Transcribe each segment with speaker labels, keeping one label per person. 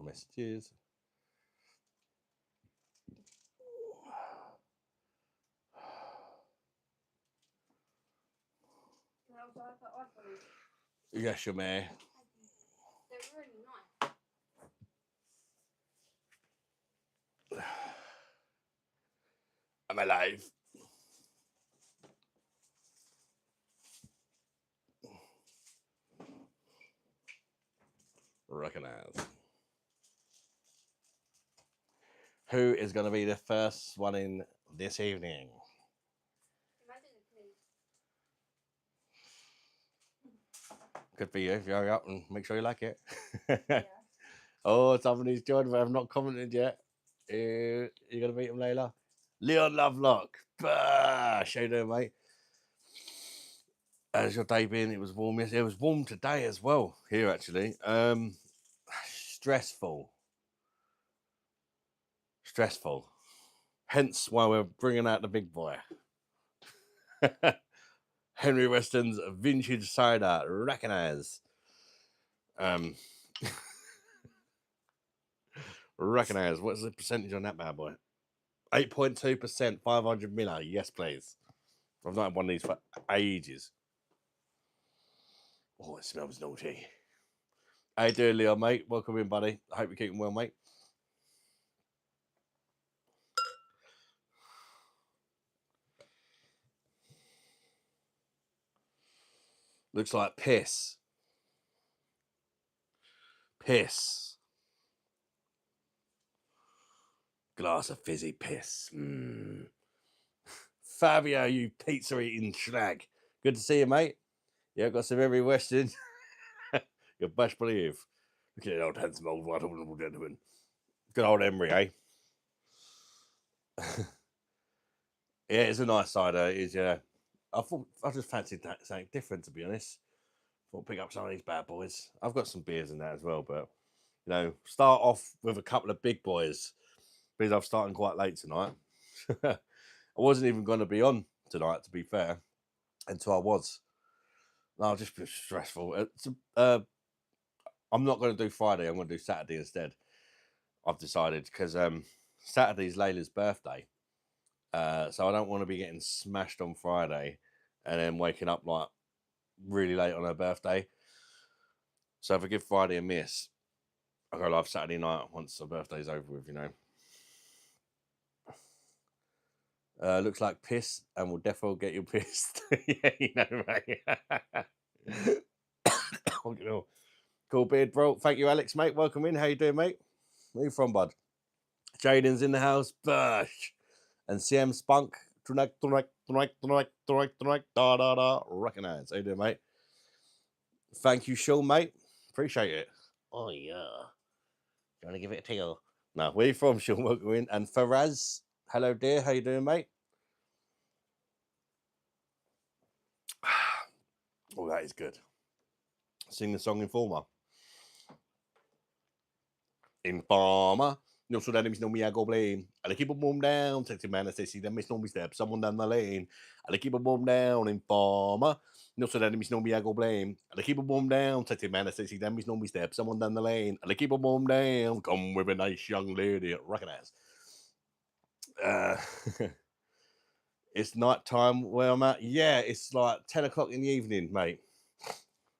Speaker 1: my messages. Yes, you may.
Speaker 2: They're really nice.
Speaker 1: I'm alive. Recognize. Who is going to be the first one in this evening? Good for you if you hurry up and make sure you like it.
Speaker 2: Yeah.
Speaker 1: Oh, somebody's joined, but I've not commented yet. You going to meet him, Layla? Leon Lovelock. Bash. How you doing, mate? How's your day been? It was warm yesterday. It was warm today as well here, actually. Stressful. Hence why we're bringing out the big boy. Henry Weston's vintage cider. Recognize. Recognize. What's the percentage on that bad boy? 8.2%, 500 ml. Yes, please. I've not had one of these for ages. Oh, it smells naughty. How you doing, Leon, mate? Welcome in, buddy. I hope you're keeping well, mate. Looks like piss. Piss. Glass of fizzy piss. Fabio, you pizza eating schlag. Good to see you, mate. Yeah, got some Henry Weston. You're best believe. Look at that old handsome old white old gentleman. Good old Emery, eh? Yeah, it's a nice cider. It is, yeah. I just fancied that something different, to be honest. Thought pick up some of these bad boys. I've got some beers in that as well, but you know, start off with a couple of big boys because I'm starting quite late tonight. I wasn't even going to be on tonight, to be fair, until I was. No, just been stressful. I'm not going to do Friday. I'm going to do Saturday instead. I've decided because Saturday's Layla's birthday, so I don't want to be getting smashed on Friday and then waking up like really late on her birthday. So if I give Friday a miss, I'll go live Saturday night once her birthday's over with, you know. Looks like piss, and we'll definitely get you pissed. Yeah, you know, mate. Cool beard, bro. Thank you, Alex, mate. Welcome in. How you doing, mate? Where you from, bud? Jaden's in the house. Bush. And CM Spunk. Da da da. Recognize. How you doing, mate? Thank you, Sean, mate. Appreciate it. Oh, yeah. You want to give it a tingle? No, where you from, Sean? Welcome in. And Faraz. Hello, dear. How you doing, mate? Oh, that is good. Sing the song Informer. Informer. No, so that enemies know me, I go blame. I keep a boom down. Sexy man, I say, see them, miss know me step. Someone down the lane. I keep a boom down. Informer. No, so that enemies know me, I go blame. I keep a boom down. Sexy man, I say, see them, miss know me step. Someone down the lane. I keep a boom down. Come with a nice young lady. Recognize. It's night time where I'm at. Yeah, it's like 10 o'clock in the evening, mate.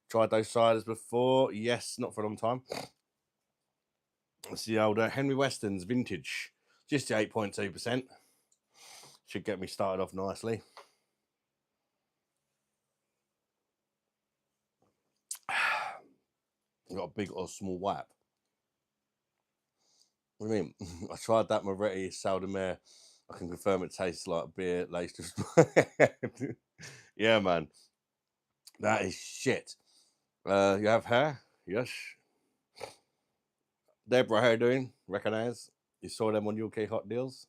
Speaker 1: Tried those ciders before. Yes, not for a long time. It's the old Henry Weston's vintage. Just the 8.2%. Should get me started off nicely. Got a big or small whap. What do you mean? I tried that Moretti Saldemare. I can confirm it tastes like beer laced with. Yeah, man. That is shit. You have hair? Yes. Deborah, how you doing? Recognize? You saw them on UK Hot Deals?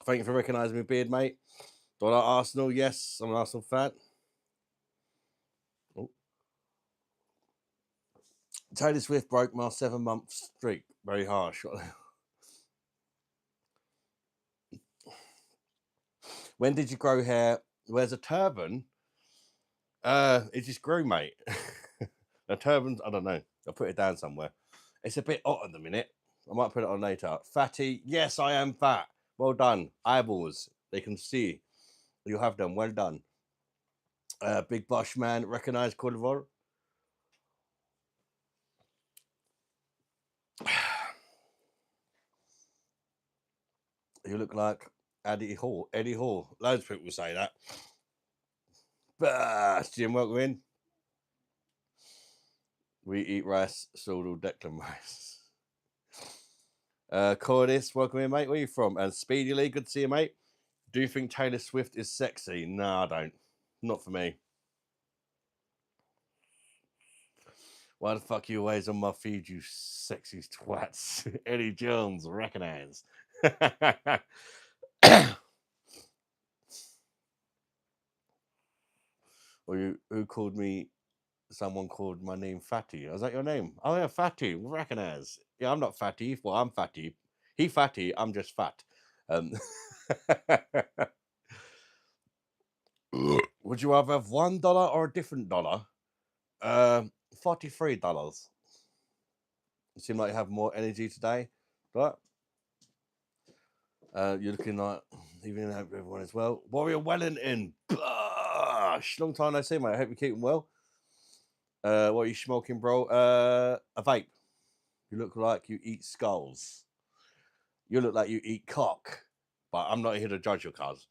Speaker 1: Thank you for recognising me, beard, mate. Do I like Arsenal? Yes, I'm an Arsenal fan. Oh. Taylor Swift broke my 7-month streak. Very harsh. When did you grow hair? Where's a turban? It just grew, mate. A turban, I don't know. I'll put it down somewhere. It's a bit hot at the minute. I might put it on later. Fatty, yes, I am fat. Well done. Eyeballs, they can see. You have them. Well done. Big Bosh man, recognize Cordovar. You look like Eddie Hall. Eddie Hall. Loads of people say that. Jim, welcome in. We eat rice, Sordal, Declan Rice. Cordis, welcome in, mate. Where are you from? And Speedily, good to see you, mate. Do you think Taylor Swift is sexy? No, I don't. Not for me. Why the fuck are you always on my feed, you sexy twats? Eddie Jones, recognize. Or who called me? Someone called my name Fatty. Is that your name? Oh yeah, Fatty. Recognize. Yeah, I'm not fatty. Well, I'm fatty. He fatty. I'm just fat. Would you rather have $1 or a different dollar? $43. You seem like you have more energy today, but you're looking like even everyone as well. Warrior Wellington. Bosh! Long time no see, mate. I hope you're keeping well. What are you smoking, bro? A vape. You look like you eat skulls. You look like you eat cock. But I'm not here to judge your cuz.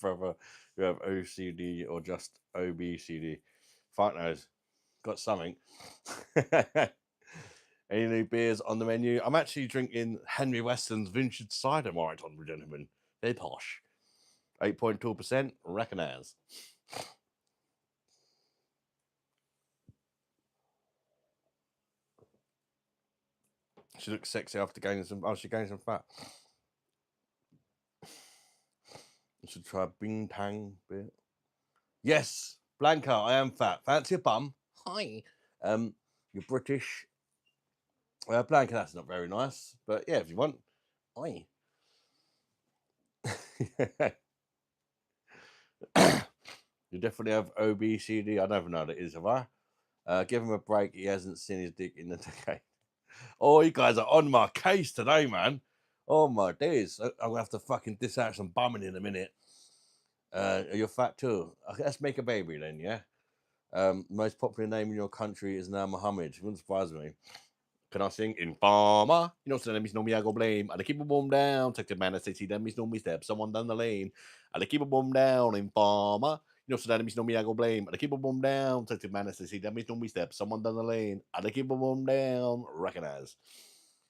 Speaker 1: Brother, you have OCD or just OBCD. Fuck knows. Got something. Any new beers on the menu? I'm actually drinking Henry Weston's Vintage Cider, my right honourable gentlemen. Very posh. 8.2%. Recognize. She looks sexy after gaining some. Oh, she gained some fat. You should try a Bing Tang beer. Yes, Blanca, I am fat. Fancy a bum? Hi. You're British. Blanca, that's not very nice. But yeah, if you want. Hi. You definitely have OBCD. I never know what it is, have I? Give him a break. He hasn't seen his dick in a decade. Oh, you guys are on my case today, man. Oh my days. I'm gonna have to fucking diss out some bumming in a minute. You're fat too. Okay, let's make a baby then, yeah. Most popular name in your country is now Muhammad. It wouldn't surprise me. Can I sing Informer? You know, so let me know me, I go blame. And I keep a bomb down, take the man and city, then me know me step, someone down the lane. And I keep a bomb down, Informer. You know, so let me know me, I go blame. And I keep a bomb down, take the man and city, then me know me step, someone down the lane. And I keep a bomb down, recognize.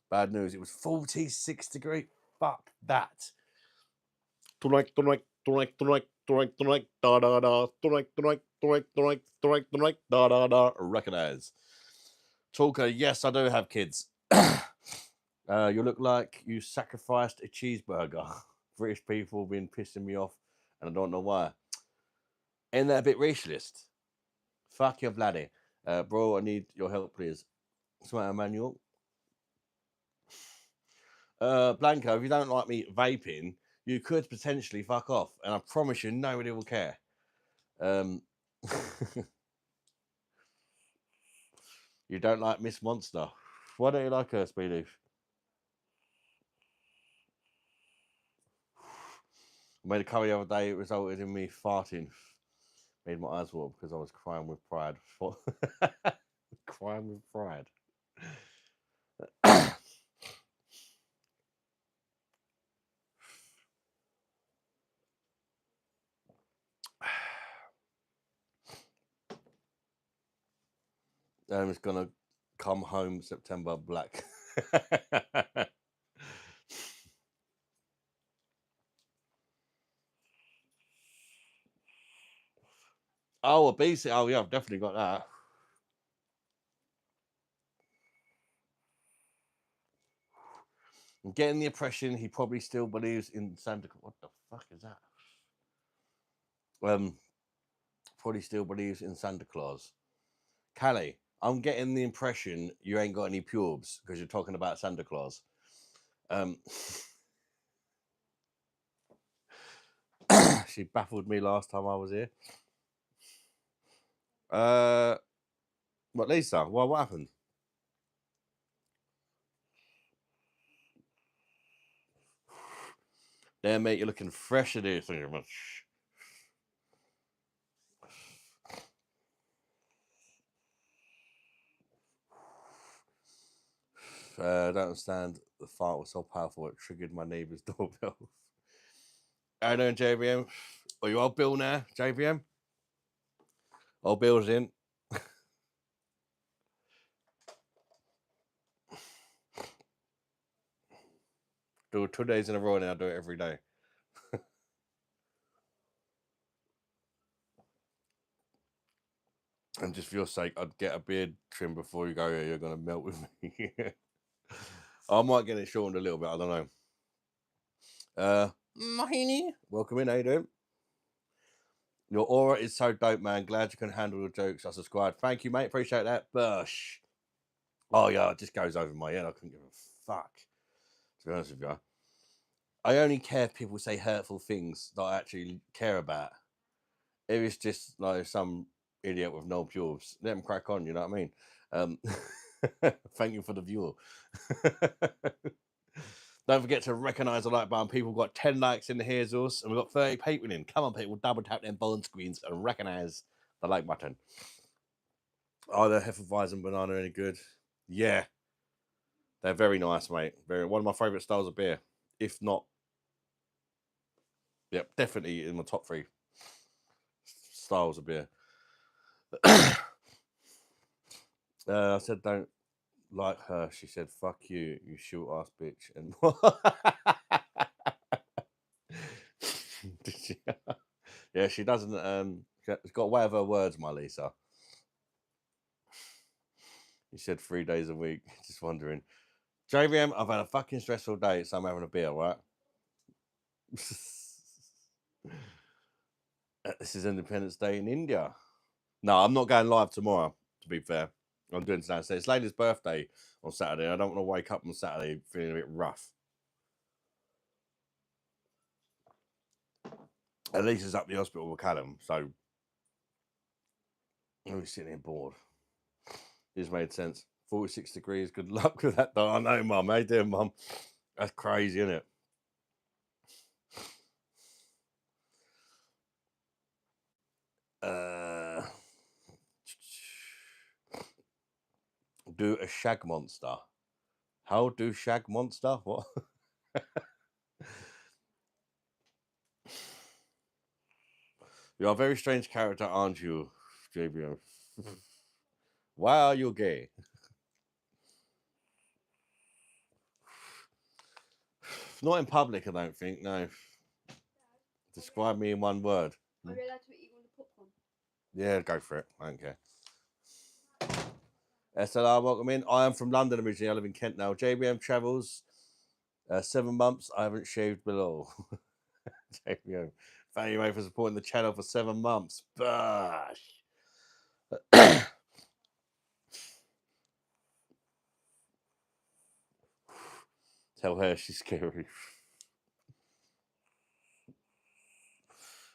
Speaker 1: Bad news, it was 46 degrees. Fuck that. Tonight, tonight, tonight, tonight, tonight, tonight, da da da, tonight, tonight, tonight, tonight, tonight, tonight, da da da, recognize. Talker, yes, I do have kids. You look like you sacrificed a cheeseburger. British people have been pissing me off, and I don't know why. Ain't that a bit racialist? Fuck your bloody. Bro, I need your help, please. Smart Manual. Blanco, if you don't like me vaping, you could potentially fuck off, and I promise you, nobody will care. You don't like Miss Monster. Why don't you like her, Speedy? I made a curry the other day. It resulted in me farting. Made my eyes water because I was crying with pride. Crying with pride. It's gonna come home September black. Oh, obesity. Oh, yeah, I've definitely got that. I'm getting the impression he probably still believes in Santa Claus. What the fuck is that? Probably still believes in Santa Claus. Callie, I'm getting the impression you ain't got any pubes because you're talking about Santa Claus. She baffled me last time I was here. What, Lisa? Well, what happened? There, mate, you're looking fresh today. Thank you very much. I don't understand. The fart was so powerful it triggered my neighbour's doorbell. How you doing, JVM? Are you old Bill now, JVM? Old Bill's in. Do it 2 days in a row and I'll do it every day. And just for your sake, I'd get a beard trim before you go here. You're going to melt with me. I might get it shortened a little bit. I don't know. Mahini, welcome in. How you doing? Your aura is so dope, man. Glad you can handle the jokes. I subscribe. Thank you, mate. Appreciate that. Bush. Oh, yeah, it just goes over my head. I couldn't give a fuck, to be honest with you. I only care if people say hurtful things that I actually care about. If it's just like some idiot with no pubes, let them crack on, you know what I mean? Thank you for the view. Don't forget to recognise the like button. People got 10 likes in the Hazels and we've got 30 people in. Come on, people, double tap them bone screens and recognise the like button. Are the Hefeweizen banana any good? Yeah. They're very nice, mate. One of my favourite styles of beer. If not, yep, definitely in my top 3 styles of beer. I said don't like her. She said, "Fuck you, you short ass bitch." And yeah, she doesn't. She's got a way of her words, my Lisa. You said 3 days a week. Just wondering, JVM. I've had a fucking stressful day, so I'm having a beer, right? This is Independence Day in India. No, I'm not going live tomorrow. To be fair, I'm doing today. So it's Lady's birthday on Saturday. I don't want to wake up on Saturday feeling a bit rough. At least it's up the hospital with Callum, so I'm sitting here bored. This made sense. 46 degrees. Good luck with that, though. I know, Mum. How you doing, Mum? That's crazy, isn't it? Do a shag monster. How do shag monster? What? You're a very strange character, aren't you, JBO? Why are you gay? Not in public, I don't think. No. Describe me in one word.
Speaker 2: Are you allowed to eat all the popcorn?
Speaker 1: Yeah, go for it. I don't care. SLR, welcome in. I am from London originally. I live in Kent now. JBM travels 7 months. I haven't shaved below. JBM. Thank you, mate, for supporting the channel for 7 months. Bosh. Tell her she's scary.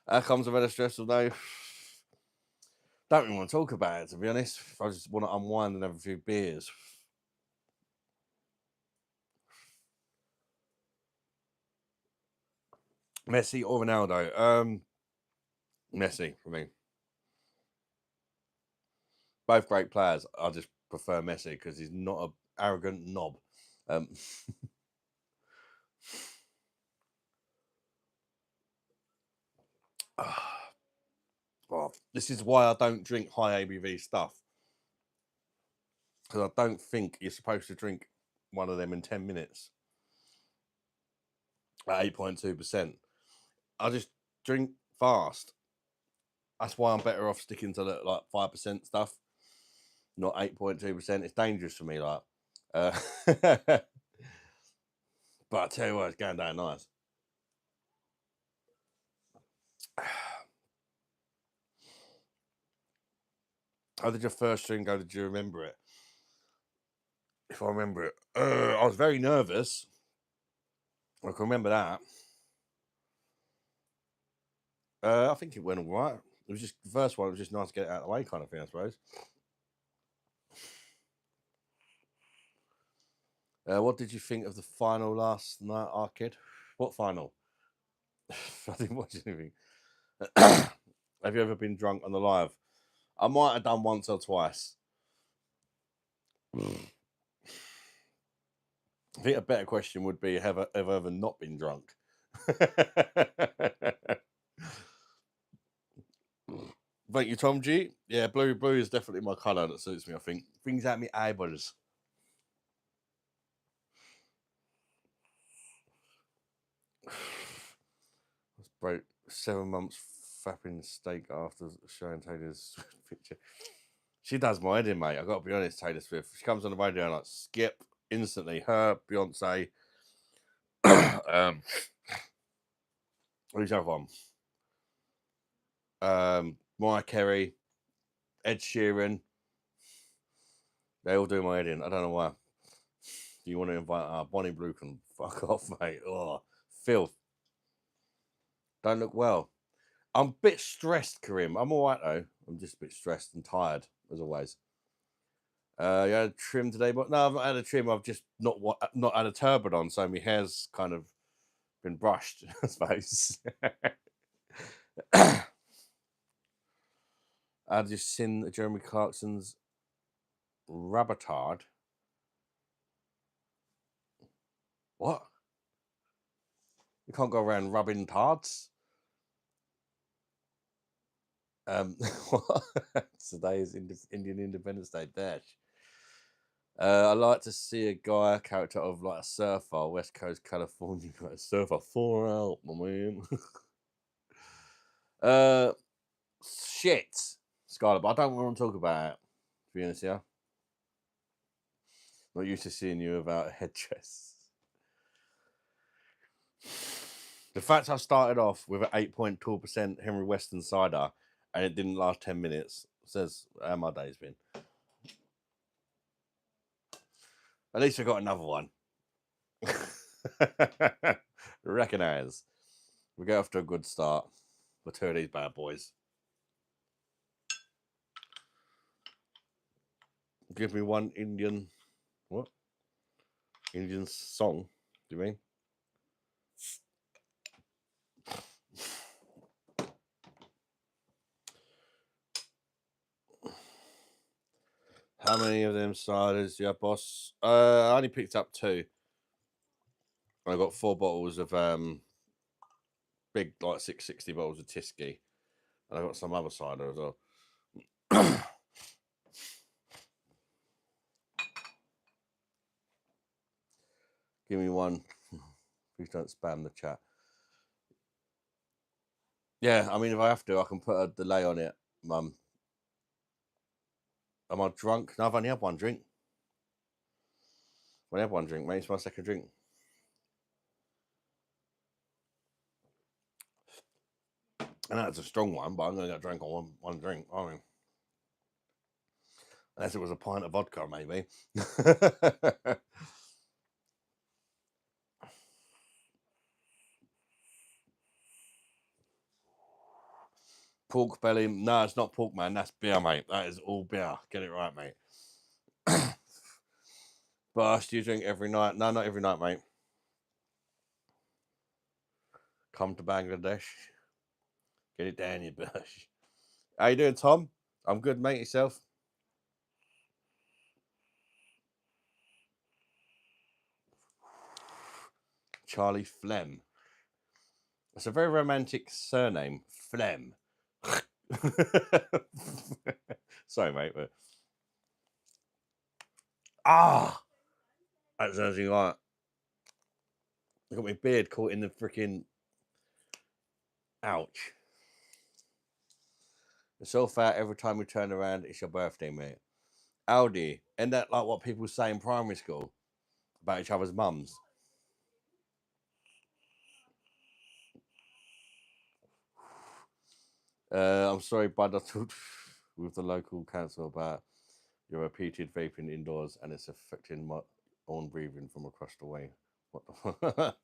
Speaker 1: How comes I've had a stressful day? Don't really want to talk about it, to be honest. I just want to unwind and have a few beers. Messi or Ronaldo? Messi for me. Both great players. I just prefer Messi because he's not an arrogant knob. Well, this is why I don't drink high ABV stuff. Because I don't think you're supposed to drink one of them in 10 minutes at 8.2%. I just drink fast. That's why I'm better off sticking to the like 5% stuff, not 8.2%. It's dangerous for me, like. But I tell you what, it's going down nice. How did your first stream go? Did you remember it? If I remember it, I was very nervous. I can remember that. I think it went all right. It was just the first one. It was just nice to get it out of the way, kind of thing, I suppose. What did you think of the final last night, Arcade? What final? I didn't watch anything. Have you ever been drunk on the live? I might have done once or twice. I think a better question would be, have I ever not been drunk? Thank you, Tom G. Yeah, blue is definitely my colour that suits me, I think. Brings out me eyeballs. That's broke 7 months fapping steak after showing Taylor's picture. She does my head in, mate. I got to be honest, Taylor Swift. She comes on the radio and like skip instantly. Her, Beyonce, who's the other one? Mariah Carey, Ed Sheeran. They all do my head in. I don't know why. Do you want to invite Bonnie Blue? Can fuck off, mate. Oh, filth. Don't look well. I'm a bit stressed, Karim. I'm all right though. I'm just a bit stressed and tired as always. You had a trim today, but no, I've not had a trim. I've just not had a turban on, so my hair's kind of been brushed, I suppose. I've just seen Jeremy Clarkson's Rabatard. What? You can't go around rubbing tards. Today is Indian Independence Day. Dash. I like to see a guy, character of like a surfer, West Coast California, like a surfer. 4 out, my man. Shit, Skylar, but I don't want to talk about it. To be honest, yeah. Not used to seeing you without a headdress. The fact I started off with an 8.2% Henry Weston cider and it didn't last 10 minutes says how my day's been. At least I got another one. Recognize. We go off to a good start for 2 of these bad boys. Give me one Indian. What? Indian song? Do you mean? How many of them ciders do you have, boss? I only picked up 2. I got 4 bottles of big, like 660 bottles of Tisky. And I got some other cider as well. Give me one. Please don't spam the chat. Yeah, I mean, if I have to, I can put a delay on it, Mum. Am I drunk? No, I've only had one drink. I've only had one drink, mate. It's my second drink. I know it's a strong one, but I'm going to get drunk on one drink. I mean, unless it was a pint of vodka, maybe. Pork belly. No, it's not pork, man. That's beer, mate. That is all beer. Get it right, mate. But do you drink every night? No, not every night, mate. Come to Bangladesh. Get it down, you bush. How you doing, Tom? I'm good, mate. Yourself? Charlie Flem. It's a very romantic surname, Flem. Sorry, mate, but that's anything like. I got my beard caught in the freaking. Ouch. It's all fat every time we turn around. It's your birthday, mate. Audi, and that like what people say in primary school about each other's mums. I'm sorry, bud. I talked with the local council about your repeated vaping indoors, and it's affecting my own breathing from across the way. What the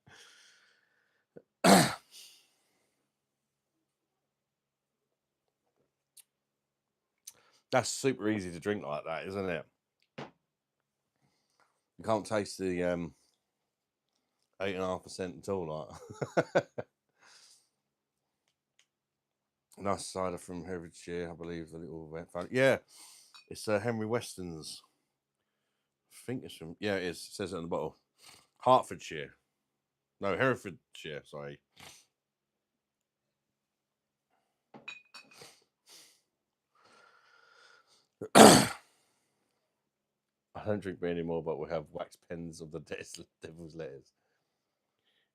Speaker 1: That's super easy to drink like that, isn't it? You can't taste the 8.5% at all. Like, nice cider from Herefordshire, I believe. The little fun. Yeah, it's Henry Weston's. I think it's from. Yeah, it is. It says it on the bottle. Hertfordshire. No, Herefordshire. Sorry. I don't drink beer anymore, but we have wax pens of the devil's letters.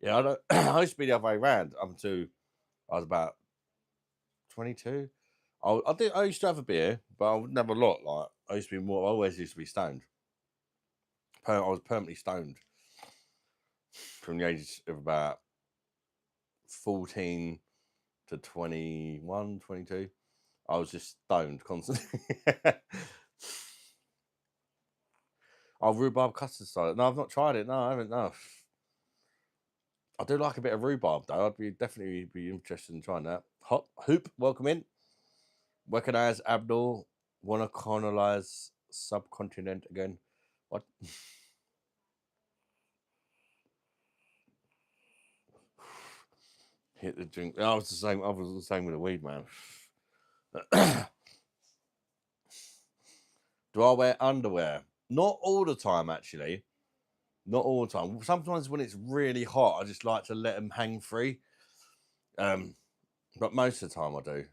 Speaker 1: Yeah, I don't. I used to be the other way around up until I was about 22. I used to have a beer, but I would never a lot. Like I used to be more. I always used to be stoned. I was permanently stoned from the age of about 14 to 21, 22. I was just stoned constantly. Oh, rhubarb custard cider. No, I've not tried it. No, I haven't. No. I do like a bit of rhubarb though. I'd definitely be interested in trying that. Hoop, welcome in. Recognize Abdul. Wanna colonize subcontinent again? What? Hit the drink. I was the same. I was the same with the weed, man. Do I wear underwear? Not all the time, actually. Not all the time. Sometimes when it's really hot, I just like to let them hang free. But most of the time, I do.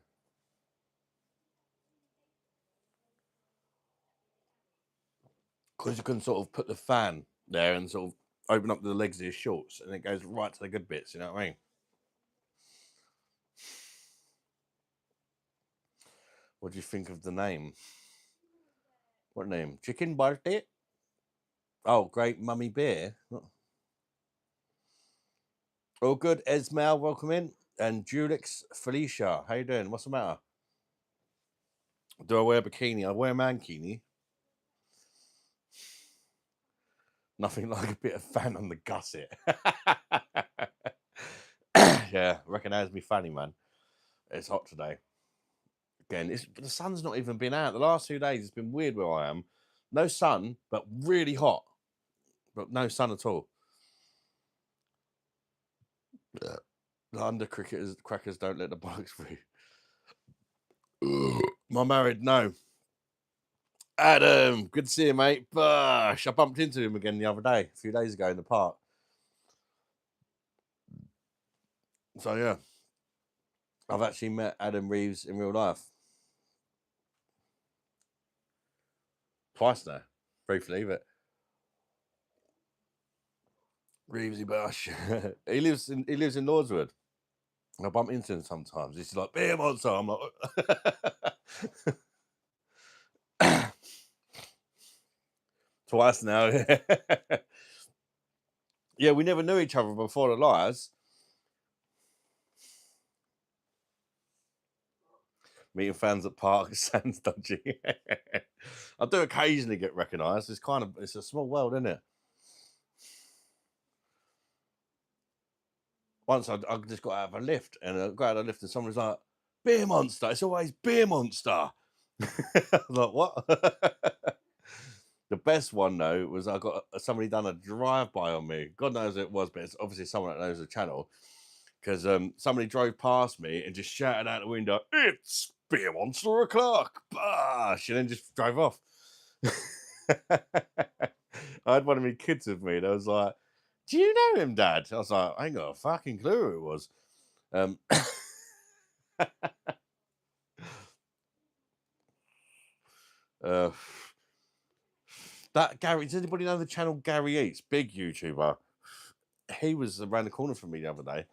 Speaker 1: Because you can sort of put the fan there and sort of open up the legs of your shorts, and it goes right to the good bits. You know what I mean? What do you think of the name? What name? Chicken Birthday? Oh, great mummy beer. Oh, good. Esmail, welcome in. And Julix Felicia, how you doing? What's the matter? Do I wear a bikini? I wear a mankini. Nothing like a bit of fan on the gusset. Yeah, recognise me fanny, man. It's hot today. Again, the sun's not even been out. The last 2 days, it's been weird where I am. No sun, but really hot. But no sun at all. The under crackers don't let the bugs free. My married, no. Adam, good to see you, mate. Bush. I bumped into him again the other day, a few days ago in the park. So yeah, I've actually met Adam Reeves in real life twice now. Briefly, but Reevesy Bush. he lives in Lordswood. I bump into him sometimes. He's like, beer monster. I'm like, twice now. Yeah, we never knew each other before the lies. Meeting fans at parks sounds dodgy. I do occasionally get recognised. It's a small world, isn't it? Once I just got out of a lift and I got out of the lift and someone was like, beer monster. It's always beer monster. I was like, what? The best one though was I got somebody done a drive-by on me. God knows who it was, but it's obviously someone that knows the channel. Because somebody drove past me and just shouted out the window, "It's beer monster o'clock!" Bosh, and then just drove off. I had one of my kids with me, and I was like, "Do you know him, Dad?" I was like, "I ain't got a fucking clue who it was." That Gary, does anybody know the channel Gary Eats? Big YouTuber. He was around the corner from me the other day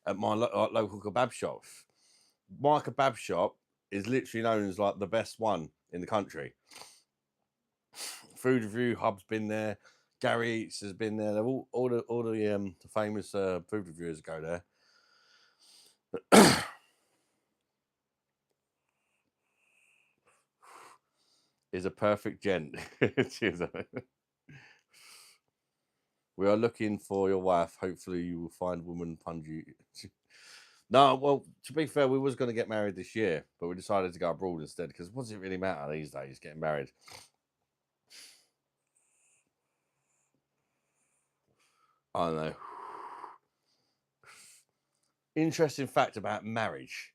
Speaker 1: at my local kebab shop. My kebab shop is literally known as like the best one in the country. Food Review Hub's been there. Gary Eats has been there. They're all the famous food reviewers go there. Is a perfect gent. We are looking for your wife. Hopefully, you will find woman pungy. No, well, to be fair, we was going to get married this year, but we decided to go abroad instead because what does it really matter these days getting married? I don't know. Interesting fact about marriage.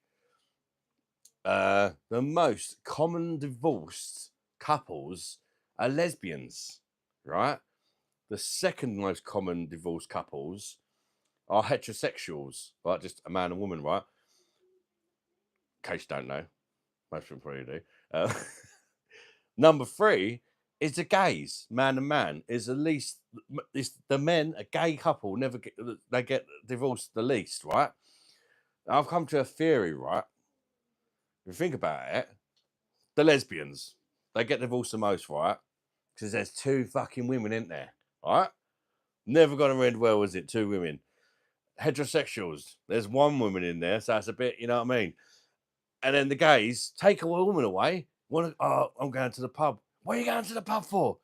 Speaker 1: The most common divorced couples are lesbians, right? The second most common divorced couples are heterosexuals, right? Just a man and woman, right? In case you don't know, most people probably do. Number 3 is the gays, man and man. Is the least. It's the men, a gay couple, never get they get divorced the least, right? Now, I've come to a theory, right? If you think about it, the lesbians, they get divorced the most, right? Because there's 2 fucking women in there, right? Never gonna end well, is it? 2 women. Heterosexuals, there's 1 woman in there, so that's a bit, you know what I mean? And then the gays take a woman away. Oh, I'm going to the pub. What are you going to the pub for?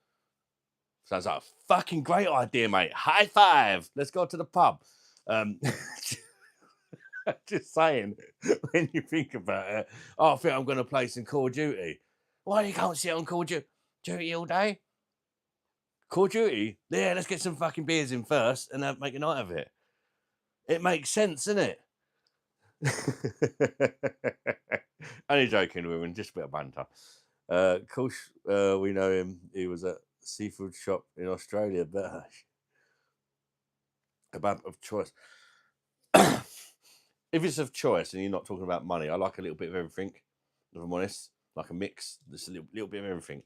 Speaker 1: Sounds like a fucking great idea, mate. High five. Let's go to the pub. Just saying, when you think about it, I think I'm going to play some Call of Duty. Why you can't sit on Call of Duty all day? Call of Duty? Yeah, let's get some fucking beers in first and make a night of it. It makes sense, doesn't it? Only joking, women, just a bit of banter. Of course, we know him. He was at a seafood shop in Australia, but kebab of choice. If it's of choice and you're not talking about money, I like a little bit of everything. If I'm honest, like a mix, just a little bit of everything,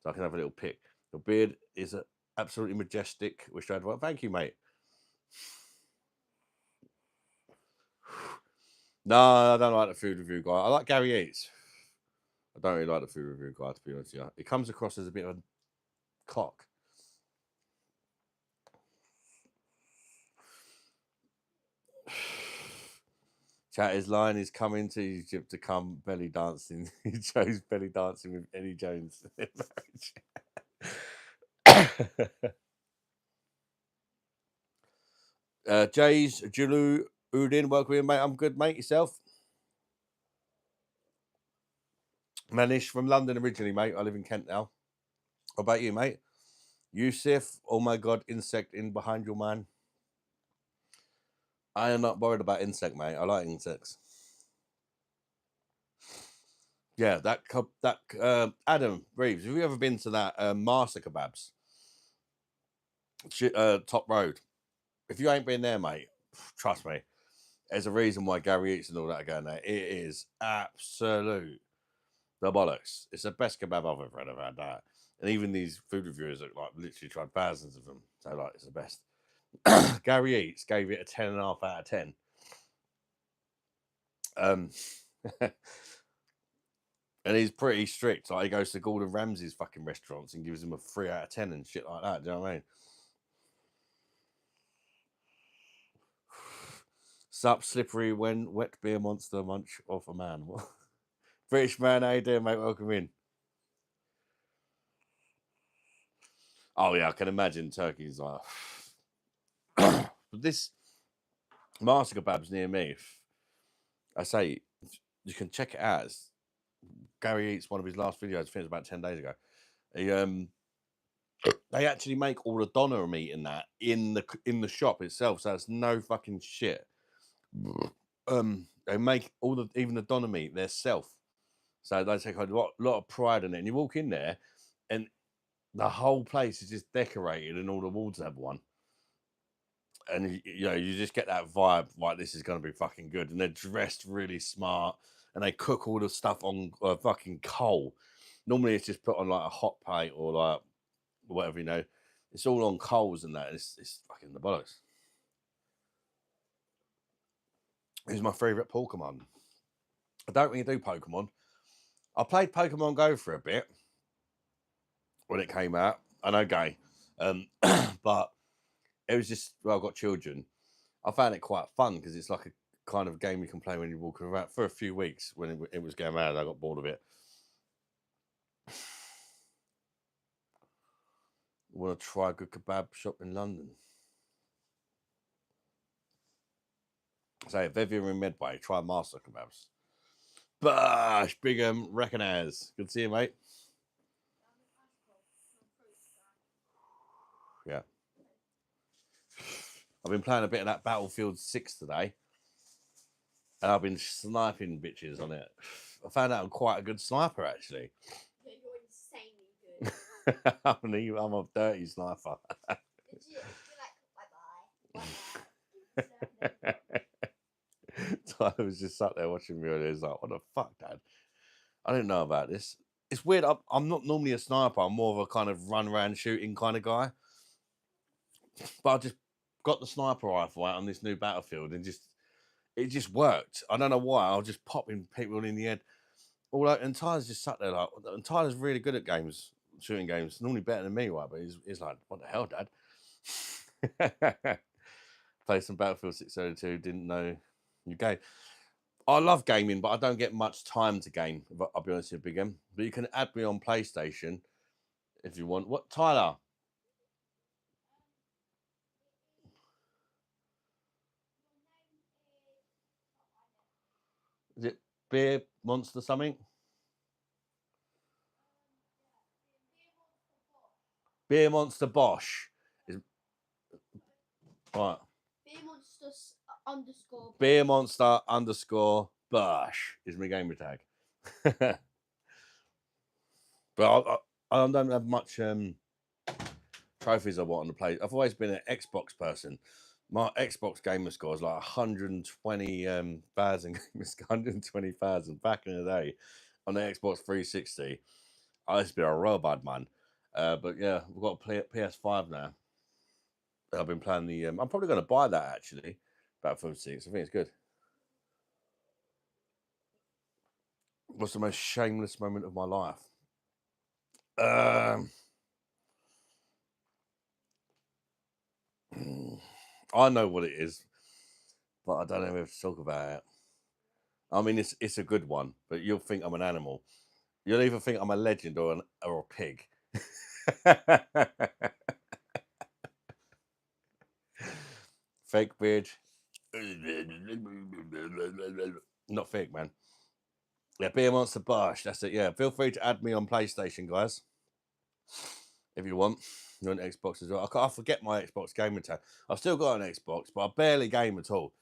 Speaker 1: so I can have a little pick. Your beard is absolutely majestic. Wish I had one. Thank you, mate. No, I don't like the food review guy. I like Gary Eats. I don't really like the food review guy, to be honest with you. It comes across as a bit of a cock. Chat, his line is coming to Egypt to come belly dancing. He chose belly dancing with Eddie Jones in marriage. Jay's Julu Udin, welcome in, mate. I'm good, mate. Yourself? Manish from London originally, mate. I live in Kent now. How about you, mate? Yusuf, oh my god, insect in behind your man. I am not worried about insect, mate. I like insects. Yeah, that Adam Reeves. Have you ever been to that Master Kebabs? Top Road. If you ain't been there, mate, trust me, there's a reason why Gary Eats and all that are going there. It is absolute the bollocks. It's the best kebab I've ever had. That, and even these food reviewers have like literally tried thousands of them. So like, it's the best. Gary Eats gave it a 10.5 out of 10. And he's pretty strict. Like, he goes to Gordon Ramsay's fucking restaurants and gives him a 3 out of 10 and shit like that. Do you know what I mean? Sup, slippery when wet beer monster munch off a man. British man, how you doing, mate? Welcome in. Oh yeah, I can imagine Turkey's like. But this Master Kebab's near me. I say you can check it out. Gary Eats, one of his last videos, I think it was about 10 days ago. They actually make all the doner meat in that in the shop itself, so it's no fucking shit. They make even the doner meat themselves, so they take a lot of pride in it. And you walk in there, and the whole place is just decorated, and all the walls have one. And you just get that vibe, like this is going to be fucking good. And they're dressed really smart, and they cook all the stuff on fucking coal. Normally, it's just put on like a hot plate or like whatever. It's all on coals and that. It's fucking the bollocks. Who's my favorite Pokemon? I don't really do Pokemon. I played Pokemon Go for a bit when it came out. I know, gay, but it was just, well, I've got children. I found it quite fun because it's like a kind of game you can play when you're walking around. For a few weeks when it was going around, I got bored of it. Want to try a good kebab shop in London? So if ever you're in Medway, try Master Kebabs. Bosh, Bigham, recognize. Good to see you, mate. Yeah. I've been playing a bit of that Battlefield 6 today. And I've been sniping bitches on it. I found out I'm quite a good sniper, actually.
Speaker 2: Yeah, you're insanely good.
Speaker 1: I'm a dirty sniper.
Speaker 2: Legit, you're like, bye-bye.
Speaker 1: Tyler was just sat there watching me and he was like, what the fuck, Dad? I didn't know about this. It's weird. I'm not normally a sniper. I'm more of a kind of run around shooting kind of guy. But I just got the sniper rifle out on this new Battlefield and it just worked. I don't know why. I was just popping people in the head. And Tyler's just sat there like, and Tyler's really good at games, shooting games, normally better than me, right? But he's like, what the hell, Dad? Played some Battlefield 602, didn't know you game. I love gaming, but I don't get much time to game. I'll be honest with you, Big M. But you can add me on PlayStation if you want. What, Tyler? Is it Beer Monster something? Beer Monster Bosch is right. Beer Monster underscore Bosch is my gamer tag. But I don't have much trophies I want on the play. I've always been an Xbox person. My Xbox gamer score is like 120,000 gamer score, 120,000 back in the day on the Xbox 360. I used to be a real bad man. But yeah, we've got a PS5 now. I've been playing the. I'm probably going to buy that actually. Battlefield 6. I think it's good. What's the most shameless moment of my life? I know what it is, but I don't know if to talk about it. I mean, it's a good one, but you'll think I'm an animal. You'll either think I'm a legend or a pig. Fake beard. Not fake, man. Yeah, Beer Monster Bosch. That's it. Yeah, feel free to add me on PlayStation, guys, if you want. You're on Xbox as well. I forget my Xbox gamer tag. I've still got an Xbox, but I barely game at all.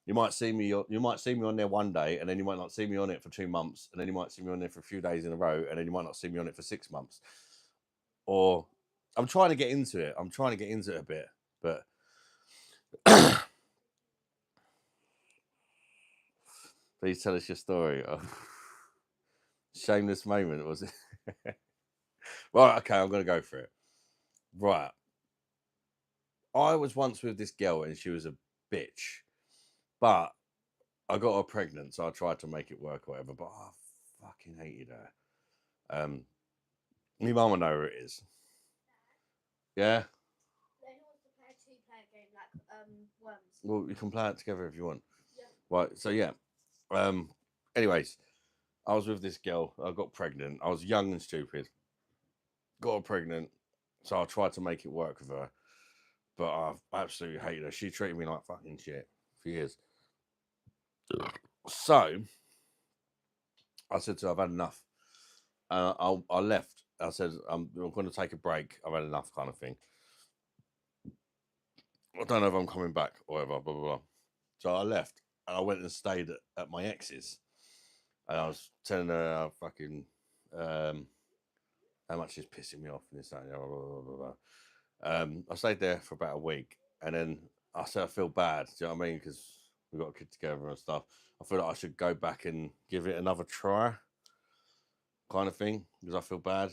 Speaker 1: You might see me on there one day, and then you might not see me on it for 2 months, and then you might see me on there for a few days in a row, and then you might not see me on it for 6 months. Or I'm trying to get into it. I'm trying to get into it a bit, but please tell us your story. Oh. Shameless moment, was it? Right, okay, I'm gonna go for it. Right. I was once with this girl and she was a bitch. But I got her pregnant, so I tried to make it work or whatever, but I fucking hated her. My mum will know who it is. Yeah?
Speaker 2: Worms.
Speaker 1: Well, you can play it together if you want.
Speaker 2: Yeah.
Speaker 1: Right, so yeah. Anyways, I was with this girl. I got pregnant. I was young and stupid. Got her pregnant, so I tried to make it work with her. But I absolutely hated her. She treated me like fucking shit for years. So I said to her, I've had enough. I left. I said, I'm going to take a break. I've had enough, kind of thing. I don't know if I'm coming back or whatever, blah, blah, blah. So I left and I went and stayed at my ex's. And I was telling her how fucking, how much she's pissing me off and this, that, blah, blah, blah, blah. I stayed there for about a week. And then I said, I feel bad. Do you know what I mean? Because we've got a kid together and stuff. I feel like I should go back and give it another try, kind of thing, because I feel bad.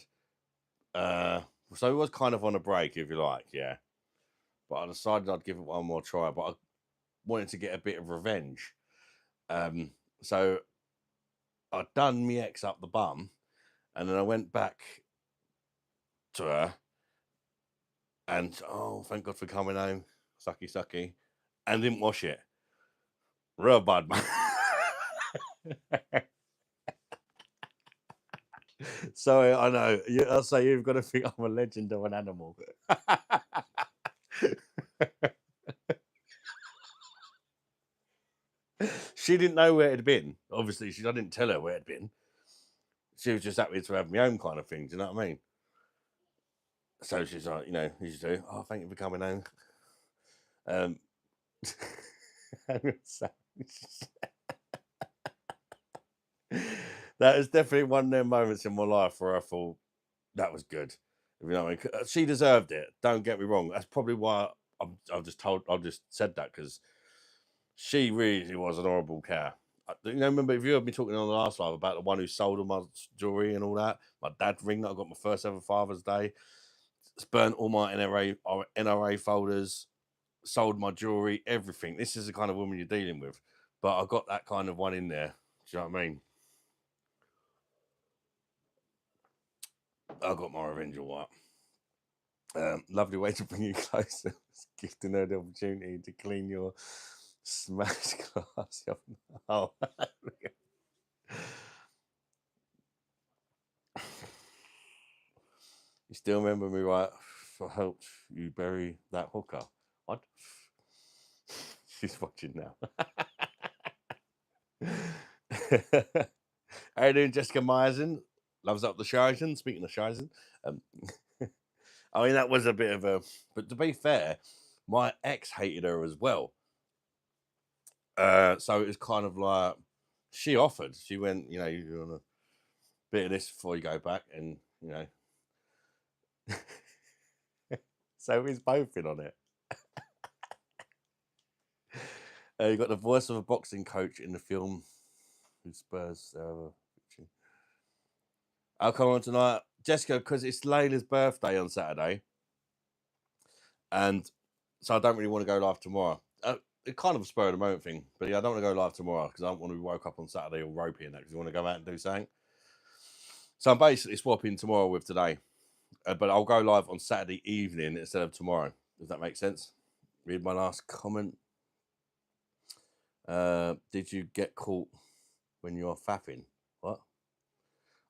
Speaker 1: So it was kind of on a break, if you like, yeah. But I decided I'd give it one more try. But I wanted to get a bit of revenge. So I'd done me ex up the bum, and then I went back to her, and oh, thank God for coming home, sucky sucky, and didn't wash it. Real bad, man. Sorry, I know. I'll say you've got to think I'm a legend of an animal. She didn't know where it had been. Obviously, I didn't tell her where it had been. She was just happy to have my own kind of thing. Do you know what I mean? So she's like, you know, you do. Oh, thank you for coming home. That is definitely one of them moments in my life where I thought that was good. If you know what I mean, she deserved it. Don't get me wrong. That's probably why I've just said that, because she really was an horrible cow. You know, remember, if you heard me talking on the last live about the one who sold all my jewelry and all that, my dad's ring that I got my first ever Father's Day, burnt all my NRA folders, sold my jewelry, everything. This is the kind of woman you're dealing with. But I got that kind of one in there. Do you know what I mean? I got my revenge all right. Lovely way to bring you closer. Gifting her the opportunity to clean your smashed glass. Oh. You still remember me, right? I helped you bury that hooker. What? She's watching now. How you doing, Jessica Myerson? Loves up the Shizen. Speaking of Shizen, I mean, that was a bit of a. But to be fair, my ex hated her as well. So it was kind of like she offered. She went, you know, you want a bit of this before you go back, and you know. So he's both in on it. You got the voice of a boxing coach in the film who Spurs. I'll come on tonight, Jessica, because it's Layla's birthday on Saturday, and so I don't really want to go live tomorrow. It's kind of a spur of the moment thing, but yeah, I don't want to go live tomorrow because I don't want to be woke up on Saturday all ropey and that, because I want to go out and do something. So I'm basically swapping tomorrow with today, but I'll go live on Saturday evening instead of tomorrow. Does that make sense? Read my last comment. Did you get caught when you're fapping? What?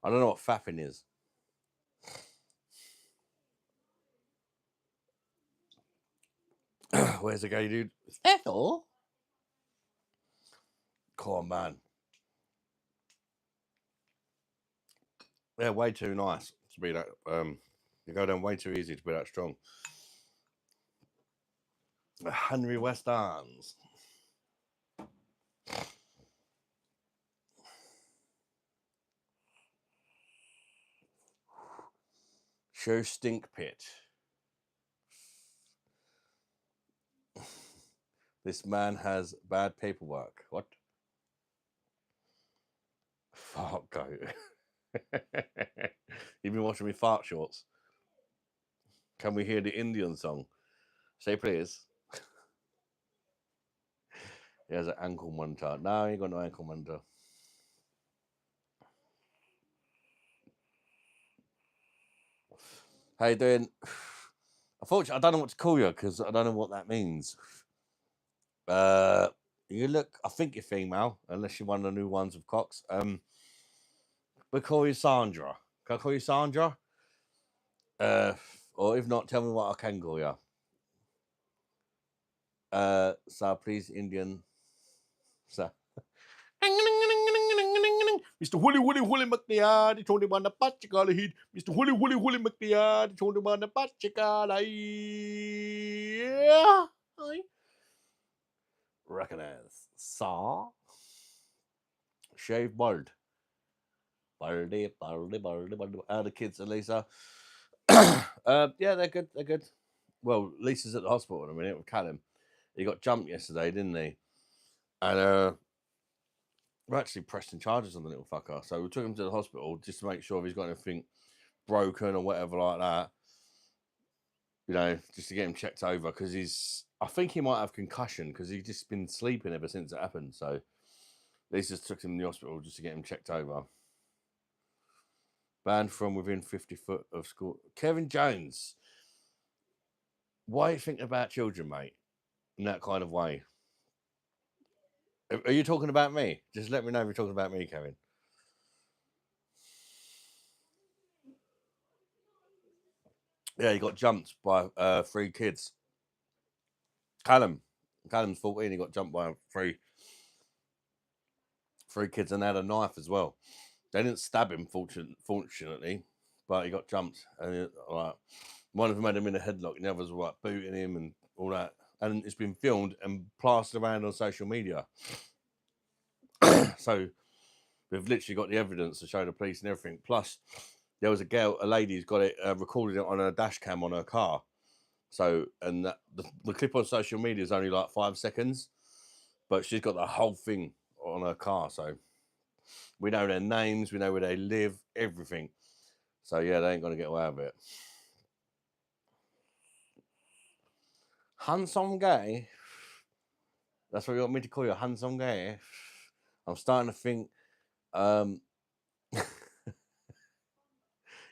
Speaker 1: I don't know what fapping is. Where's the gay dude? Ethel? Come on, man. They're way too nice to be that. You go down way too easy to be that strong. Henry West Arms. Show stink pit. This man has bad paperwork. What? Fart goat. You've been watching me fart shorts. Can we hear the Indian song? Say please. He has an ankle monitor. No, he ain't got no ankle monitor. How you doing? Unfortunately, I don't know what to call you because I don't know what that means. You look, I think you're female, unless you're one of the new ones with cocks. We call you Sandra. Can I call you Sandra? Or if not, tell me what I can call you. So please, Indian. So. Mr. Willie McNear, the 21 the Pachikala heat. Mr. Willie McNear, the 21 the Pachikala. Recognize. Saw. Shave bald. Baldy. The kids, Elisa. Yeah, they're good. They're good. Well, Lisa's at the hospital in a minute with Callum. He got jumped yesterday, didn't he? And we're actually pressing charges on the little fucker. So we took him to the hospital just to make sure if he's got anything broken or whatever like that. You know, just to get him checked over, because I think he might have concussion because he's just been sleeping ever since it happened. So Lisa's took him to the hospital just to get him checked over. Banned from within 50 foot of school. Kevin Jones. Why are you thinking about children, mate, in that kind of way? Are you talking about me? Just let me know if you're talking about me, Kevin. Yeah, he got jumped by 3 kids. Callum's 14. He got jumped by three kids, and they had a knife as well. They didn't stab him, fortunately, but he got jumped. And one of them had him in a headlock, and the others were like booting him and all that. and it's been filmed and plastered around on social media. So we've literally got the evidence to show the police and everything. Plus, there was a lady who's got it recorded it on a dash cam on her car. So, and the clip on social media is only like 5 seconds, but she's got the whole thing on her car. So we know their names, we know where they live, everything. So yeah, they ain't gonna get away with it. Handsome guy. That's what you want me to call you, handsome guy. I'm starting to think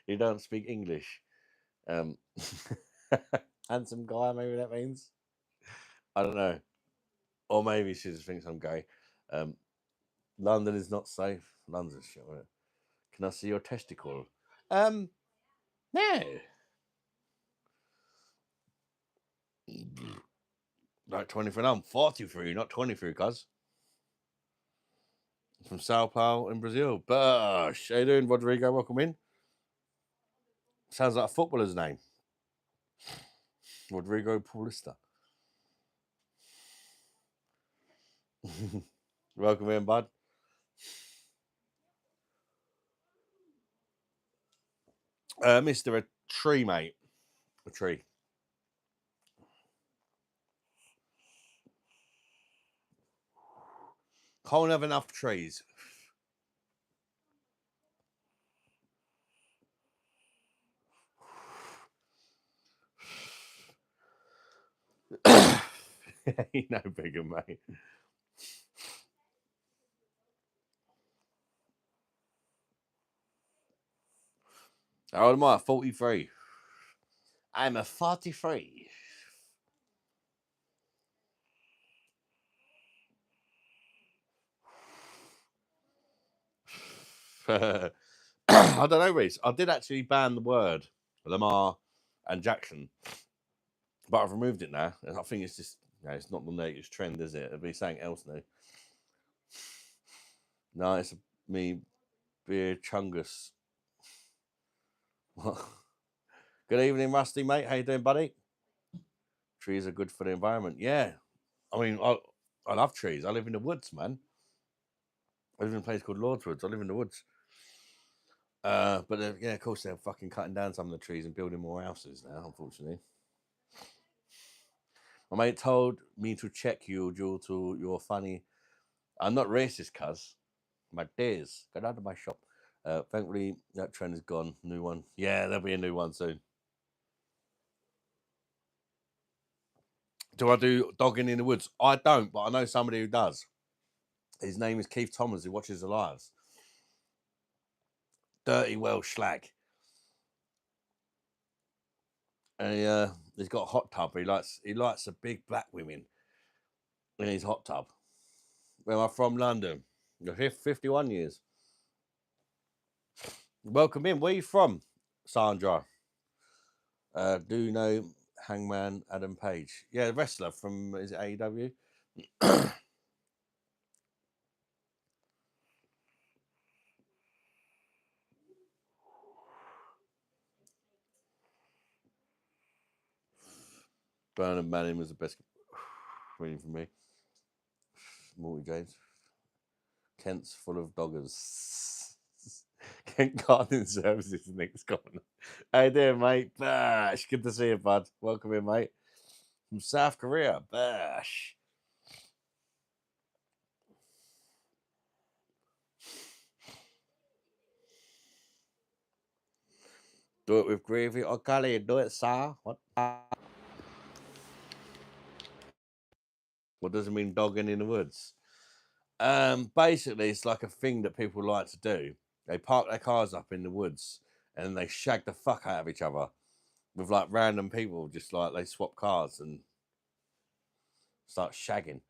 Speaker 1: you don't speak English. Handsome guy, maybe that means. I don't know. Or maybe she just thinks I'm gay. London is not safe. London's shit. Right? Can I see your testicle? No. Like 23. No, I'm 43, not 23, cuz. From Sao Paulo in Brazil. Bush. How you doing, Rodrigo? Welcome in. Sounds like a footballer's name. Rodrigo Paulista. Welcome in, bud. Mr. A tree, mate. A tree. Can't have enough trees. Ain't no bigger, mate. How old am I? 43. I'm a 43. I don't know, Reese. I did actually ban the word Lamar and Jackson, but I've removed it now. And I think it's just, it's not the latest trend, is it? It'll be something else now. No, it's me, Beer Chungus. Good evening, Rusty, mate. How you doing, buddy? Trees are good for the environment. Yeah. I mean, I love trees. I live in the woods, man. I live in a place called Lordswoods. I live in the woods. But yeah, of course, they're fucking cutting down some of the trees and building more houses now, unfortunately. My mate told me to check you due to your funny. I'm not racist, cuz. My days. Get out of my shop. Thankfully, that trend is gone. New one. Yeah, there'll be a new one soon. Do I do dogging in the woods? I don't, but I know somebody who does. His name is Keith Thomas, who watches the lives. Dirty Welsh slag. And he's got a hot tub. He likes the big black women in his hot tub. Where am I from? London. You're here 51 years. Welcome in. Where are you from, Sandra? Do you know Hangman Adam Page? Yeah, the wrestler from, is it AEW? Bernard Manning was the best reading for me. Morty James. Kent's full of doggers. Kent Gardening Services next corner. How you doing, mate? Bash. Good to see you, bud. Welcome in, mate. From South Korea. Bash. Do it with gravy or curry. Do it, sir. What does it mean, dogging in the woods? Basically, it's like a thing that people like to do. They park their cars up in the woods and they shag the fuck out of each other with like random people. Just like they swap cars and start shagging.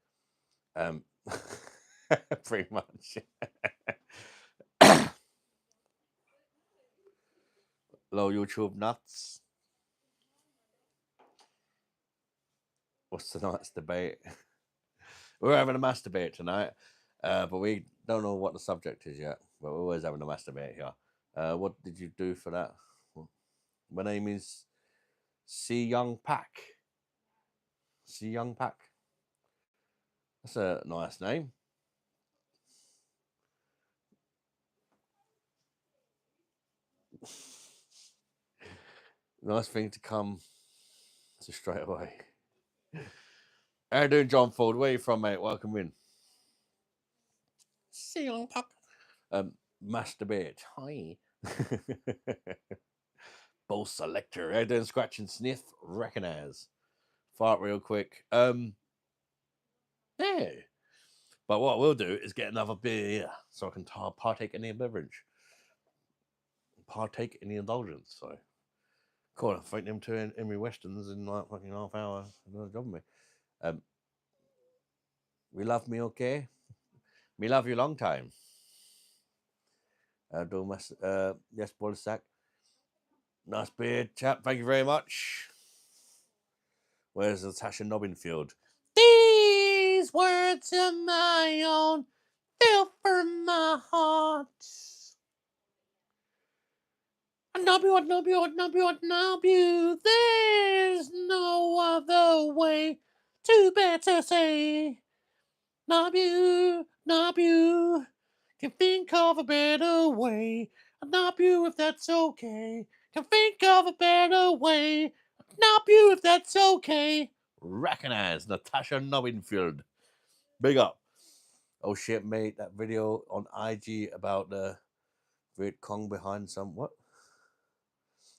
Speaker 1: Pretty much. Hello, YouTube nuts. What's tonight's debate? We're having a mass debate tonight, but we don't know what the subject is yet. But we're always having a mass debate here. What did you do for that? My name is C Young Pack. See Young Pack. That's a nice name. Nice thing to come to straight away. How you doing, John Ford? Where are you from, mate? Welcome in. See Young Pack. Masturbate. Hi. Bull selector. How you doing, Scratch and Sniff? Recognize. Fart real quick. Yeah. But what we'll do is get another beer here so I can partake in the beverage. Partake in the indulgence. So, cool. I think them two Emery Westerns in like fucking half hour. Another job with me. We love me, okay? Me love you long time. Yes, Bolsack. Nice beard, chap. Thank you very much. Where's Natasha Nobbinfield? These words are my own, feel from my heart. I knob you, I knob you, I knob you, I knob you. There's no other way to better say. Knob you, knob you. Can think of a better way. I'll knob you if that's okay. Can think of a better way. I'll knob you if that's okay. Recognize Natasha Nobbinfield. Big up. Oh shit, mate. That video on IG about the Viet Cong behind some what?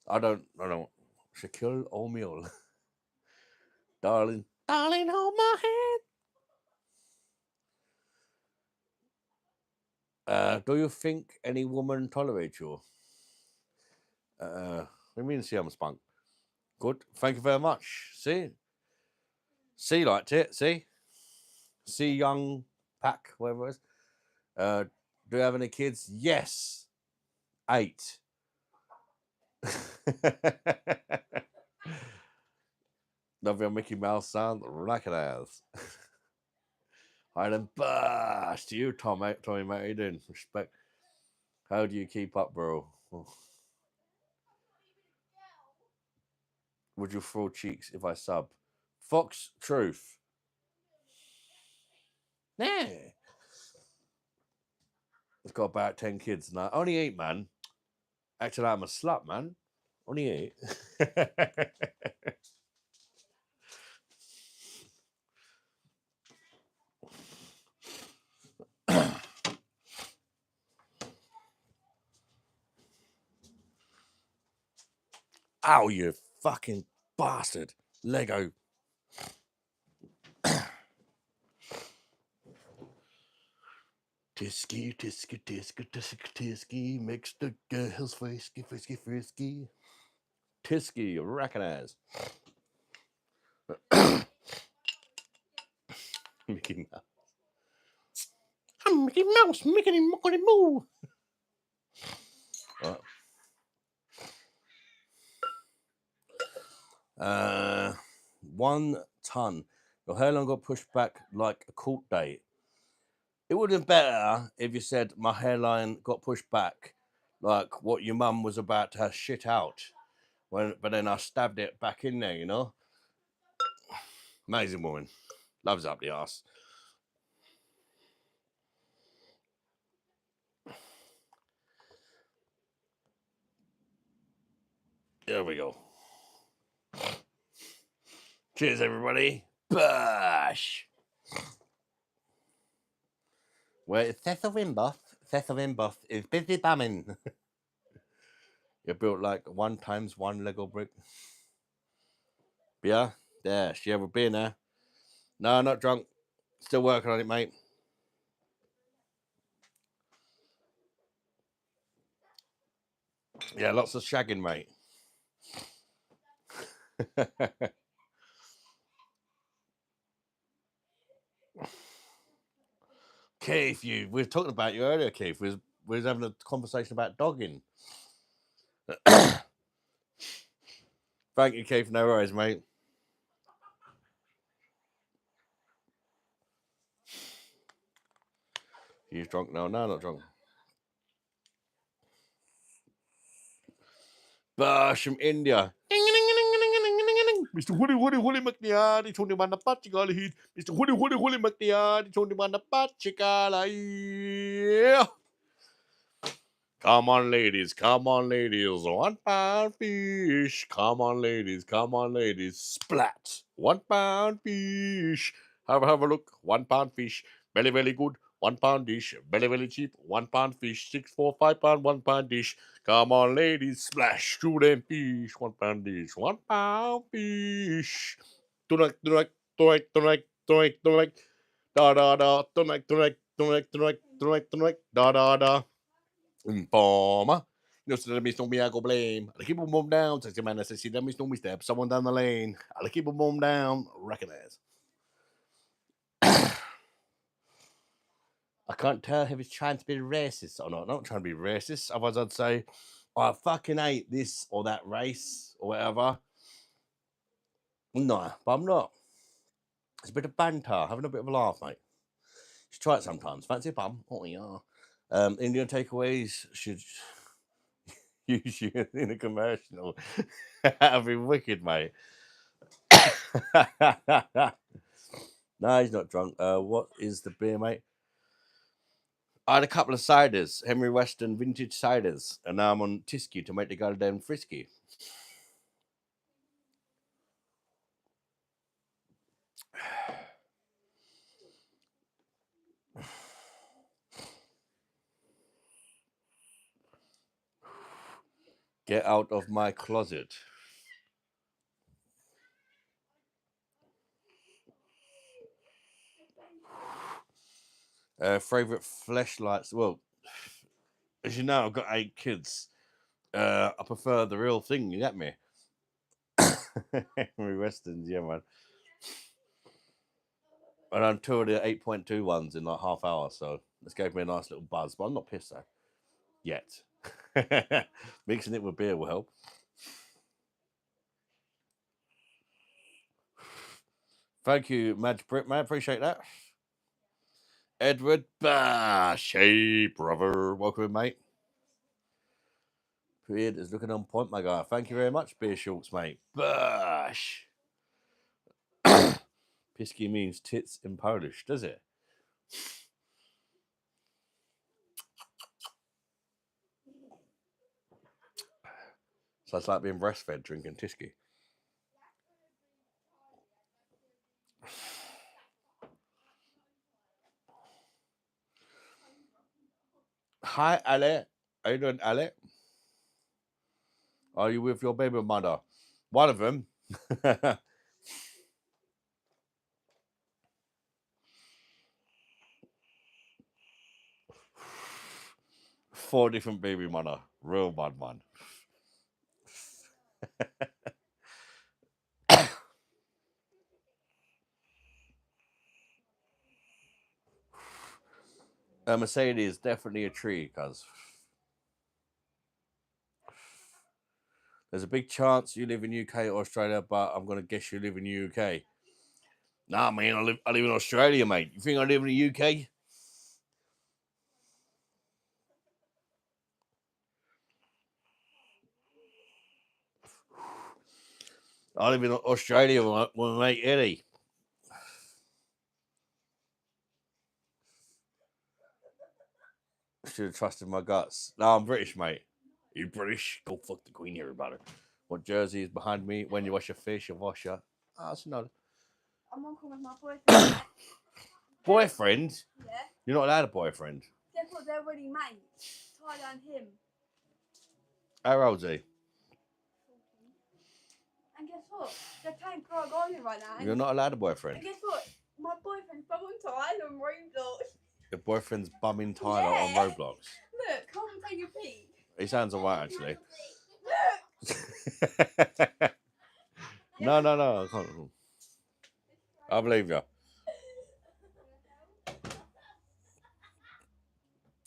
Speaker 1: I don't know. Shaquille O'Neal. Darling, hold my hand. Do you think any woman tolerates you? Let me see I'm spunk. Good. Thank you very much. See, liked it. See Young Pack, whatever it is. Do you have any kids? Yes. 8. Love your Mickey Mouse sound. Recognize. Hi then, burst to you, Tommy, mate. How you doing? Respect. How do you keep up, bro? Oh. Would you throw cheeks if I sub? Fox Truth. Yeah. It's got about 10 kids now. Only 8, man. Acting like I'm a slut, man. Only 8. Ow, you fucking bastard. Lego. Tisky, tisky, tisky, tisky, tisky, makes the girls frisky, frisky, frisky. Tisky, recognize. Mickey Mouse. I'm Mickey Mouse, Mickey Mockety Moo. Right. 1 ton. Your hairline got pushed back like a court date. It would have been better if you said my hairline got pushed back like what your mum was about to shit out. But then I stabbed it back in there, you know? Amazing woman. Loves up the arse. There we go. Cheers, everybody. Bash. Where Cecil Wimbuff is busy bumming. You're built like 1 times 1 Lego brick. Yeah, there. She have a beer now. No, not drunk. Still working on it, mate. Yeah, lots of shagging, mate. Keith, we were talking about you earlier, Keith. We was having a conversation about dogging. Thank you, Keith. No worries, mate. He's drunk now. No, not drunk. Bash from India. Mr. Woody McNear, Tony Manapachigala, Mr. Woody McNear, Tony Manapachigala. Come on, ladies, £1 fish. Come on, ladies, splat. £1 fish. Have a look, £1 fish. Very, very good. £1 dish. Very, very cheap. £1 fish. 6, 4, £5, £1 dish. Come on, ladies, splash to them fish. £1 dish. £1 fish. Tonight. Da da da. Tonight. Da. Informer. No, so let me don't be I go blame. I keep a mom down. Text your man that says she let me don't me step. Someone down the lane. I keep a mom down. Recognize. I can't tell if he's trying to be racist or not. Not trying to be racist. Otherwise, I'd say, I fucking hate this or that race or whatever. No, but I'm not. It's a bit of banter, having a bit of a laugh, mate. You should try it sometimes. Fancy a bum? Oh, yeah. Indian takeaways should use you in a commercial. That'd be wicked, mate. No, he's not drunk. What is the beer, mate? I had a couple of ciders, Henry Weston vintage ciders, and now I'm on Tisky to make the goddamn frisky. Get out of my closet. Favorite fleshlights? Well, as you know, I've got 8 kids. I prefer the real thing, you get me? Henry Weston's, yeah, man. And I'm 2 of the 8.2 ones in like half hour, so this gave me a nice little buzz, but I'm not pissed though. Yet. Mixing it with beer will help. Thank you, Madge Brit, man. Appreciate that. Edward Bash. Hey, brother. Welcome, mate. Beard is looking on point, my guy. Thank you very much, Beer Shorts, mate. Bash. Pisky means tits in Polish, does it? So it's like being breastfed drinking Tisky. Hi, Ale. How you doing, Ale? Are you with your baby mother? One of them. 4 different baby mother. Real bad man. A Mercedes, definitely a tree, cuz. There's a big chance you live in UK or Australia, but I'm gonna guess you live in the UK. Nah, man, I live in Australia, mate. You think I live in the UK? I live in Australia with my mate Eddie. Should have trusted my guts. No, I'm British, mate. You British? Go fuck the Queen, everybody. What jersey is behind me? When you wash your face, you wash your. Ah, that's another.
Speaker 2: I'm on call with my boyfriend.
Speaker 1: Boyfriend?
Speaker 2: Yeah.
Speaker 1: You're not allowed a boyfriend.
Speaker 2: Guess what? They're already mates. Tyler and him.
Speaker 1: How old's he?
Speaker 2: And guess what? They're playing Pro Golden right now.
Speaker 1: You're not allowed a boyfriend.
Speaker 2: And guess what? My boyfriend's bum on Tyler on Roblox.
Speaker 1: Your boyfriend's bumming Tyler on
Speaker 2: Yeah.
Speaker 1: Roblox.
Speaker 2: Look, come and take a peek.
Speaker 1: He sounds alright, actually.
Speaker 2: Look.
Speaker 1: No, I can't. I believe you.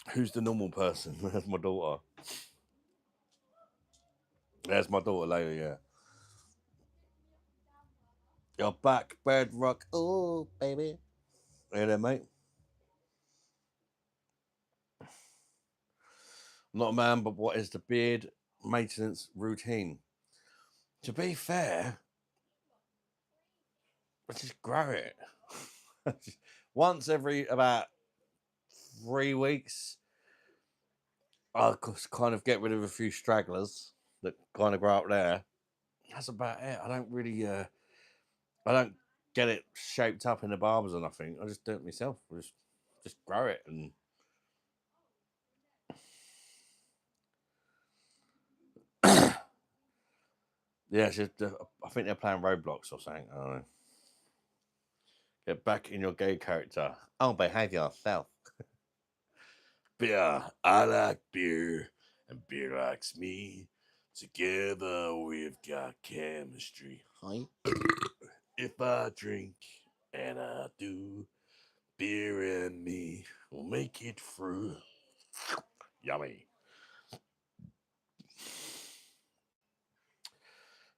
Speaker 1: Who's the normal person? That's my daughter. There's my daughter later, yeah. You're back, bedrock. Oh, baby. Hey there, mate. I'm not a man, but what is the beard maintenance routine? To be fair, just grow it. Once every about 3 weeks, I'll kind of get rid of a few stragglers that kind of grow up there. That's about it. I don't really, I don't get it shaped up in the barbers or nothing. I just do it myself. Just grow it and. Yeah, I think they're playing Roblox or something. I don't know. Get back in your gay character. Oh, behave yourself. Beer. I like beer, and beer likes me. Together we've got chemistry. Hi. If I drink, and I do, beer and me will make it through. Yummy.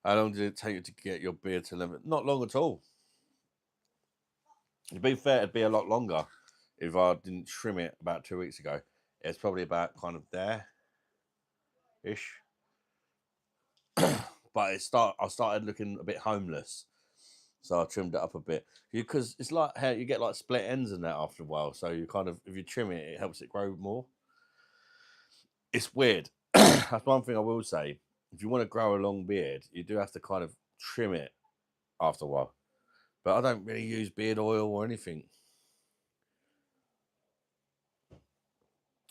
Speaker 1: How long did it take you to get your beer to limit? Not long at all. To be fair, it'd be a lot longer if I didn't trim it about 2 weeks ago. It's probably about kind of there ish. But I started looking a bit homeless. So I trimmed it up a bit. Because it's like how you get like split ends and that after a while. So you kind of, if you trim it, it helps it grow more. It's weird. That's one thing I will say. If you want to grow a long beard, you do have to kind of trim it after a while. But I don't really use beard oil or anything.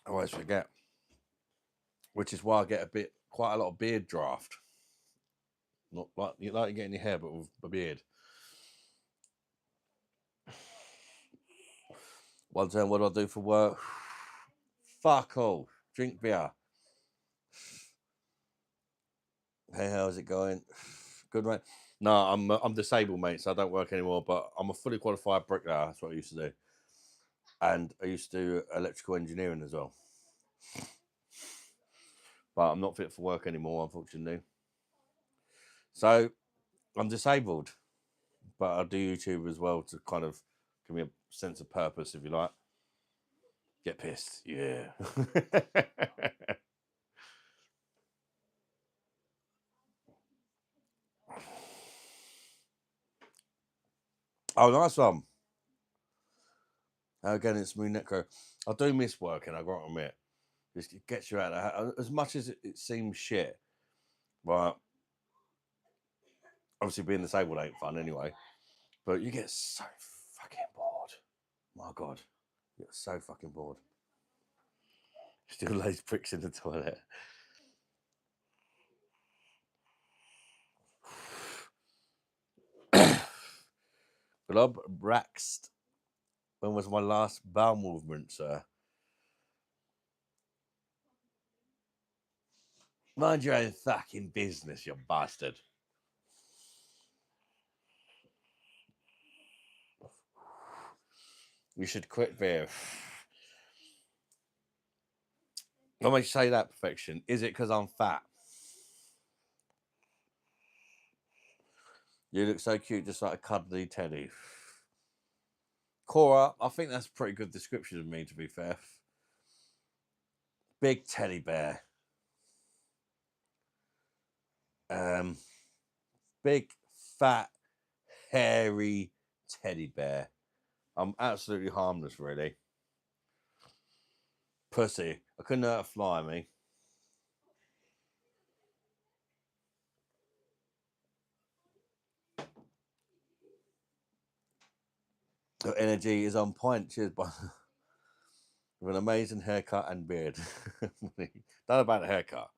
Speaker 1: I always forget. Which is why I get quite a lot of beard draft. Not like you getting your hair, but with a beard. One time, what do I do for work? Fuck all. Drink beer. Hey, how's it going? Good, mate. No, I'm disabled, mate, so I don't work anymore. But I'm a fully qualified bricklayer. That's what I used to do, and I used to do electrical engineering as well. But I'm not fit for work anymore, unfortunately. So I'm disabled, but I do YouTube as well to kind of give me a sense of purpose, if you like. Get pissed, yeah. Oh, nice one. Again, it's me, Necro. I do miss working, I got to admit. It gets you out of the house. As much as it seems shit, right? Obviously, being disabled ain't fun anyway. But you get so fucking bored. My God. You get so fucking bored. Still lays bricks in the toilet. Glob Braxt. When was my last bowel movement, sir? Mind your own fucking business, you bastard. You should quit beer. What makes you say that, Perfection? Is it because I'm fat? You look so cute, just like a cuddly teddy. Cora, I think that's a pretty good description of me, to be fair. Big teddy bear. Big, fat, hairy teddy bear. I'm absolutely harmless, really. Pussy. I couldn't hurt a fly, me. Your energy is on point. Cheers, by with an amazing haircut and beard. Not about the haircut.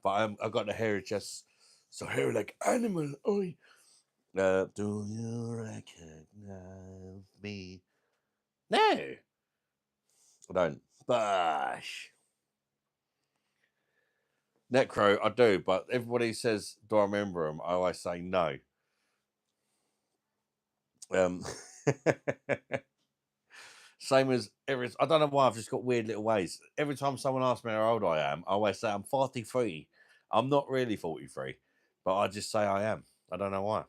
Speaker 1: But I've got the hairy chest, so hairy like animal. Oi. Do you recognize me? No, I don't. Bosh. Necro, I do, but everybody says, "Do I remember them?" I always say no. Same as I don't know why I've just got weird little ways. Every time someone asks me how old I am, I always say I'm 43. I'm not really 43, but I just say I am. I don't know why.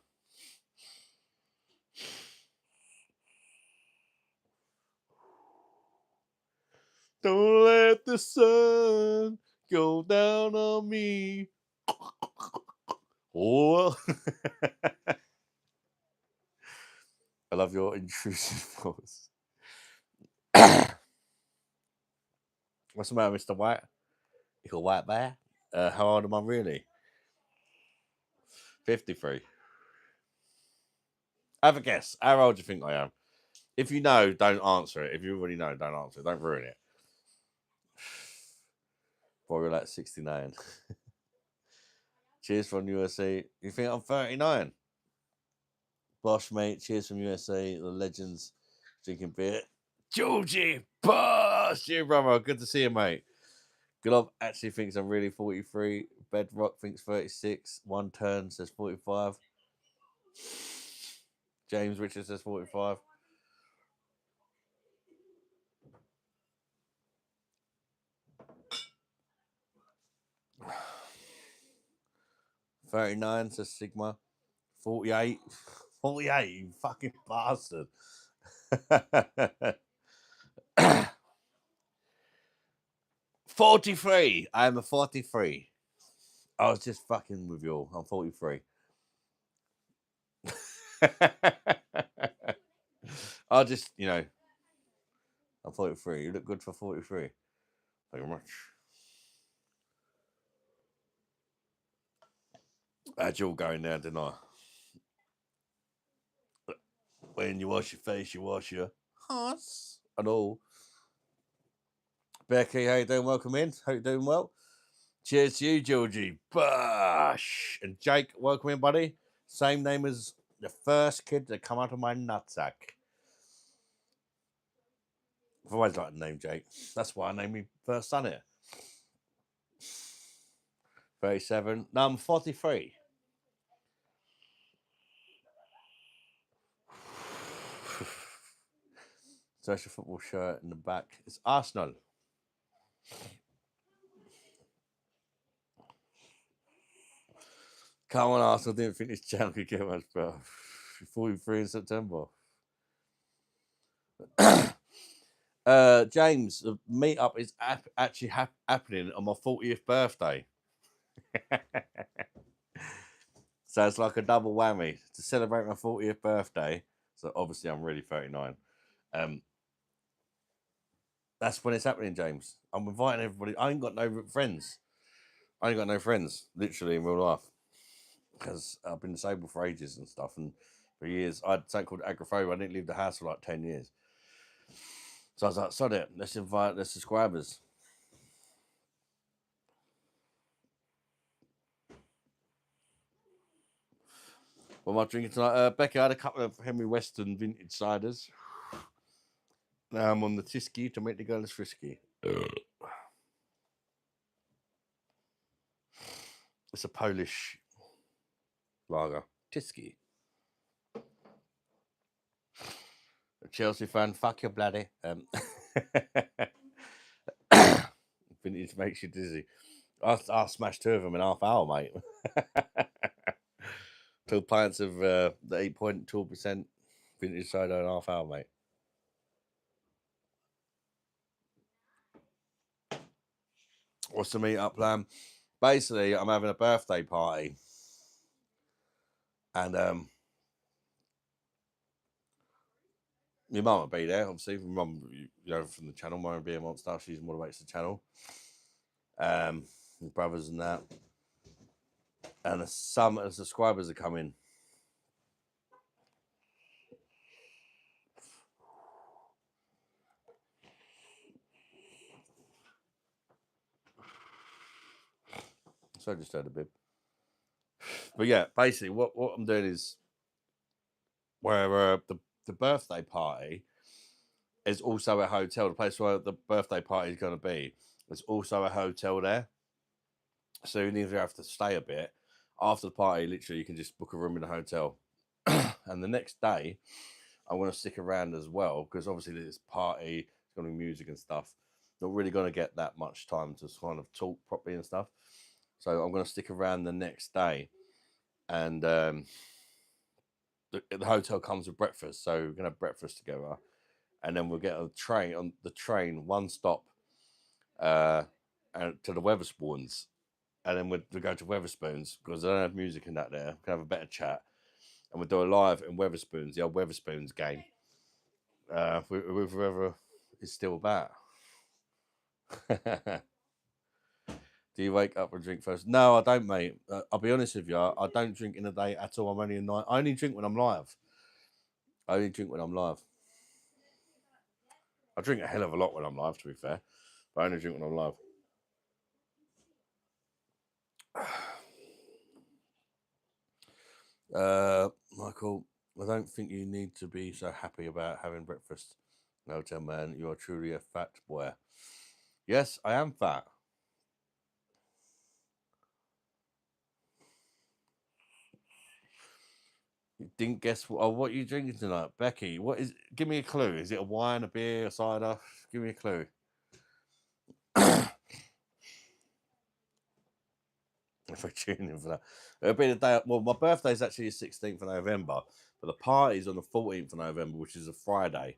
Speaker 1: Don't let the sun go down on me. Oh, I love your intrusive voice. What's the matter, Mr. White? You a white bear? How old am I really? 53. Have a guess. How old do you think I am? If you know, don't answer it. If you already know, don't answer it. Don't ruin it. Boy, we're like 69. Cheers from USA. You think I'm 39? Bosh, mate. Cheers from USA. The legends drinking beer. Georgie, Bosh! You, brother. Good to see you, mate. Glove actually thinks I'm really 43. Bedrock thinks 36. One Turn says 45. James Richard says 45. $39 says Sigma. 48. 48, you fucking bastard. 43. I'm a 43. I was just fucking with you all. I'm 43. I'll just, I'm 43. You look good for 43. Thank you very much. How'd you all going now, didn't I? When you wash your face, you wash your ass and all. Becky, how you doing? Welcome in. Hope you're doing well. Cheers to you, Georgie. Bosh. And Jake, welcome in, buddy. Same name as the first kid that come out of my nutsack. I've always liked the name Jake. That's why I named my first son here. 37. No, I'm 43. Social football shirt in the back. It's Arsenal. Come on, Arsenal. Didn't think this channel could get much better. 43 in September. James, the meetup is actually happening on my 40th birthday. So it's like a double whammy to celebrate my 40th birthday. So obviously I'm really 39. That's when it's happening, James. I'm inviting everybody. I ain't got no friends. I ain't got no friends, literally in real life, because I've been disabled for ages and stuff. And for years, I had something called agoraphobia. I didn't leave the house for like 10 years. So I was like, sod it, let's invite the subscribers. What am I drinking tonight? Becky, I had a couple of Henry Weston vintage ciders. Now I'm on the Tisky to make the girls frisky. It's a Polish lager. Tisky. A Chelsea fan, fuck your bloody. Vintage makes you dizzy. I smashed two of them in half hour, mate. 2 pints of the 8.2% vintage cider in half hour, mate. What's the meet-up plan? Basically, I'm having a birthday party. And my mum will be there, obviously. My mum, from the channel, Mum will be amongst stuff. She's moderates the channel. My brothers and that. And some of the subscribers are coming. So I just heard a bit. But yeah, basically what I'm doing is where the birthday party is also a hotel. The place where the birthday party is going to be, there's also a hotel there. So even if you have to stay a bit, after the party, literally you can just book a room in the hotel. And the next day, I want to stick around as well, because obviously this party, it's going to be music and stuff. Not really going to get that much time to kind of talk properly and stuff. So I'm going to stick around the next day. And the hotel comes with breakfast. So we're going to have breakfast together. And then we'll get on the train, one stop and to the Weatherspoons. and then we'll go to Weatherspoons because I don't have music in that there. We can have a better chat, and we'll do a live in Weatherspoons, the old Weatherspoons game, with whoever is still about. Do you wake up and drink first? No, I don't, mate. I'll be honest with you. I don't drink in a day at all. I'm only a night. I only drink when I'm live. I only drink when I'm live. I drink a hell of a lot when I'm live, to be fair, but I only drink when I'm live. Michael, I don't think you need to be so happy about having breakfast. No, tell man, you are truly a fat boy. Yes, I am fat. You didn't guess what are you drinking tonight, Becky? What is? Give me a clue. Is it a wine, a beer, a cider? Give me a clue. If I tune in for that, it'll be the day. Well, my birthday is actually the 16th of November, but the party's on the 14th of November, which is a Friday.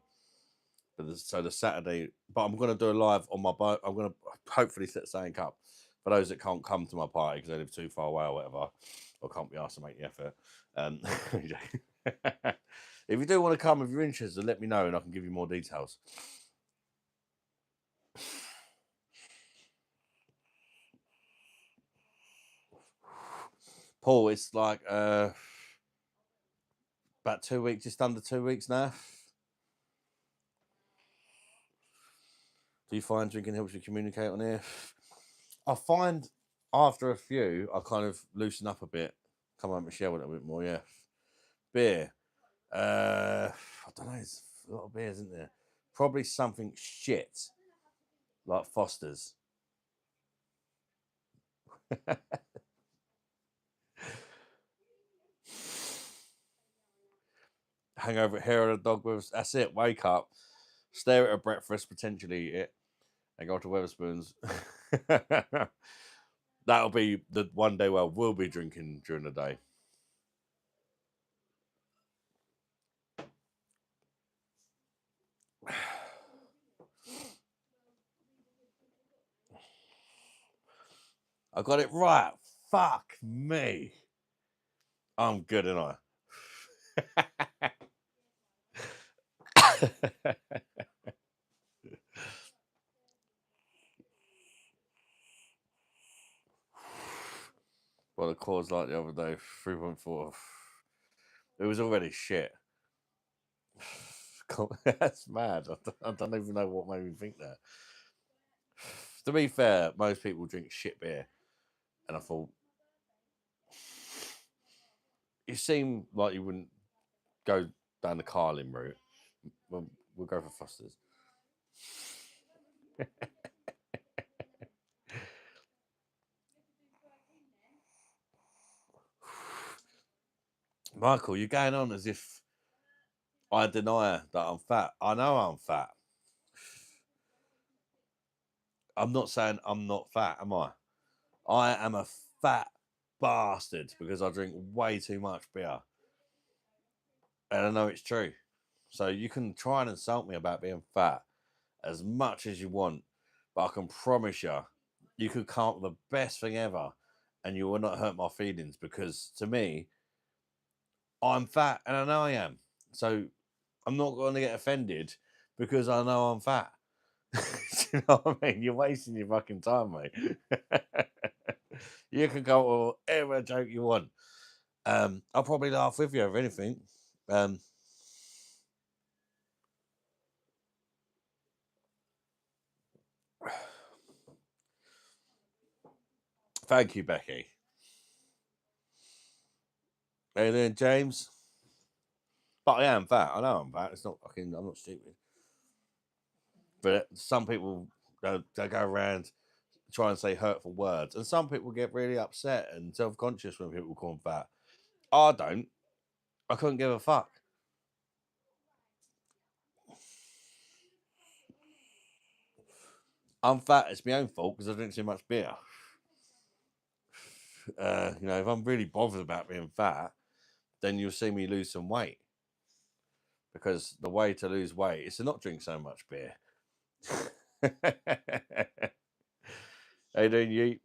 Speaker 1: So the Saturday, but I'm going to do a live on my boat. I'm going to hopefully set something up for those that can't come to my party because they live too far away or whatever, or can't be asked to make the effort. If you do want to come, if you're interested, let me know and I can give you more details. Paul, it's like about 2 weeks, just under 2 weeks now. Do you find drinking helps you communicate on here? I find after a few, I kind of loosen up a bit, come on Michelle a little bit more, yeah. Beer. I don't know, there's a lot of beers, isn't there? Probably something shit, like Foster's. Hangover, hair of the dog with, that's it, wake up, stare at a breakfast, potentially eat it, and go to Weatherspoons. That'll be the one day where I will be drinking during the day. I got it right. Fuck me. I'm good, aren't I? Well, the cause like the other day, 3.4. It was already shit. That's mad. I don't even know what made me think that. To be fair, most people drink shit beer. And I thought, you seem like you wouldn't go down the Carlin route. Well, we'll go for Foster's. Michael, you're going on as if I deny that I'm fat. I know I'm fat. I'm not saying I'm not fat, am I? I am a fat bastard because I drink way too much beer. And I know it's true. So you can try and insult me about being fat as much as you want, but I can promise you, you could come up with the best thing ever and you will not hurt my feelings because to me, I'm fat and I know I am. So I'm not going to get offended because I know I'm fat. Do you know what I mean? You're wasting your fucking time, mate. You can go with whatever joke you want. I'll probably laugh with you if anything. Thank you, Becky. And then James. But I am fat. I know I'm fat. It's not fucking. I'm not stupid. But some people they go around try and say hurtful words, and some people get really upset and self-conscious when people call them fat. I don't. I couldn't give a fuck. I'm fat. It's my own fault because I drink too much beer. If I'm really bothered about being fat, then you'll see me lose some weight. Because the way to lose weight is to not drink so much beer. How you doing, you?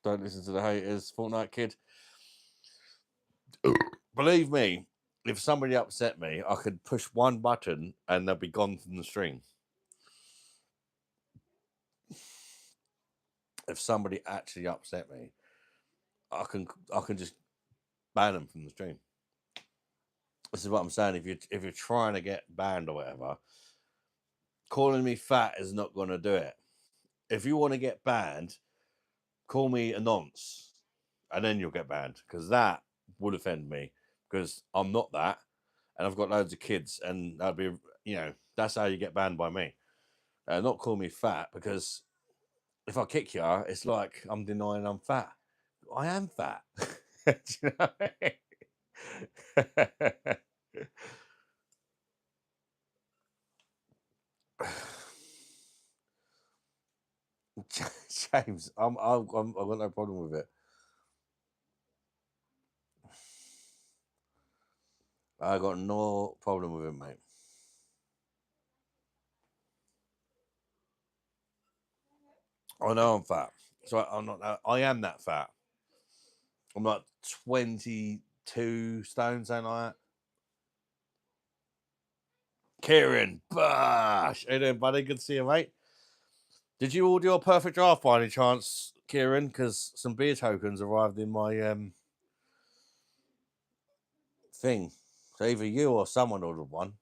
Speaker 1: Don't listen to the haters. Fortnite kid. Believe me, if somebody upset me, I could push one button and they'll be gone from the stream. If somebody actually upset me, I can just ban them from the stream. This is what I'm saying. If you're trying to get banned or whatever, calling me fat is not going to do it. If you want to get banned, call me a nonce, and then you'll get banned, because that would offend me, because I'm not that, and I've got loads of kids, and that'd be, that's how you get banned by me. Not call me fat, because if I kick you, it's like I'm denying I'm fat. I am fat. Do you know what I mean? James, I've got no problem with it. I got no problem with it, mate. I know I'm fat, so I'm not. I am that fat. I'm like 22 stone, something like that. Kieran, bash. Hey there, buddy. Good to see you, mate. Did you order your perfect draft by any chance, Kieran? Because some beer tokens arrived in my thing. So either you or someone ordered one.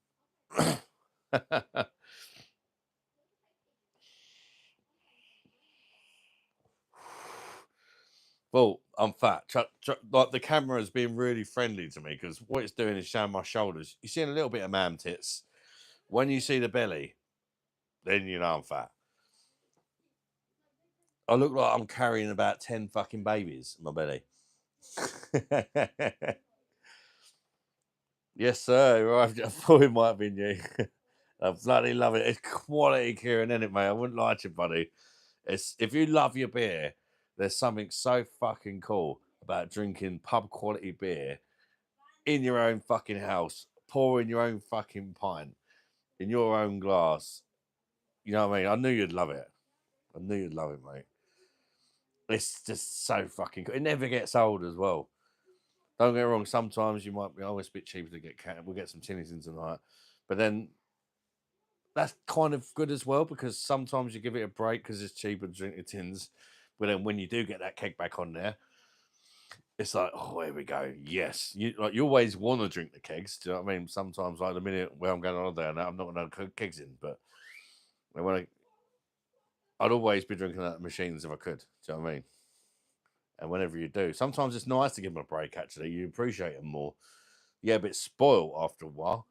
Speaker 1: Well, I'm fat. Like the camera has been really friendly to me, because what it's doing is showing my shoulders. You're seeing a little bit of man tits. When you see the belly, then you know I'm fat. I look like I'm carrying about 10 fucking babies in my belly. Yes, sir. Right. I thought it might have been you. I bloody love it. It's quality, Kieran, isn't it, mate? I wouldn't lie to you, buddy. It's, if you love your beer, there's something so fucking cool about drinking pub quality beer in your own fucking house, pouring your own fucking pint in your own glass. You know what I mean? I knew you'd love it. I knew you'd love it, mate. It's just so fucking cool. It never gets old as well. Don't get me wrong. Sometimes you might be always a bit cheaper to get cat. We'll get some tinnies in tonight, but then that's kind of good as well, because sometimes you give it a break because it's cheaper to drink the tins. But then when you do get that keg back on there, it's like, oh, here we go. Yes, you always want to drink the kegs. Do you know what I mean? Sometimes, like the minute where I'm going on there, I'm not going to kegs in, but I'd always be drinking out of machines if I could. Do you know what I mean? And whenever you do, sometimes it's nice to give them a break. Actually, you appreciate them more. Yeah, but spoiled after a while.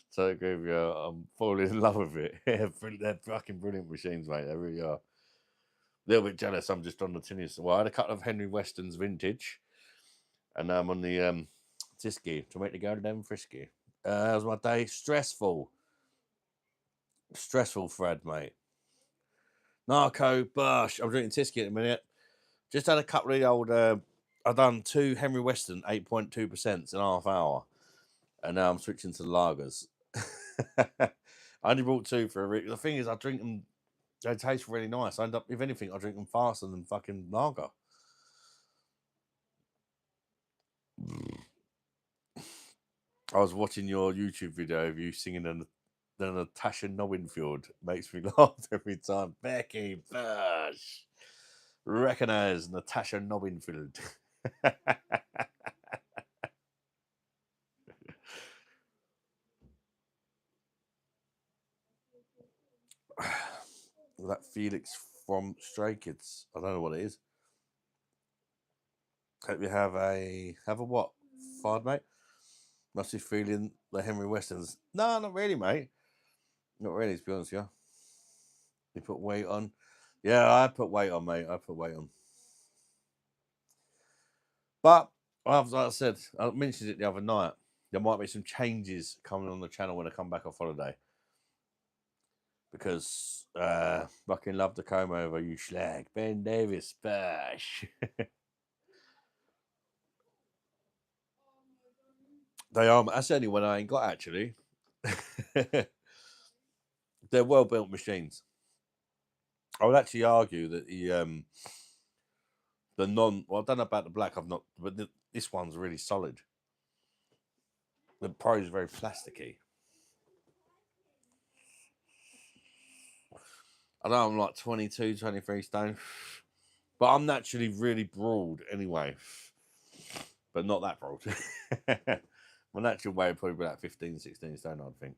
Speaker 1: So I agree with you. I'm falling in love with it. They're fucking brilliant machines, mate. They really are. A little bit jealous. I'm just on the tinnies. Well, I had a couple of Henry Weston's vintage, and I'm on the Tisky to make the go to them frisky. That was my day. Stressful, Fred, mate. Narco, Bush. I'm drinking Tisky at the minute. Just had a couple of the old. I've done 2 Henry Weston 8.2% in half hour, and now I'm switching to the lagers. I only brought 2 for a week. The thing is, I drink them. They taste really nice. I end up, if anything, I drink them faster than fucking lager. I was watching your YouTube video of you singing the Natasha Nowinfield. Makes me laugh every time. Becky Bush. Recognize Natasha Nowinfield. That Felix from Stray Kids. I don't know what it is. Hope you have a what? Fard, mate? Must be feeling the Henry Westons. No, not really, mate. Not really, to be honest with you. You put weight on. Yeah, I put weight on, mate. I put weight on. But like I said, I mentioned it the other night. There might be some changes coming on the channel when I come back off holiday. Because fucking love to comb over, you schlag. Ben Davis, bash. They are. That's the only one I ain't got, actually. They're well built machines. I would actually argue that the well, I don't know about the black. I've not, but this one's really solid. The Pro is very plasticky. I know I'm like 22, 23 stone, but I'm naturally really broad anyway. But not that broad. My natural weight would probably be like 15, 16 stone, I'd think.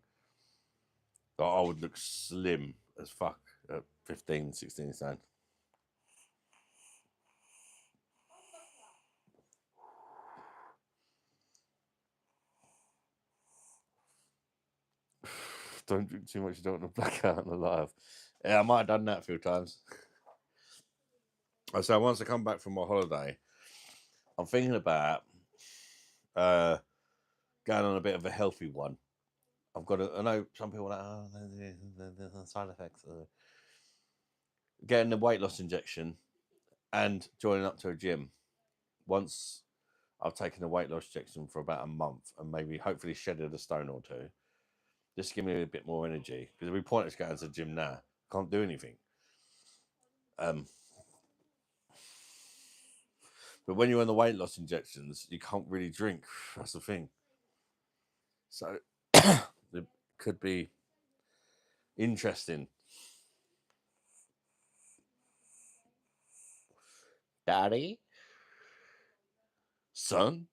Speaker 1: But I would look slim as fuck at 15, 16 stone. Don't drink too much, you don't want to black out and alive. Yeah, I might have done that a few times. So once I come back from my holiday, I'm thinking about going on a bit of a healthy one. I've got I know some people are like, oh, the side effects. Getting the weight loss injection and joining up to a gym. Once I've taken a weight loss injection for about a month and maybe hopefully shedded a stone or two, just to give me a bit more energy. Because it'd be pointless going to the gym now. Can't do anything. But when you're on the weight loss injections, you can't really drink. That's the thing. So it could be interesting. Daddy? Son?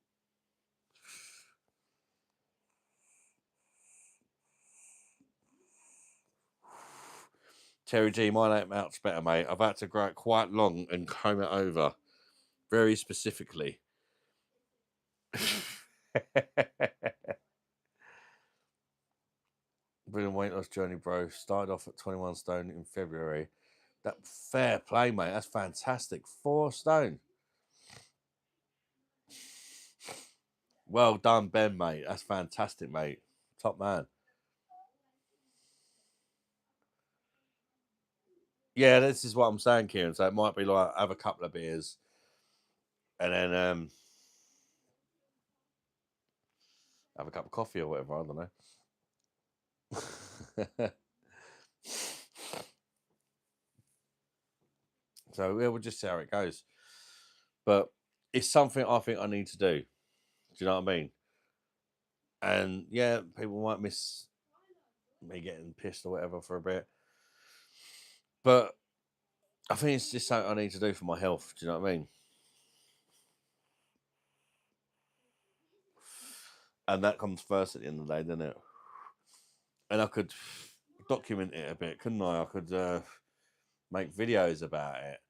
Speaker 1: Terry G, my name out's better, mate. I've had to grow it quite long and comb it over very specifically. Brilliant weight loss journey, bro. Started off at 21 stone in February. That fair play, mate. That's fantastic. 4 stone. Well done, Ben, mate. That's fantastic, mate. Top man. Yeah, this is what I'm saying, Kieran. So it might be like have a couple of beers and then have a cup of coffee or whatever. I don't know. So yeah, we'll just see how it goes. But it's something I think I need to do. Do you know what I mean? And yeah, people might miss me getting pissed or whatever for a bit. But I think it's just something I need to do for my health. Do you know what I mean? And that comes first at the end of the day, doesn't it? And I could document it a bit, couldn't I? I could make videos about it.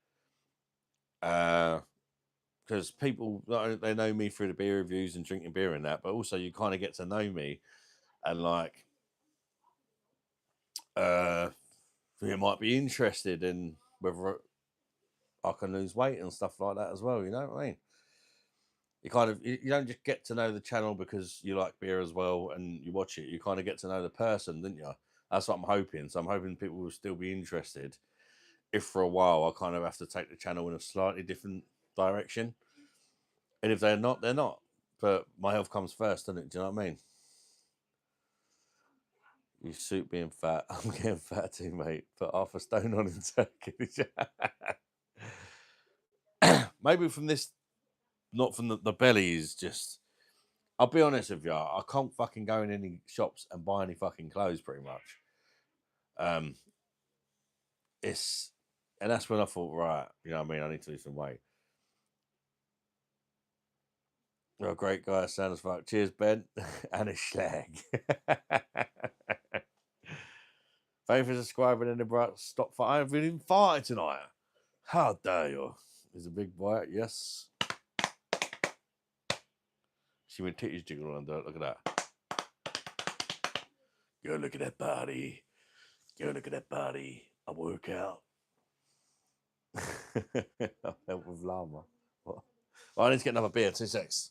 Speaker 1: Because people, they know me through the beer reviews and drinking beer and that, but also you kind of get to know me and like, you might be interested in whether I can lose weight and stuff like that as well. You know what I mean? You kind of you don't just get to know the channel because you like beer as well and you watch it. You kind of get to know the person, didn't you? That's what I'm hoping. So I'm hoping people will still be interested. If for a while I kind of have to take the channel in a slightly different direction, and if they're not, they're not. But my health comes first, doesn't it? Do you know what I mean? You suit being fat. I'm getting fat too, mate. Put half a stone on in Turkey. Maybe from this, not from the belly is just. I'll be honest with you. I can't fucking go in any shops and buy any fucking clothes, pretty much. It's and that's when I thought, right, you know what I mean? I need to lose some weight. You're a great guy, sound as fuck. Cheers, Ben, and a schlag. Thank you for subscribing and the stop fight. I haven't even farted tonight. How dare you? He's a big boy, yes. See my titties jiggle on that. Look at that. Go look at that body. Go look at that body. I work out. I'll help with llama. What? Well, I need to get another beer. 2 secs.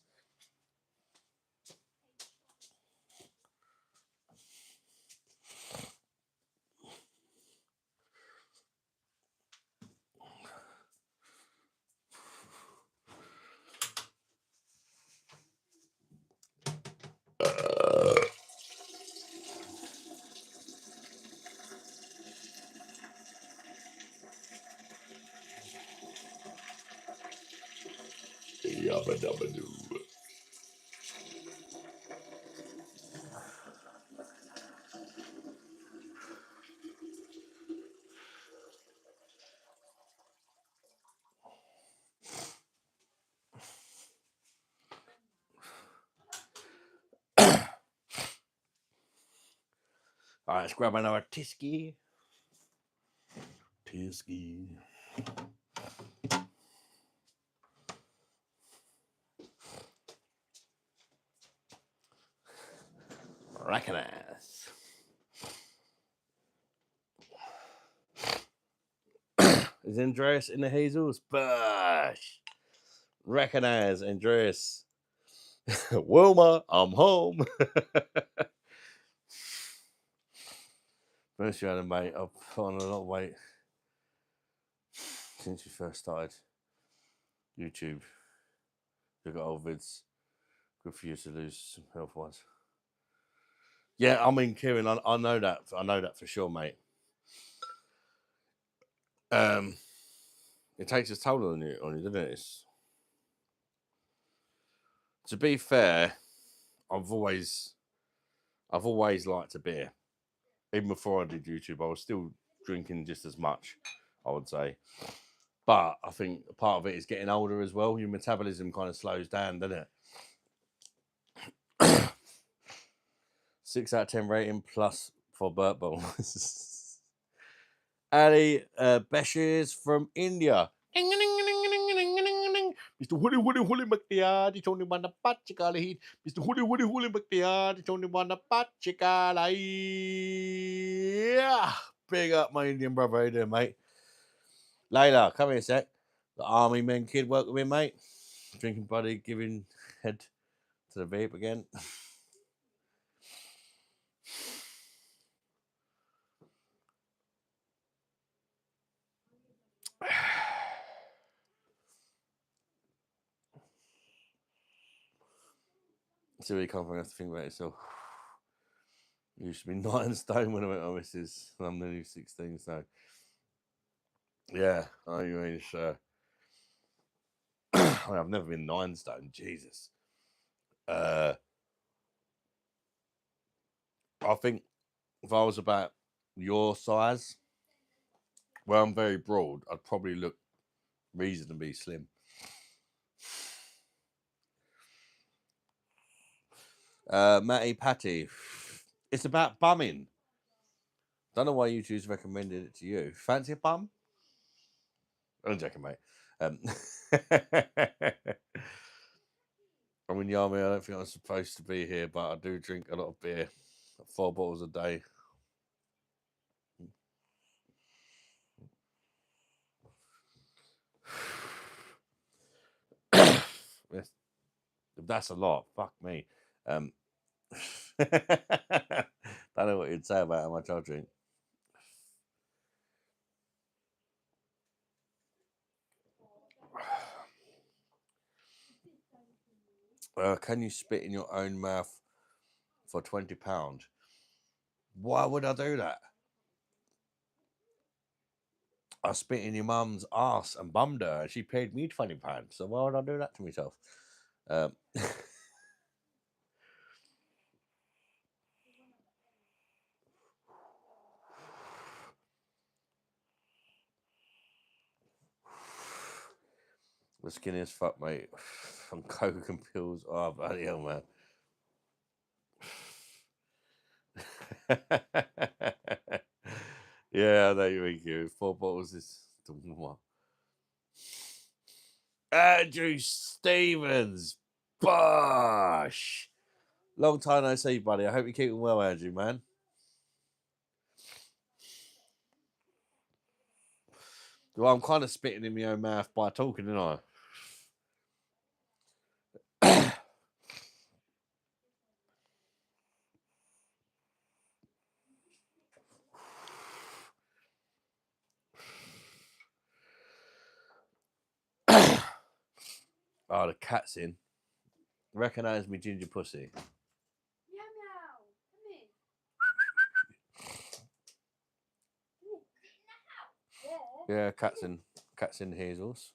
Speaker 1: Dabba dabba doo. All right, let's grab another Tisky. Tisky. Recognize. Is Andreas in the hazels? Bush. Recognize Andreas. Wilma, I'm home. First year, mate, I've put on a lot of weight since we first started YouTube. Look at old vids. Good for you to lose some health wise. Yeah, I mean, Kieran, I know that. I know that for sure, mate. It takes its toll on you, doesn't it? To be fair, I've always liked a beer. Even before I did YouTube, I was still drinking just as much, I would say. But I think part of it is getting older as well. Your metabolism kind of slows down, doesn't it? 6 out of 10 rating plus for Burt Bowl. Ali Beshes from India. Mr. Hoodie McTeard, it's only one the Pachikala heat. Mr. Hoodie McTeard, it's only one the Pachikala. Yeah. Big up my Indian brother. How you doing, mate? Layla, come here a sec. The army men kid work with me, mate. Drinking buddy, giving head to the vape again. See where you come from, you have to think about yourself. You used to be 9 stone when I met my missus. I'm nearly 16, so yeah, I mean, I've never been 9 stone. Jesus. I think if I was about your size, where I'm very broad, I'd probably look reasonably slim. Matty Patty, it's about bumming. Don't know why YouTube's recommended it to you. Fancy a bum? I'm joking, mate. I'm in the army. I don't think I'm supposed to be here, but I do drink a lot of beer. 4 bottles a day. If that's a lot, fuck me. Don't know what you'd say about how much I drink. Can you spit in your own mouth for £20? Why would I do that? I spit in your mum's ass and bummed her, and she paid me £20. So why would I do that to myself? The skinny as fuck, mate. From coke and pills. Oh, bloody hell, man. Yeah, I know you mean, you. 4 bottles is the one. Andrew Stevens. Bosh. Long time no see, buddy. I hope you're keeping well, Andrew, man. Well, I'm kind of spitting in my own mouth by talking, aren't I? Oh, the cat's in. Recognise me ginger pussy.
Speaker 2: Meow meow. Come in. Yeah.
Speaker 1: Yeah, cat's in hazels.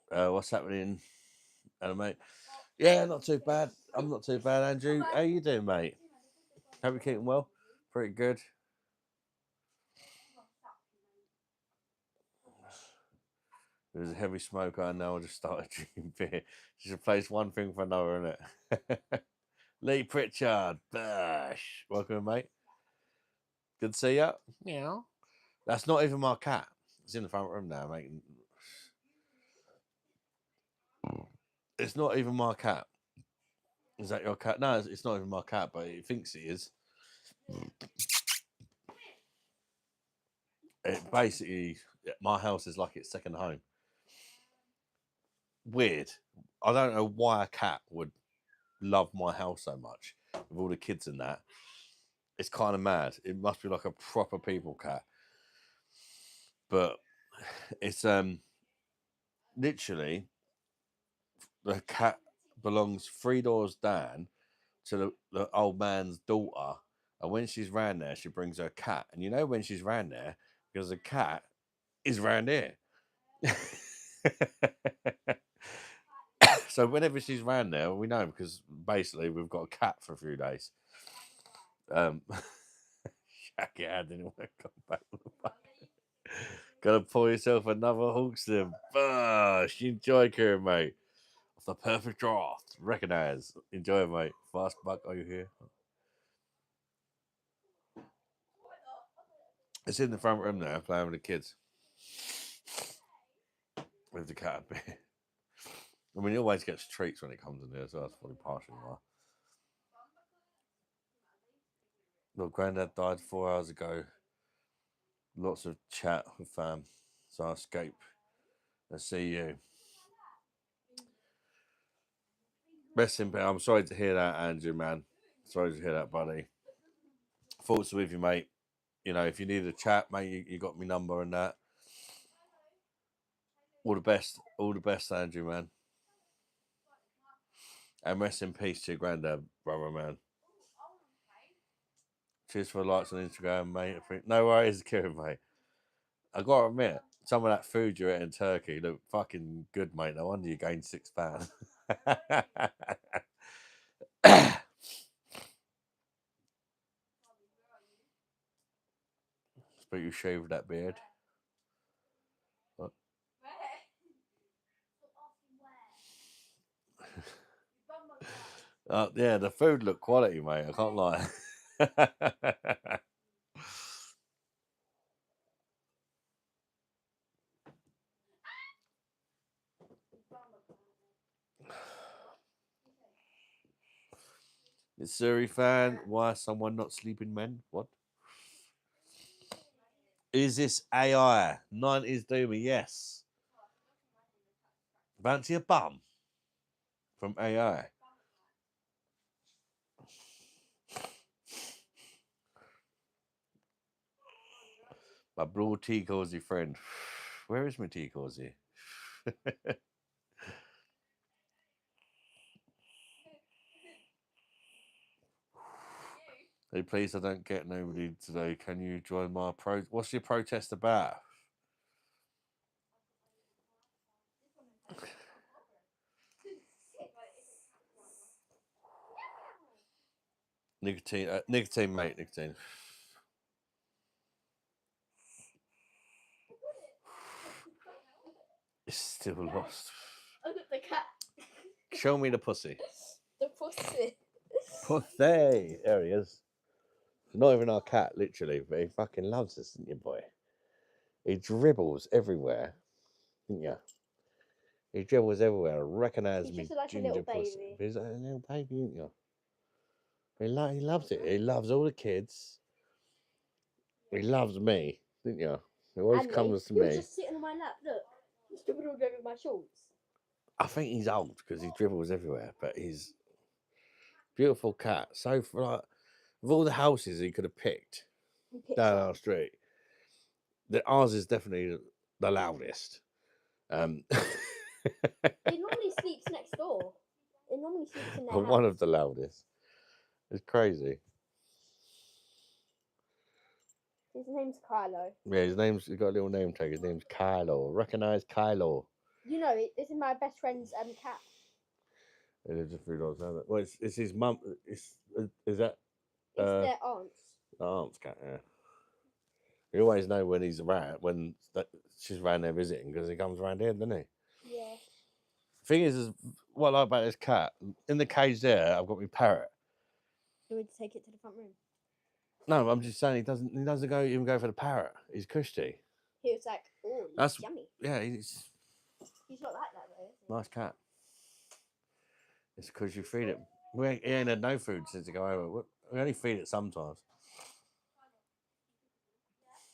Speaker 1: What's happening, Hello, mate? Yeah, not too bad. I'm not too bad, Andrew. How you doing, mate? Hope you're keeping well. Pretty good. There's a heavy smoker, and now I just started drinking beer. Just replace one thing for another, innit? Lee Pritchard, Bash. Welcome, mate. Good to see you. Meow. That's not even my cat. It's in the front room now, mate. It's not even my cat. Is that your cat? No, it's not even my cat, but it thinks it is. It basically, my house is like its second home. Weird. I don't know why a cat would love my house so much with all the kids and that. It's kind of mad. It must be like a proper people cat. But it's literally the cat belongs 3 doors down to the old man's daughter. And when she's round there, she brings her cat. And you know when she's round there, because the cat is round here. So whenever she's round there, we know because basically we've got a cat for a few days. Shack it out anyway. Come back. Gotta pour yourself another Hawkston. Bush. Enjoy, Kieran, mate. Off the perfect draft. Recognize. Enjoy, mate. Fast buck, are you here? It's in the front room now, playing with the kids. With the cat a bit. I mean, he always gets treats when it comes in there, so that's probably partially why. Look, Granddad died 4 hours ago. Lots of chat with fam, so I escape and see you. Best in I'm sorry to hear that, Andrew, man. Sorry to hear that, buddy. Thoughts with you, mate. You know, if you need a chat, mate, you got my number and that. All the best, Andrew, man. And rest in peace to your granddad, brother, man. Cheers for the likes on Instagram, mate. No worries, Kieran, mate. I gotta admit, some of that food you're eating in Turkey look fucking good, mate. No wonder you gained 6 pounds. But you shaved that beard. What? Yeah, the food looked quality, mate. I can't lie. It's Surrey fan. Why is someone not sleeping, men? What? Is this AI? 90s Doomy, yes. Fancy a bum from AI. My blue tea cozy friend. Where is my tea cozy? Hey, please, I don't get nobody today. Can you join my What's your protest about? Nicotine, mate, nicotine. It's still lost.
Speaker 2: Look at the cat.
Speaker 1: Show me the pussy.
Speaker 2: The pussy.
Speaker 1: Pussy. There he is. Not even our cat, literally, but he fucking loves us, doesn't you, boy? He dribbles everywhere, didn't you? He dribbles everywhere. Recognise
Speaker 2: He's
Speaker 1: me,
Speaker 2: just like a
Speaker 1: ginger
Speaker 2: little
Speaker 1: pussy.
Speaker 2: baby.
Speaker 1: He's like a little baby, isn't you? He loves it. He loves all the kids. He loves me, didn't you? He always comes to
Speaker 2: He was
Speaker 1: me.
Speaker 2: just sitting on my lap. Look, he's dribbled all over my shorts.
Speaker 1: I think he's old because he dribbles everywhere, but he's beautiful cat. So for like, of all the houses he could have picked down our street, ours is definitely the loudest.
Speaker 2: He normally sleeps next door. He normally sleeps in their house.
Speaker 1: One of the loudest. It's crazy.
Speaker 2: His name's Kylo.
Speaker 1: Yeah, he's got a little name tag. His name's Kylo. Recognise Kylo.
Speaker 2: You know, this is my best friend's cat.
Speaker 1: It is a $3. Well, it's his mum. Is that
Speaker 2: It's their aunt's.
Speaker 1: aunt's cat? Yeah. You always know when he's around when she's around there visiting because he comes around here, doesn't he?
Speaker 2: Yeah.
Speaker 1: Thing is what I like about this cat in the cage there. I've got my parrot.
Speaker 2: You want to take it to the front room?
Speaker 1: No, I'm just saying he doesn't even go for the parrot. He's cushy.
Speaker 2: He was like, "Oh,
Speaker 1: That's
Speaker 2: yummy."
Speaker 1: Yeah, he's
Speaker 2: He's not like that though. Is he?
Speaker 1: nice cat. It's because you feed it. He ain't had no food since he got over. We only feed it sometimes.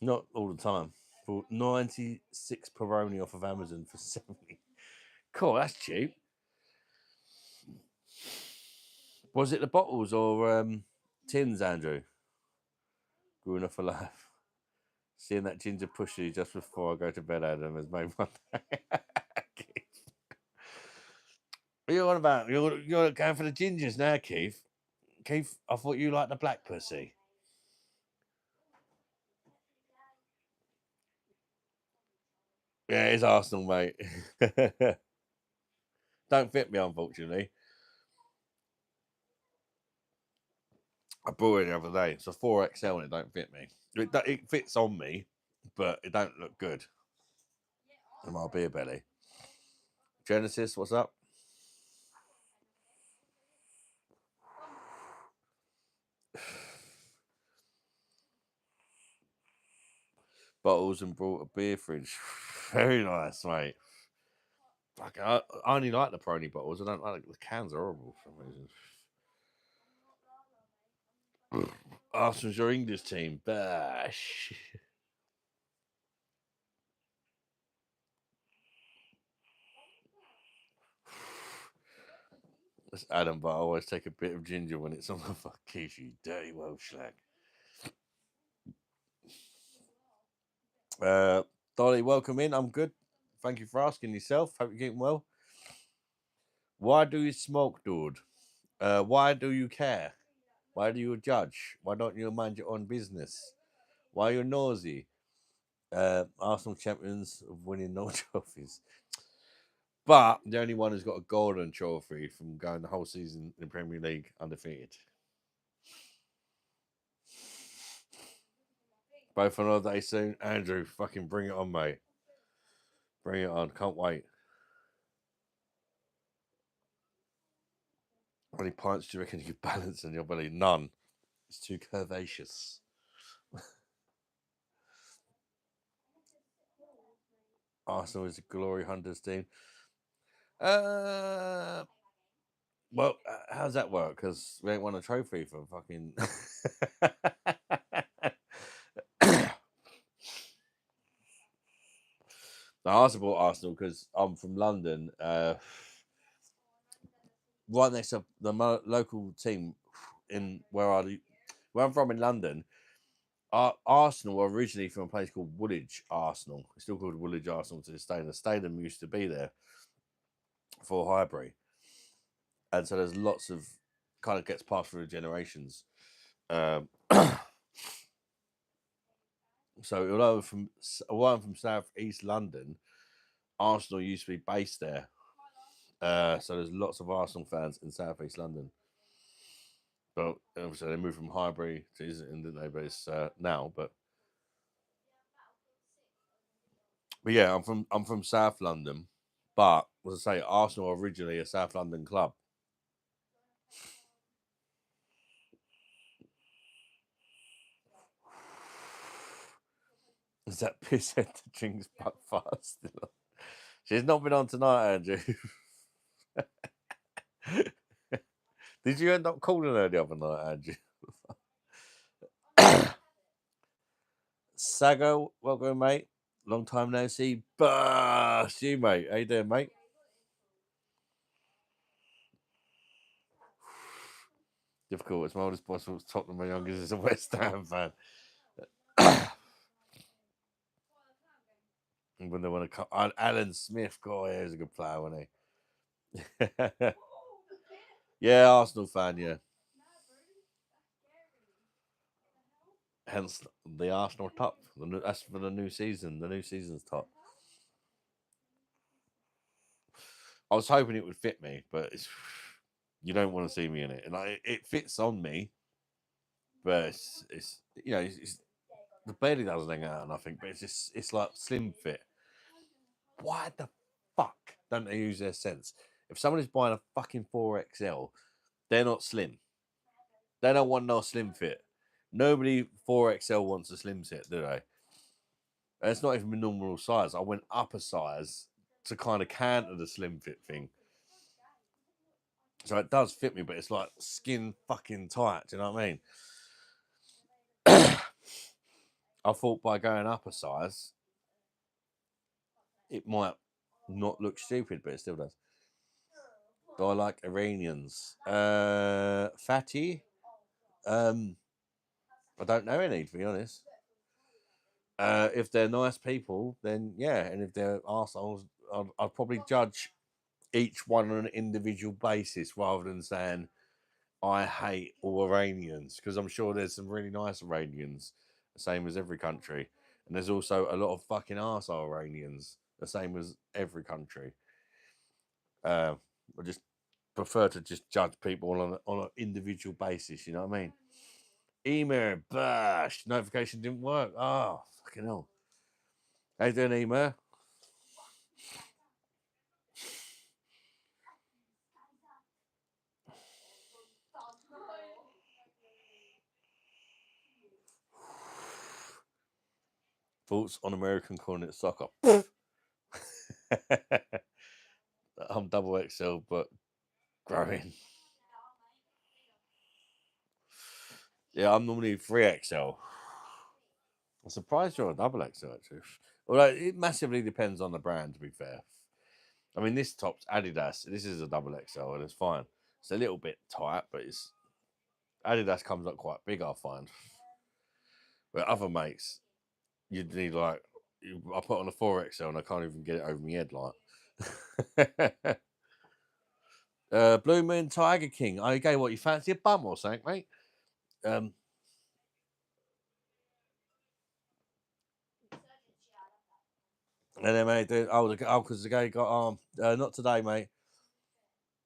Speaker 1: Not all the time. For 96 pepperoni off of Amazon for 70. Cool, that's cheap. Was it the bottles or tins, Andrew? Good enough for life. Seeing that ginger pushy just before I go to bed, Adam, has made my day. What are you on about? You're going for the gingers now, Keith. Keith, I thought you liked the black pussy. Yeah, it's Arsenal, mate. Don't fit me, unfortunately. I bought it the other day. It's a 4XL and it don't fit me. It fits on me, but it don't look good in my beer belly. Genesis, what's up? Bottles and brought a beer fridge. Very nice, mate. Fuck, I only like the Prony bottles. I don't like the cans. Are horrible for some reason. Arsenal's your English team. Bash. That's Adam, but I always take a bit of ginger when it's on the fuck Keith, you dirty Welsh slag. Dolly, welcome in. I'm good. Thank you for asking yourself. Hope you're getting well. Why do you smoke, dude? Why do you care? Why do you judge? Why don't you mind your own business? Why are you nosy? Arsenal champions of winning no trophies. But the only one who's got a golden trophy from going the whole season in the Premier League undefeated. Both on holiday soon. Andrew, fucking bring it on, mate. Bring it on. Can't wait. How many pints do you reckon you could balance in your belly? None. It's too curvaceous. Arsenal is a glory hunters team. Well, how's that work? Because we ain't won a trophy for fucking. I support Arsenal because I'm from London. Right next to the local team in where I'm from in London. Arsenal were originally from a place called Woolwich Arsenal. It's still called Woolwich Arsenal to this day. And the stadium used to be there for Highbury. And so there's lots of kind of gets passed through the generations. So although I'm from South East London, Arsenal used to be based there. So there's lots of Arsenal fans in South East London. But obviously they moved from Highbury to Islington, didn't they? But it's now. But yeah, I'm from South London. But as I say, Arsenal are originally a South London club. Is that piss head to drinks but fast? She's not been on tonight, Andrew. Did you end up calling her the other night, Andrew? Sago, welcome, mate. Long time no see. Burst you, mate. How you doing, mate? Difficult. It's my oldest possible. Tottenham, my youngest is a West Ham fan. When they want to come, Alan Smith, God, yeah, he's a good player, wasn't he? Yeah, Arsenal fan, yeah. Hence the Arsenal top. That's for the new season. The new season's top. I was hoping it would fit me, but you don't want to see me in it, and it fits on me, but it's the belly doesn't hang out, I think, but it's like slim fit. Why the fuck don't they use their sense? If someone is buying a fucking 4XL, they're not slim. They don't want no slim fit. Nobody 4XL wants a slim fit, do they? And it's not even my normal size. I went up a size to kind of counter the slim fit thing. So it does fit me, but it's like skin fucking tight. Do you know what I mean? I thought by going up a size, it might not look stupid, but it still does. Do I like Iranians? Fatty? I don't know any, to be honest. If they're nice people, then yeah. And if they're arseholes, I'd probably judge each one on an individual basis rather than saying I hate all Iranians, because I'm sure there's some really nice Iranians, the same as every country. And there's also a lot of fucking arsehole Iranians, the same as every country. I just prefer to just judge people on an individual basis, you know what I mean? Email, bash, notification didn't work. Oh, fucking hell. How you doing, email? Thoughts on American calling it soccer? I'm double XL, but growing. Yeah, I'm normally 3XL. I'm surprised you're a double XL, actually. Although it massively depends on the brand, to be fair. I mean, this top's Adidas. This is a double XL, and it's fine. It's a little bit tight, but it's Adidas comes up quite big, I find. But other mates, you'd need like I put on a 4XL and I can't even get it over my head, like. Blue Moon Tiger King. Okay, what, you fancy a bum or something, mate? And then, mate, because the guy got armed. Not today, mate.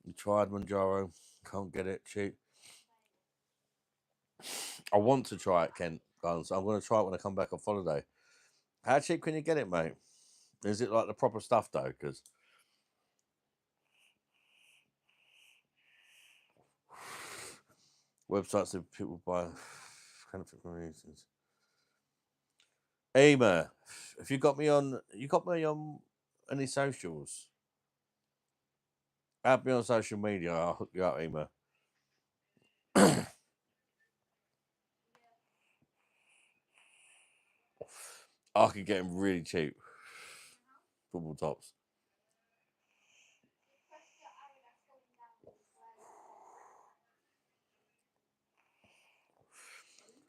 Speaker 1: You tried Manjaro. Can't get it cheap. I want to try it, Kent. So I'm going to try it when I come back off holiday. How cheap can you get it, mate? Is it like the proper stuff, though? Because websites that people buy counterfeit reasons. Ema, if you got me on any socials. Add me on social media. I'll hook you up, Ema. I could get them really cheap. Football tops.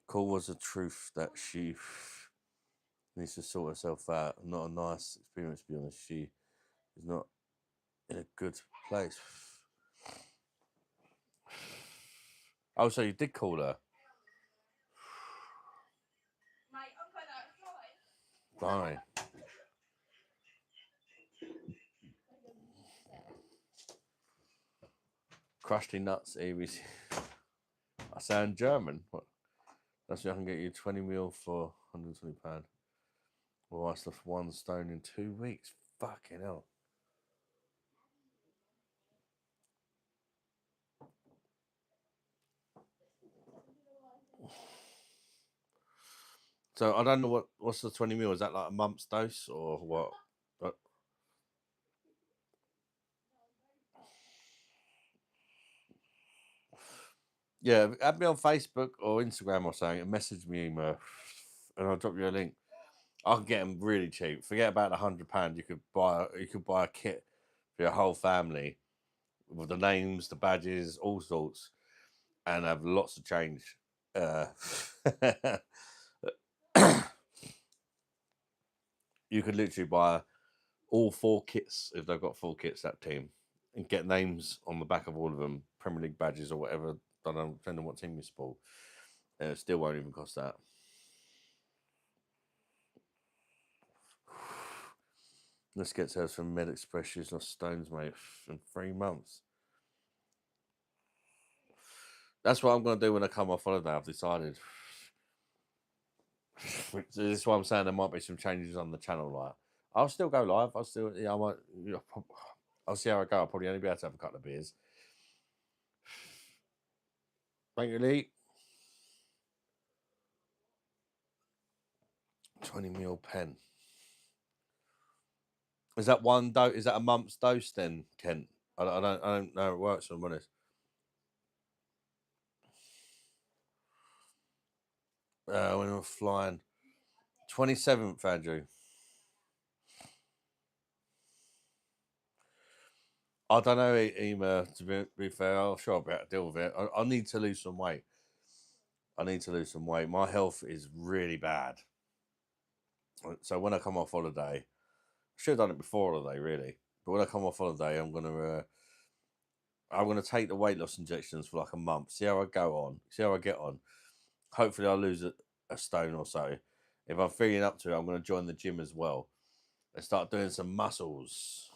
Speaker 1: Call was the truth that she needs to sort herself out. Not a nice experience, to be honest. She is not in a good place. Oh, so you did call her? Bye. Crusty nuts, ABC. I sound German. What? That's why I can get you 20 mil for £120. Well, I lost 1 stone in 2 weeks. Fucking hell. So I don't know what's the 20 mil. Is that like a month's dose or what? But yeah, add me on Facebook or Instagram or something and message me, and I'll drop you a link. I can get them really cheap. Forget about £100. You could buy a kit for your whole family with the names, the badges, all sorts, and have lots of change. You could literally buy all 4 kits if they've got 4 kits, that team, and get names on the back of all of them, Premier League badges or whatever. I don't know, depending on what team you support. It still won't even cost that. Let's get to us from Med Express. She's lost stones, mate, in 3 months. That's what I'm going to do when I come off holiday, I've decided. So this is why I'm saying there might be some changes on the channel. Like, I'll still go live. I'll still, I might, I'll see how I go. I'll probably only be able to have a couple of beers. Thank you, Lee. 20ml pen. Is that one dose? Is that a month's dose then, Kent? I don't know how it works. I'm honest. When I'm flying, 27th, Andrew. I don't know, Ema. To be fair, I'm sure I'll be able to deal with it. I need to lose some weight. My health is really bad. So when I come off holiday, I should have done it before holiday, really. But when I come off holiday, I'm gonna take the weight loss injections for like a month. See how I go on. See how I get on. Hopefully, I'll lose a stone or so. If I'm feeling up to it, I'm going to join the gym as well and start doing some muscles.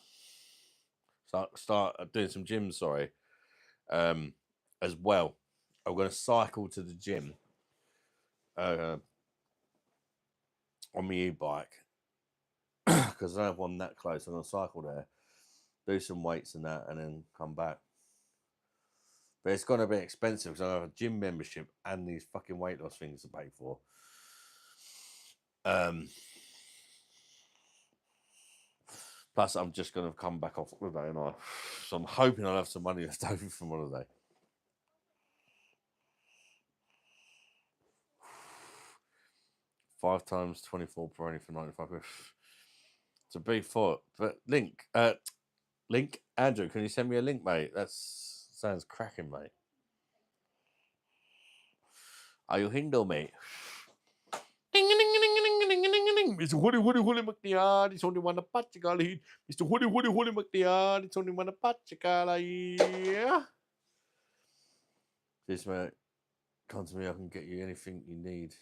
Speaker 1: Start doing some gym. Sorry, as well. I'm going to cycle to the gym on my e-bike because I don't have one that close. I'm going to cycle there, do some weights and that, and then come back. But it's going to be expensive because I have a gym membership and these fucking weight loss things to pay for. Plus, I'm just going to come back off holiday, and so I'm hoping I'll have some money left over from holiday. Five times 24 per only for 95 quid. It's a big thought. But link, Andrew, can you send me a link, mate? That sounds cracking, mate. Are you Hindu, mate? Ding, ding, ding, ding, ding, ding, ding, ding. Mr. Hoodie McNear, it's only one of Pachakala. Mr. Hoodie McNear, it's only one of Pachakala. This mate, come to me, I can get you anything you need.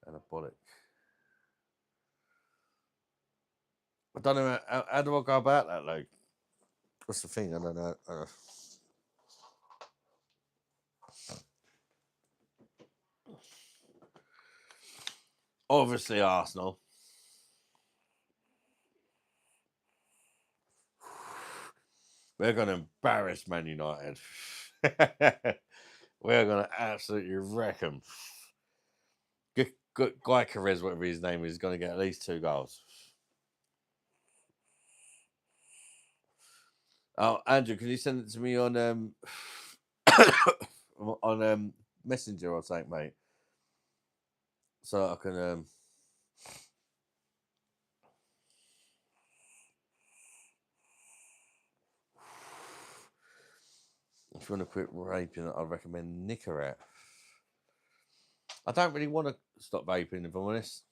Speaker 1: Anabolic. I don't know how do I go about that, like, what's the thing? I don't know. Obviously, Arsenal. We're going to embarrass Man United. We're going to absolutely wreck them. Gyökeres, whatever his name is going to get at least 2 goals. Oh, Andrew, can you send it to me on on Messenger or something, mate? So I can if you want to quit vaping, I'd recommend Nicorette. I don't really want to stop vaping, if I'm honest.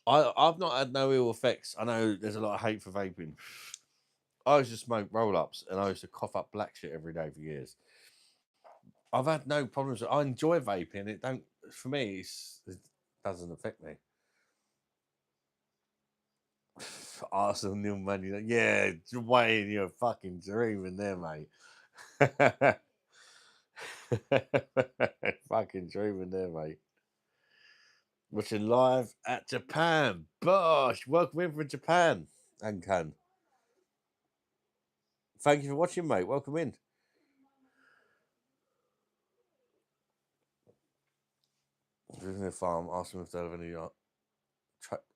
Speaker 1: I've not had no ill effects. I know there's a lot of hate for vaping. I used to smoke roll-ups and I used to cough up black shit every day for years. I've had no problems. I enjoy vaping. It don't, for me, it doesn't affect me. Arsenal nil Man United. Yeah, Wayne, you're fucking dreaming there, mate. Fucking dreaming there, mate. Watching live at Japan. Bosh, welcome in from Japan. And can. Thank you for watching, mate. Welcome in. Visiting a farm, ask them if they have any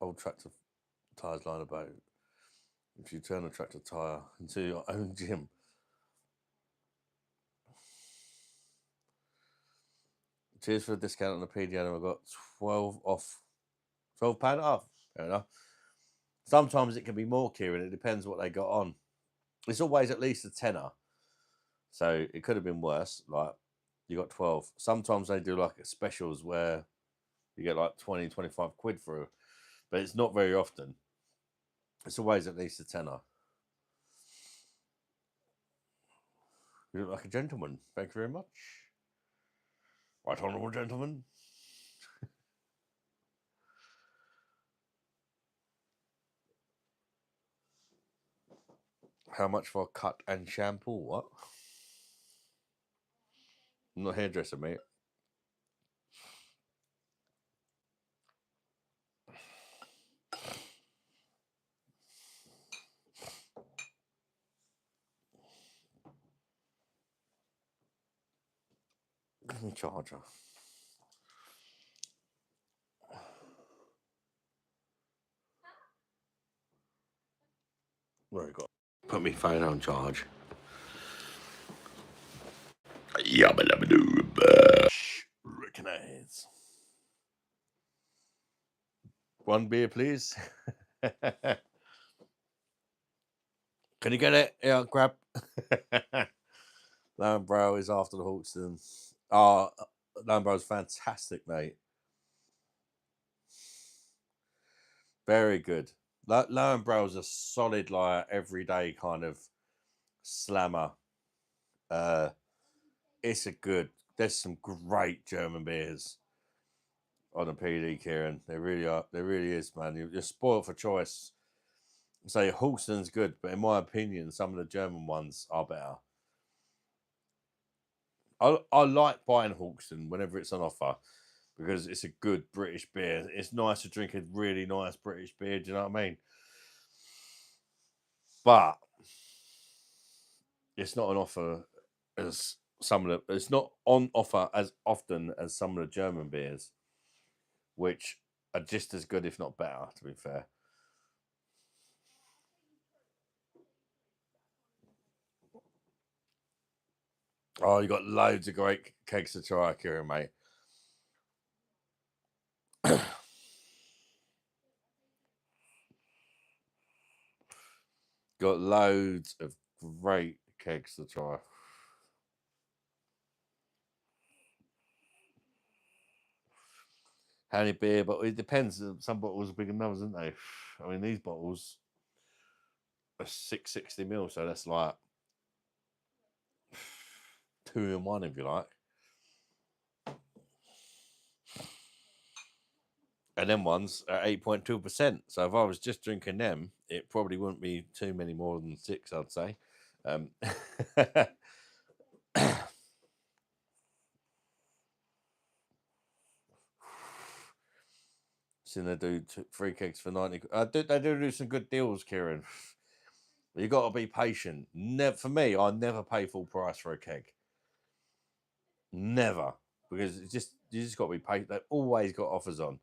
Speaker 1: old tractor tyres lying about. If you turn a tractor tyre into your own gym. Cheers for the discount on the PDN. I've got 12 off. £12 off. Fair enough. Sometimes it can be more, Kieran. It depends what they got on. It's always at least a tenner. So it could have been worse. Like, you got 12. Sometimes they do like specials where you get like 20, 25 quid for it. But it's not very often. It's always at least a tenner. You look like a gentleman. Thank you very much. Right, honourable gentleman. How much for a cut and shampoo? What? I'm not a hairdresser, mate. Give me a charger. Where I got? Put my phone on charge. Yabba dabba doo. Recognize. One beer, please. Can you get it? Yeah, grab. Lambro is after the Hawkston. Oh, Lambro's fantastic, mate. Very good. Lambro's a solid, like everyday kind of slammer. It's a good. There's some great German beers on the PD, Kieran. They really are. There really is, man. You're spoiled for choice. Say Hawkston's good, but in my opinion, some of the German ones are better. I like buying Hawkston whenever it's on offer because it's a good British beer. It's nice to drink a really nice British beer. Do you know what I mean? But it's not on offer as some of the. It's not on offer as often as some of the German beers, which are just as good, if not better. To be fair. Oh, you got loads of great kegs to try, Kieran, mate. Got loads of great kegs to try. How many beer? But it depends. Some bottles are bigger than others, aren't they? I mean, these bottles are 660 ml, so that's like 2 in 1, if you like. And them ones are 8.2%. So if I was just drinking them, it probably wouldn't be too many more than 6, I'd say. So they do 3 kegs for 90. They do some good deals, Kieran. You got to be patient. Never for me. I never pay full price for a keg. Never, because it's just you just got to be patient. They've always got offers on,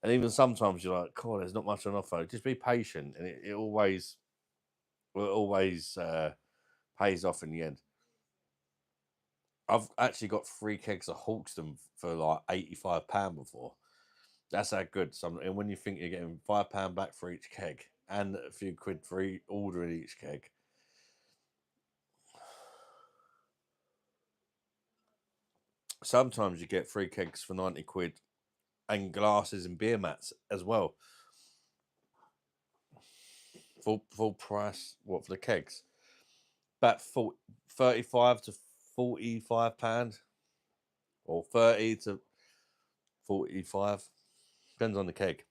Speaker 1: and even sometimes you're like, "God, there's not much on offer." Just be patient, and it always pays off in the end. I've actually got 3 kegs of Hawkston for like £85 before. That's how good. And when you think you're getting £5 back for each keg and a few quid for ordering each keg. Sometimes you get 3 kegs for 90 quid and glasses and beer mats as well. Full price, what, for the kegs? About 35 to £45, or 30 to 45. Depends on the keg.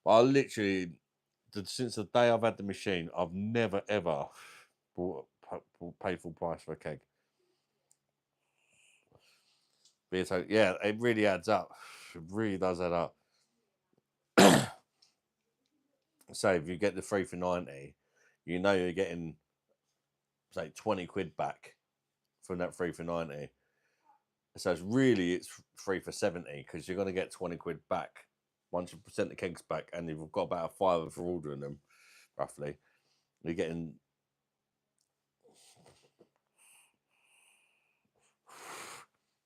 Speaker 1: But I literally, since the day I've had the machine, I've never ever paid full price for a keg. So yeah, it really adds up. It really does add up. So if you get the 3 for 90, you know you're getting, say, 20 quid back from that 3 for 90. So it's 3 for 70 because you're going to get 20 quid back once you present the kegs back, and you've got about a fiver for ordering them, roughly. You're getting.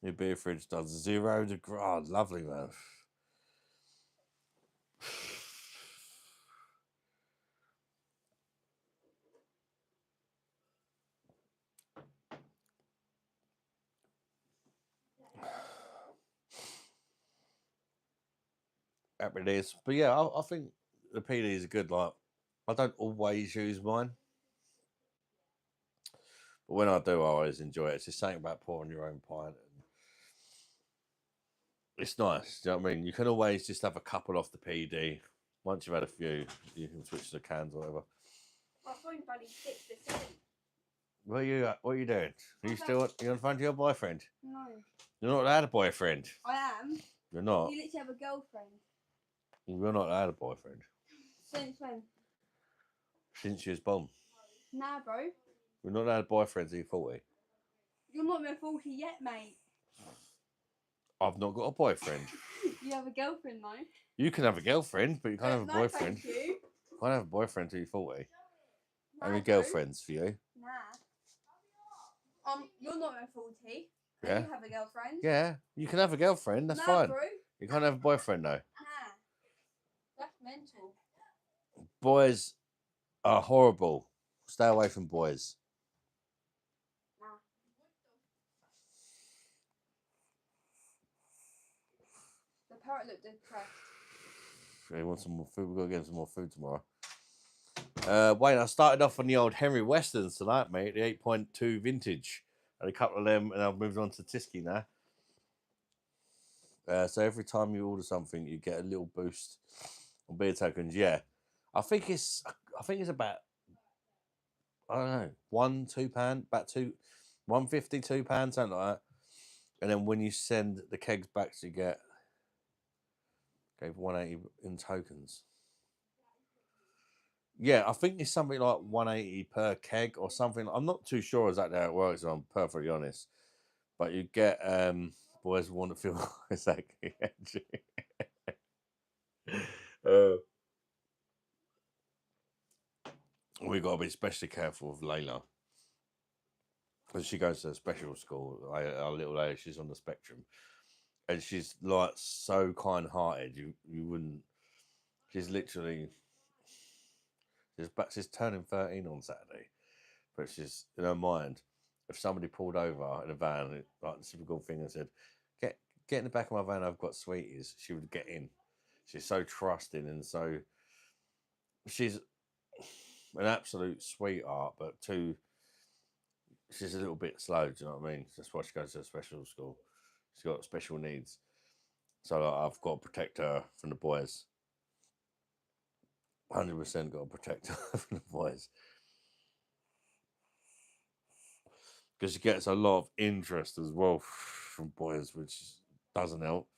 Speaker 1: Your beer fridge does 0 degrees. Oh, lovely, man. Happy days. But yeah, I think the PDs are good. Like, I don't always use mine, but when I do, I always enjoy it. It's just something about pouring your own pint. And it's nice. Do you know what I mean? You can always just have a couple off the PD. Once you've had a few, you can switch to the cans or whatever.
Speaker 2: I thought you bloody 6%.
Speaker 1: What are you doing? Are you still you on the phone to your boyfriend?
Speaker 2: No.
Speaker 1: You're not allowed a boyfriend.
Speaker 2: I am.
Speaker 1: You're not.
Speaker 2: You literally have a girlfriend.
Speaker 1: You're not allowed a boyfriend.
Speaker 2: Since when?
Speaker 1: Since you was born.
Speaker 2: Nah, bro.
Speaker 1: You're not allowed boyfriends until you're 40.
Speaker 2: You're not even 40 yet, mate.
Speaker 1: I've not got a boyfriend.
Speaker 2: You have a girlfriend, though.
Speaker 1: You can have a girlfriend, but you can't have a
Speaker 2: No,
Speaker 1: boyfriend.
Speaker 2: thank you.
Speaker 1: You can't have a boyfriend until you're 40. How many
Speaker 2: bro.
Speaker 1: girlfriends for you?
Speaker 2: Nah. You're not even 40.
Speaker 1: Yeah.
Speaker 2: And you have a girlfriend.
Speaker 1: Yeah, you can have a girlfriend. That's
Speaker 2: nah,
Speaker 1: fine.
Speaker 2: Bro.
Speaker 1: You can't have a boyfriend though.
Speaker 2: Nah. That's mental.
Speaker 1: Boys are horrible. Stay away from boys.
Speaker 2: Nah. The parrot looked depressed.
Speaker 1: He wants some more food. We've got to get him some more food tomorrow. Wayne, I started off on the old Henry Westerns tonight, mate. The 8.2 vintage. And a couple of them, and I've moved on to Tisky now. So every time you order something, you get a little boost on beer tokens. Yeah, I think it's about, I don't know, £1-2, about £1.50, £2, something like that. And then when you send the kegs back, you get 180 in tokens. Yeah, I think it's something like 180 per keg or something. I'm not too sure exactly how it works, if I'm perfectly honest. But you get boys want to feel exactly. We got to be especially careful with Layla because she goes to a special school. Our little lady, she's on the spectrum, and she's like so kind-hearted. You wouldn't. She's literally. She's turning 13 on Saturday, but she's in her mind. If somebody pulled over in a van, like the typical thing, and said, "Get in the back of my van. I've got sweeties," she would get in. She's so trusting and so. She's an absolute sweetheart, but she's a little bit slow. Do you know what I mean? That's why she goes to a special school. She's got special needs, so I've got to protect her from the boys. 100% got to protect her from the boys. Because she gets a lot of interest as well from boys, which doesn't help.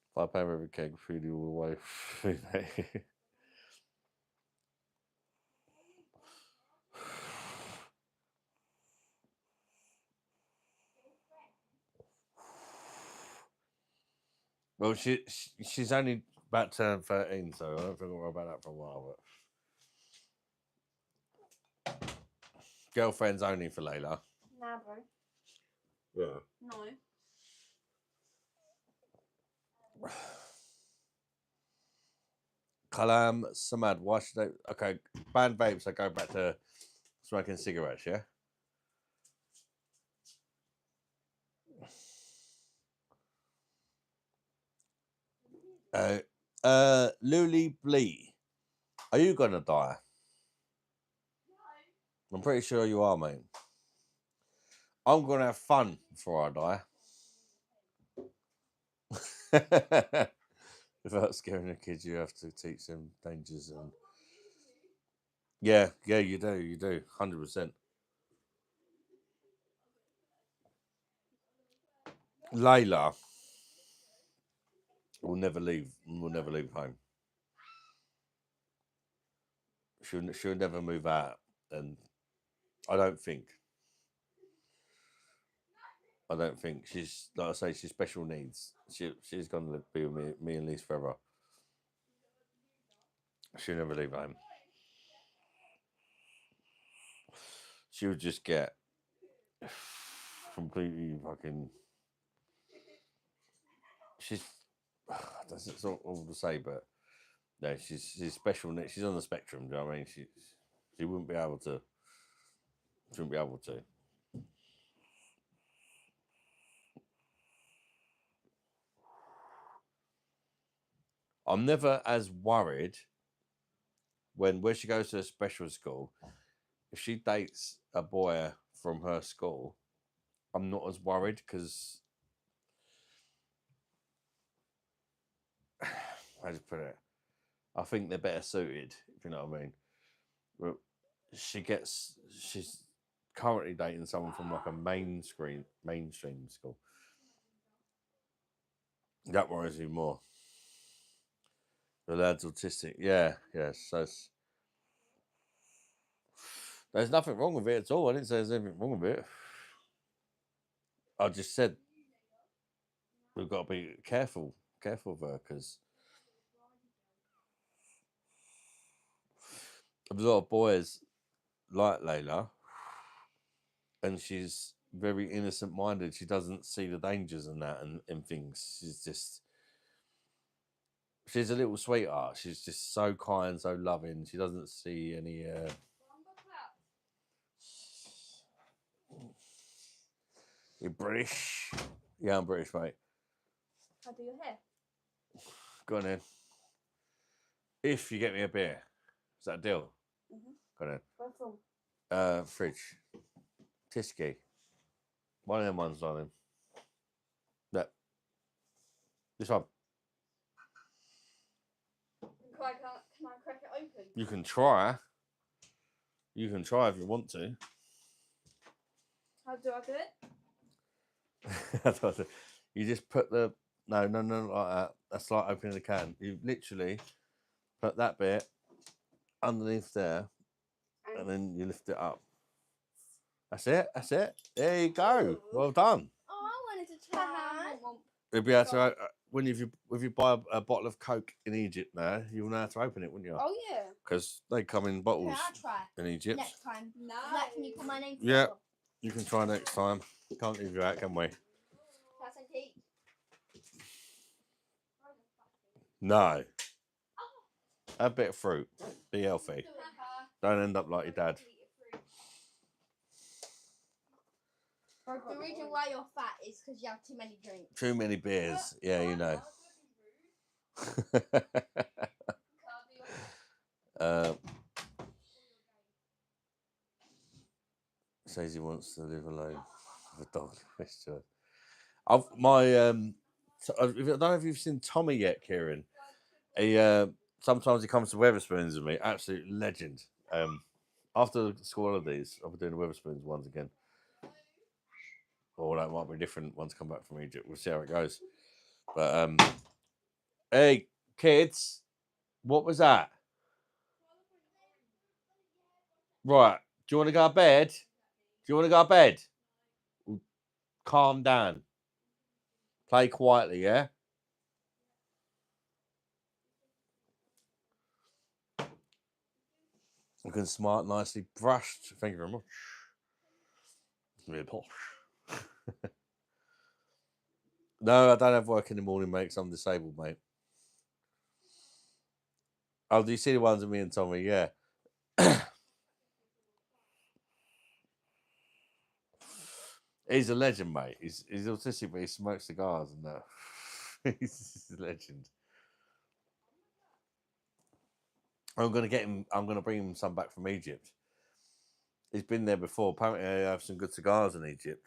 Speaker 1: If I pay every keg, feed you all the way. Well, she's only about to turn 13, so I don't think I'll worry about that for a while. But girlfriends only for Layla.
Speaker 2: Nah, bro.
Speaker 1: Yeah.
Speaker 2: No.
Speaker 1: Kalam Samad, why should they? Okay, ban vapes. I go back to smoking cigarettes. Yeah. Luli Blee, are you gonna die? I'm pretty sure you are, mate. I'm gonna have fun before I die. Without scaring the kids, you have to teach them dangers and yeah, you do, 100%. Layla will never leave home. She'll never move out, and I don't think she's, like I say, she's special needs. She's gonna be with me and Lise forever. She'll never leave home. She'll just get completely fucking. She's that's all to say, but no, she's special needs. She's on the spectrum. Do you know what I mean? She wouldn't be able to. She wouldn't be able to. I'm never as worried when she goes to a special school. If she dates a boy from her school, I'm not as worried because I just put it. I think they're better suited, if you know what I mean. But she's currently dating someone from like a mainstream school. That worries me more. The lad's autistic. Yeah, yeah. So there's nothing wrong with it at all. I didn't say there's anything wrong with it. I just said we've got to be careful of her because a lot of boys like Layla, and she's very innocent minded. She doesn't see the dangers in that and things. She's a little sweetheart. She's just so kind, so loving. She doesn't see any. You're British. Yeah, I'm British, mate.
Speaker 2: How do your hair?
Speaker 1: Go on then. If you get me a beer, is that a deal? Go on then.
Speaker 2: Where from?
Speaker 1: Fridge. Tisky. One of them ones, darling. That. This one.
Speaker 2: Can I crack it open?
Speaker 1: You can try. You can try if you want to.
Speaker 2: How do I do it?
Speaker 1: You just put the no like that. That's like opening the can. You literally put that bit underneath there, and then you lift it up. That's it. That's it. There you go. Well done.
Speaker 2: Oh, I wanted to try.
Speaker 1: You'll be able to if you buy a bottle of Coke in Egypt now, you'll know how to open it, wouldn't you?
Speaker 2: Oh yeah.
Speaker 1: Because they come in bottles
Speaker 2: I'll try.
Speaker 1: in Egypt.
Speaker 2: Next time. No. Like, can you put my name?
Speaker 1: Yeah. You can try next time. Can't leave you out, can we? No. Have a bit of fruit. Be healthy. Don't end up like your dad.
Speaker 2: The reason why you're fat is because you have too many drinks.
Speaker 1: Too many beers. Yeah, you know. Says he wants to live alone with a dog. I don't know if you've seen Tommy yet, Kieran. He sometimes he comes to Weatherspoons with me. Absolute legend. After the school holidays, I'll be doing the Weatherspoons ones again. Or that might be different once I come back from Egypt. We'll see how it goes. But hey kids, what was that? Right. Do you want to go to bed? Do you want to go to bed? Calm down. Play quietly, yeah? You can smart, nicely brushed. Thank you very much. Really posh. No, I don't have work in the morning, mate, because I'm disabled, mate. Oh, do you see the ones with me and Tommy? Yeah. He's a legend, mate. He's autistic, but he smokes cigars and that. He's a legend. I'm gonna bring him some back from Egypt. He's been there before. Apparently, I have some good cigars in Egypt.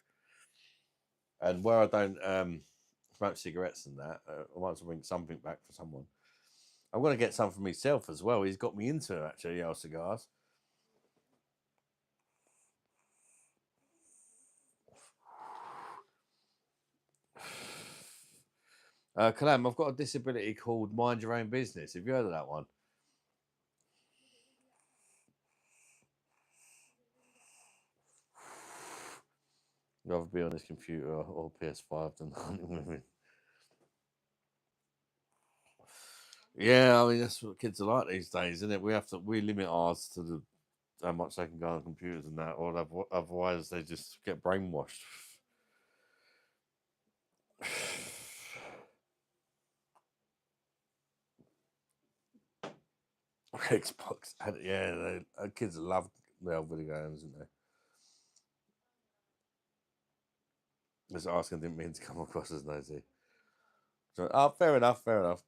Speaker 1: And where I don't smoke cigarettes and that, I might as well bring something back for someone. I'm gonna get some for myself as well. He's got me into actually our cigars. Kalam, I've got a disability called Mind Your Own Business. Have you heard of that one? I'd rather be on this computer or PS5 than hunting women. Yeah, I mean that's what kids are like these days, isn't it? We limit ours to how much they can go on computers and that, or otherwise they just get brainwashed. Xbox, yeah, kids love the old video games, don't they? Just asking didn't mean to come across as nosy. So, fair enough, fair enough.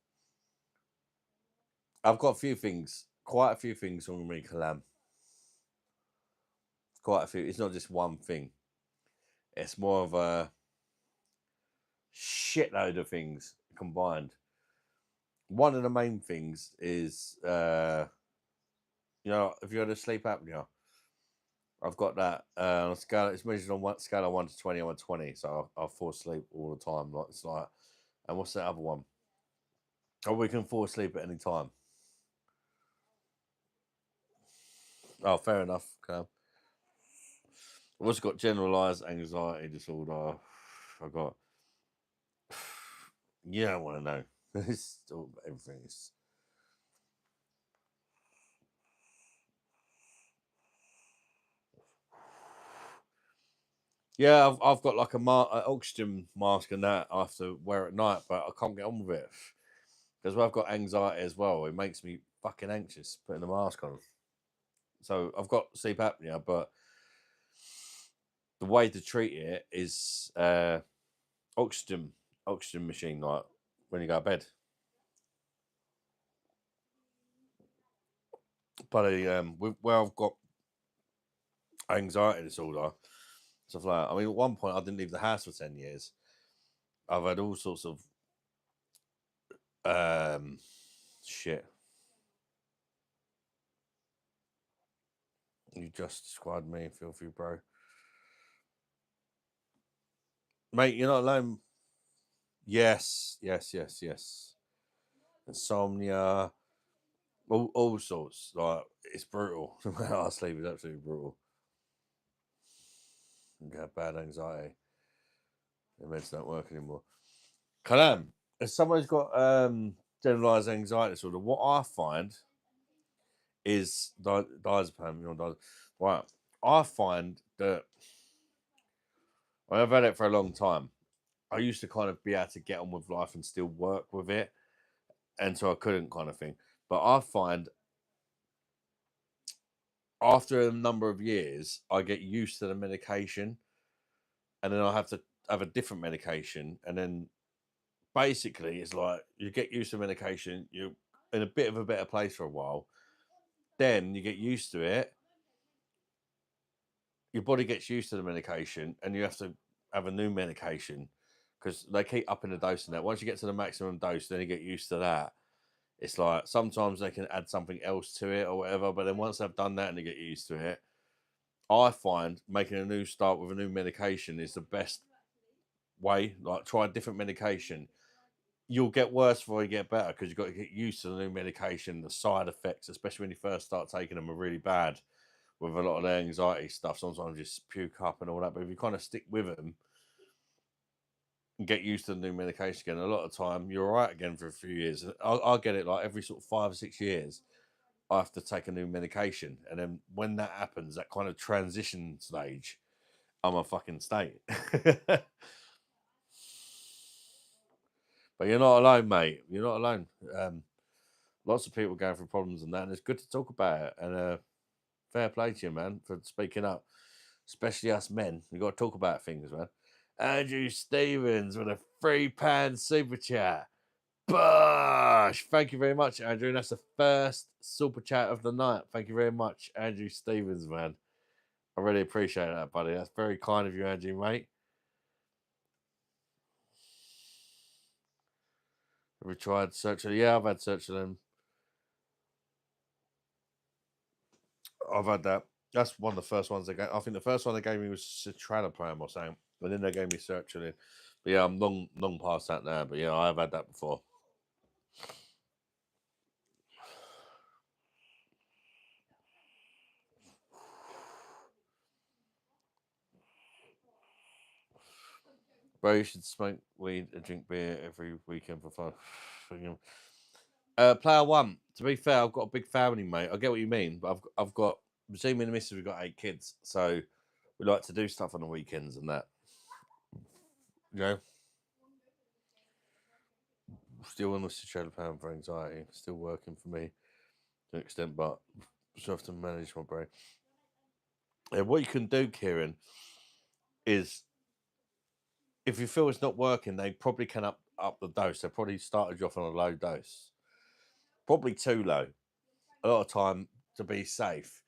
Speaker 1: I've got quite a few things on me, Kalam. Quite a few. It's not just one thing. It's more of a shitload of things combined. one of the main things is, you know, if you had a sleep apnea, I've got that on a scale. It's measured on one scale of 1 to 20. I'm a 20, so I fall asleep all the time. Like it's like, and what's that other one? Oh, we can fall asleep at any time. Oh, fair enough. Okay. I've also got generalized anxiety disorder. I got. You don't want to know. It's all, everything is. Yeah, I've got like a oxygen mask and that I have to wear at night, but I can't get on with it because I've got anxiety as well. It makes me fucking anxious putting the mask on. So I've got sleep apnea, but the way to treat it is oxygen oxygen machine, like when you go to bed. But where I've got anxiety disorder, stuff like that. I mean, at one point I didn't leave the house for 10 years. I've had all sorts of shit. You just described me, filthy bro. Mate, you're not alone. Yes, yes, yes, yes. Insomnia, all sorts. Like it's brutal. The way I sleep is absolutely brutal. You get bad anxiety. The meds don't work anymore. Kalam, if someone's got generalized anxiety disorder, what I find is diazepam. You know, right. I find that I've had it for a long time. I used to kind of be able to get on with life and still work with it, and so I couldn't kind of thing. But I find after a number of years, I get used to the medication, and then I have to have a different medication, and then basically it's like you get used to medication, you're in a bit of a better place for a while, then you get used to it, your body gets used to the medication, and you have to have a new medication because they keep upping the dose. And that once you get to the maximum dose, then you get used to that. It's like sometimes they can add something else to it or whatever, but then once they've done that and they get used to it, I find making a new start with a new medication is the best way. Like try a different medication. You'll get worse before you get better because you've got to get used to the new medication. The side effects, especially when you first start taking them, are really bad with a lot of the anxiety stuff. Sometimes you just puke up and all that. But if you kind of stick with them and get used to the new medication again, a lot of time you're all right again for a few years. I'll get it like every sort of 5 or 6 years. I have to take a new medication, and then when that happens, that kind of transition stage, I'm a fucking state. But you're not alone, mate. You're not alone. Lots of people going through problems and that, and it's good to talk about it. And fair play to you, man, for speaking up. Especially us men. We got to talk about things, man. Andrew Stevens with a £3 super chat. Bosh! Thank you very much, Andrew. And that's the first super chat of the night. Thank you very much, Andrew Stevens, man. I really appreciate that, buddy. That's very kind of you, Andrew, mate. Have we tried searching? Yeah, I've had searching. I've had that. That's one of the first ones they gave. I think the first one they gave me was citralopram or something, and then they gave me sertraline. But yeah, I'm long past that now. But yeah, I have had that before. Bro, you should smoke weed and drink beer every weekend for fun. Player one. To be fair, I've got a big family, mate. I get what you mean, but I've got between me and the missus, we've got 8 kids, so we like to do stuff on the weekends and that. You know, still on the citralopram for anxiety, still working for me to an extent, but still have to manage my brain. And what you can do, Kieran, is if you feel it's not working, they probably can up the dose. They probably started you off on a low dose, probably too low. A lot of time to be safe,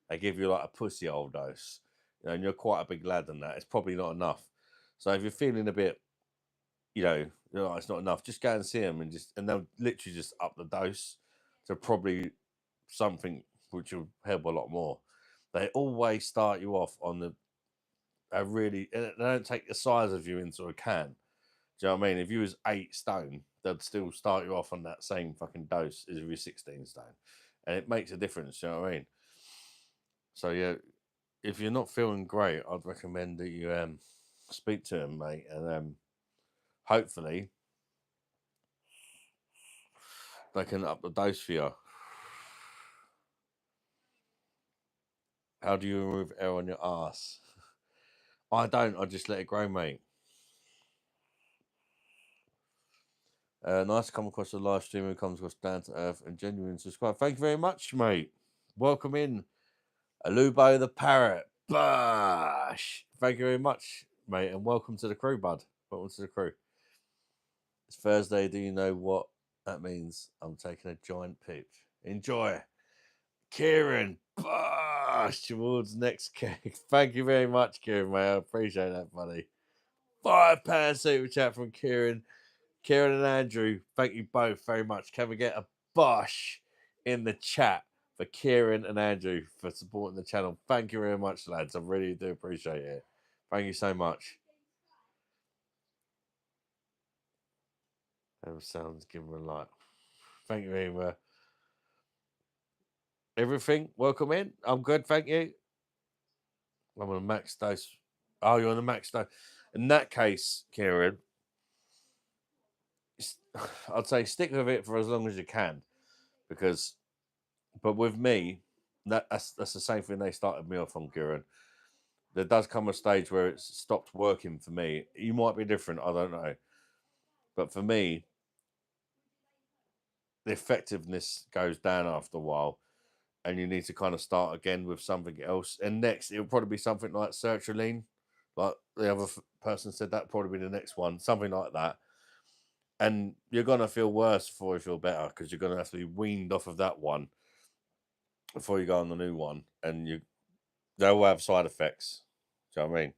Speaker 1: they give you like a pussy old dose, you know, and you're quite a big lad than that. It's probably not enough. So if you're feeling a bit you're like, it's not enough. Just go and see them, and they'll literally just up the dose to probably something which will help a lot more. They always start you off on they don't take the size of you into account. Do you know what I mean? If you was 8 stone, they'd still start you off on that same fucking dose as if you're 16 stone, and it makes a difference. Do you know what I mean? So yeah, if you're not feeling great, I'd recommend that you speak to him, mate, and hopefully they can up the dose for you. How do you remove hair on your ass? I don't. I just let it grow, mate. Nice to come across the live stream who comes across down to earth and genuine subscribe. Thank you very much, mate. Welcome in, Alubo the Parrot. Bash. Thank you very much, mate, and welcome to the crew, bud. Welcome to the crew. It's Thursday. Do you know what that means? I'm taking a giant poop. Enjoy. Kieran. Bash towards next cake. Thank you very much, Kieran, mate. I appreciate that, buddy. £5 super chat from Kieran. Kieran and Andrew, thank you both very much. Can we get a bosh in the chat for Kieran and Andrew for supporting the channel? Thank you very much, lads. I really do appreciate it. Thank you so much. Sounds give them a like. Thank you very much. Everything, welcome in. I'm good, thank you. I'm on a max dose. Oh, you're on a max dose. In that case, Kieran, I'd say stick with it for as long as you can, but with me, that's the same thing they started me off on, Kieran. There does come a stage where it's stopped working for me. You might be different, I don't know, but for me, the effectiveness goes down after a while, and you need to kind of start again with something else. And next, it'll probably be something like sertraline, like the other person said. That probably be the next one, something like that. And you're gonna feel worse before you feel better, because you're gonna have to be weaned off of that one before you go on the new one, and they will have side effects. Do you know what I mean?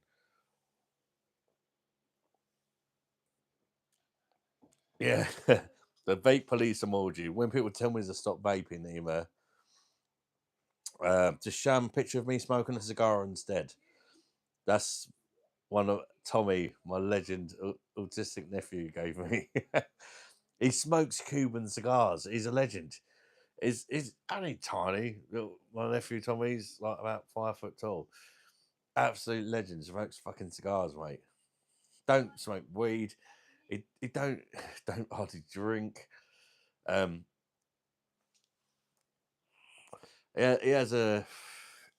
Speaker 1: Yeah. The vape police emoji. When people tell me to stop vaping, email, just show them a picture of me smoking a cigar instead. That's one of Tommy, my legend autistic nephew, gave me. He smokes Cuban cigars. He's a legend. He's only tiny. My nephew Tommy's like about 5 foot tall. Absolute legend. Smokes fucking cigars, mate. Don't smoke weed. He don't hardly drink. Yeah,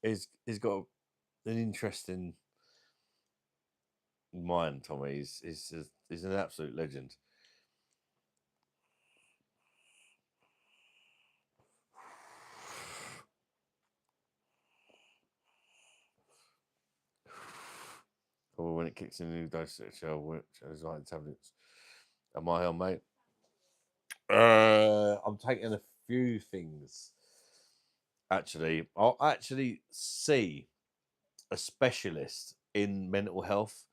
Speaker 1: he's got an interesting mind, Tommy. He's an absolute legend. Or when it kicks in, new dosage, which is like tablets. Am I on, mate? I'm taking a few things. Actually, I'll actually see a specialist in mental health,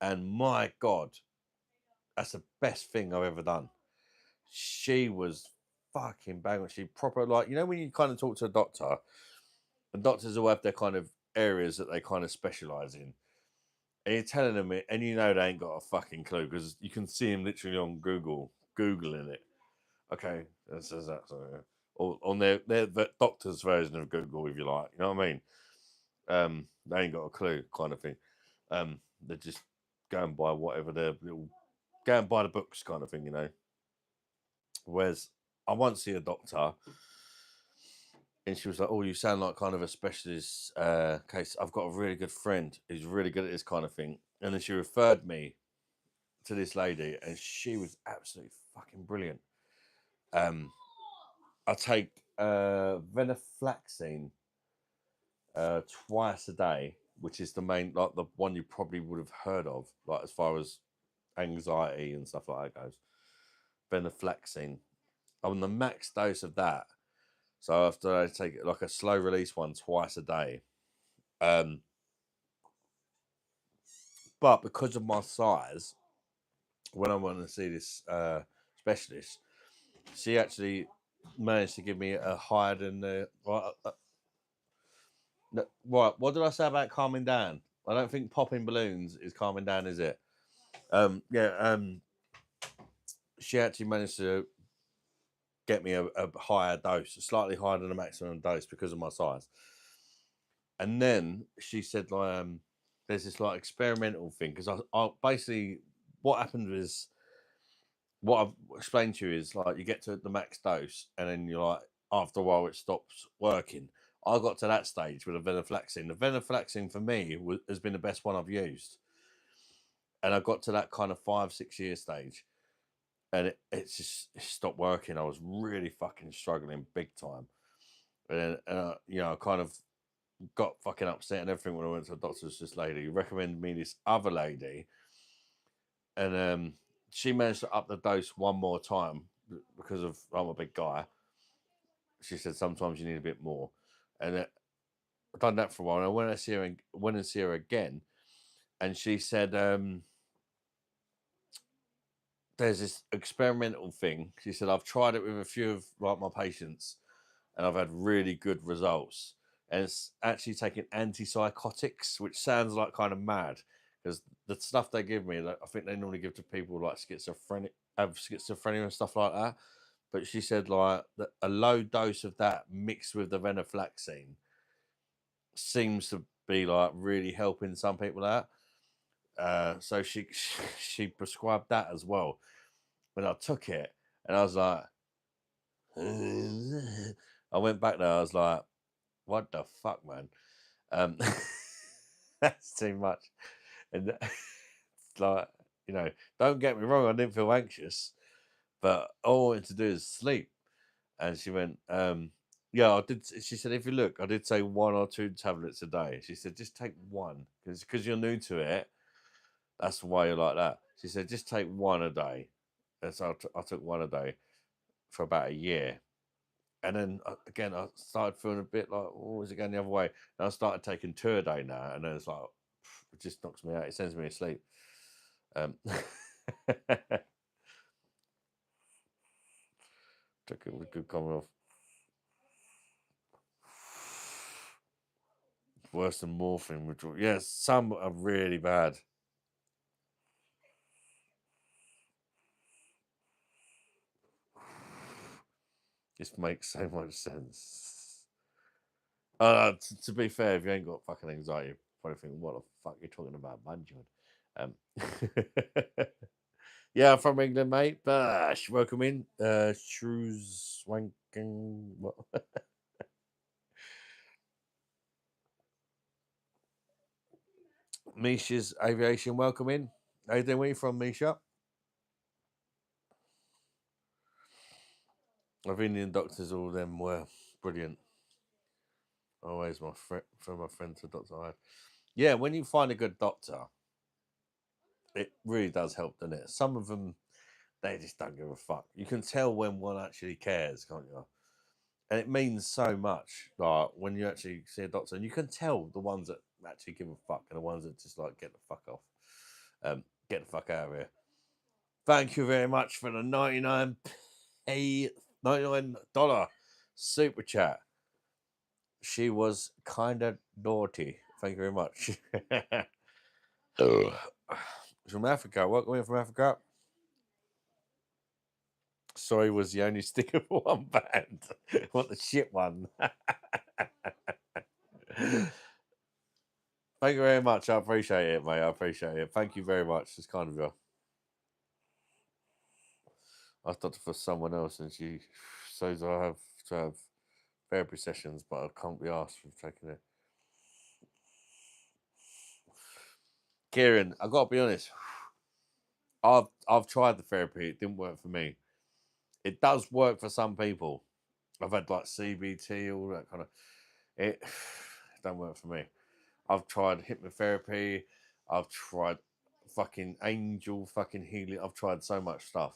Speaker 1: and my God, that's the best thing I've ever done. She was fucking bang. She proper, like, when you kind of talk to a doctor, and doctors will have their kind of areas that they kind of specialize in. And you're telling them it, and they ain't got a fucking clue, because you can see them literally on Googling it. Okay, that says that. So, yeah. Or on their doctor's version of Google, if you like. You know what I mean? They ain't got a clue, kind of thing. They're just going by whatever their little, going by the books, kind of thing. Whereas I once see a doctor, and she was like, "Oh, you sound like kind of a specialist case. I've got a really good friend who's really good at this kind of thing." And then she referred me to this lady, and she was absolutely fucking brilliant. I take venlafaxine twice a day, which is the main, like the one you probably would have heard of, like as far as anxiety and stuff like that goes. Venlafaxine. I'm on the max dose of that. So after I take it like a slow release one twice a day. But because of my size, when I went to see this specialist, she actually managed to give me a higher than the right. What did I say about calming down? I don't think popping balloons is calming down, is it? Yeah. She actually managed to get me a higher dose, slightly higher than the maximum dose because of my size. And then she said, like, there's this like experimental thing because I basically what happened was what I've explained to you is like you get to the max dose and then you're like after a while it stops working. I got to that stage with the venlafaxine. The venlafaxine for me has been the best one I've used, and I got to that kind of 5 6 year stage, and it stopped working. I was really fucking struggling big time, and you know, I kind of got fucking upset and everything when I went to the doctor's. This lady recommended me this other lady, and she managed to up the dose one more time because of I'm a big guy. She said sometimes you need a bit more, and I've done that for a while. And I went and see her again, and she said, "There's this experimental thing." She said, "I've tried it with a few of like my patients, and I've had really good results. And it's actually taking antipsychotics, which sounds like kind of mad because the stuff they give me, like, I think they normally give to people like have schizophrenia and stuff like that. But she said like that a low dose of that mixed with the venlafaxine seems to be like really helping some people out. So she she prescribed that as well. When I took it, and I was like, I went back there. I was like, what the fuck, man? Um, that's too much. And it's like, you know, don't get me wrong, I didn't feel anxious, but all I wanted to do is sleep. And she went, yeah, I did. She said, if you look, I did say 1 or 2 tablets a day. She said, just take one because you're new to it. That's why you're like that. She said, just take one a day. And so I took one a day for about a year. And then again, I started feeling a bit like, oh, is it going the other way? And I started taking 2 a day now. And then it's like, it just knocks me out. It sends me asleep. Took it with good coming off. Worse than morphine withdrawal. Yes, some are really bad. This makes so much sense. To be fair, if you ain't got fucking anxiety, you probably think, what the fuck are you talking about, man, yeah, I'm from England, mate. Bash, welcome in. Shrews wanking. What? Misha's Aviation, welcome in. How you doing? Where you from, Misha? I've Indian doctors, all of them were brilliant. Always my friend for my friend to Dr. Hyde. Yeah, when you find a good doctor, it really does help, doesn't it? Some of them, they just don't give a fuck. You can tell when one actually cares, can't you? And it means so much. Like when you actually see a doctor, and you can tell the ones that actually give a fuck and the ones that just like get the fuck off, get the fuck out of here. Thank you very much for the 99 super chat. She was kind of naughty. Thank you very much. From Africa. Welcome in from Africa. Sorry was the only sticker for one band. What the shit one. Thank you very much. I appreciate it, mate. I appreciate it. Thank you very much. It's kind of you. I thought for someone else, and she says I have to have therapy sessions, but I can't be asked for taking it. Kieran, I gotta be honest. I've tried the therapy. It didn't work for me. It does work for some people. I've had like CBT, all that kind of. It don't work for me. I've tried hypnotherapy. I've tried fucking angel fucking healing. I've tried so much stuff.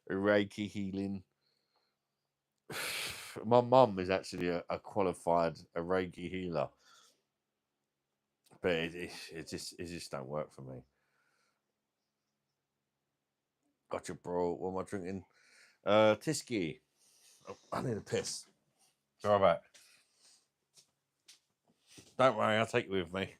Speaker 1: Reiki healing. My mum is actually a qualified Reiki healer, but it just don't work for me. Gotcha, bro. What am I drinking? Tisky. Oh, I need a piss. All right. Don't worry, I'll take you with me.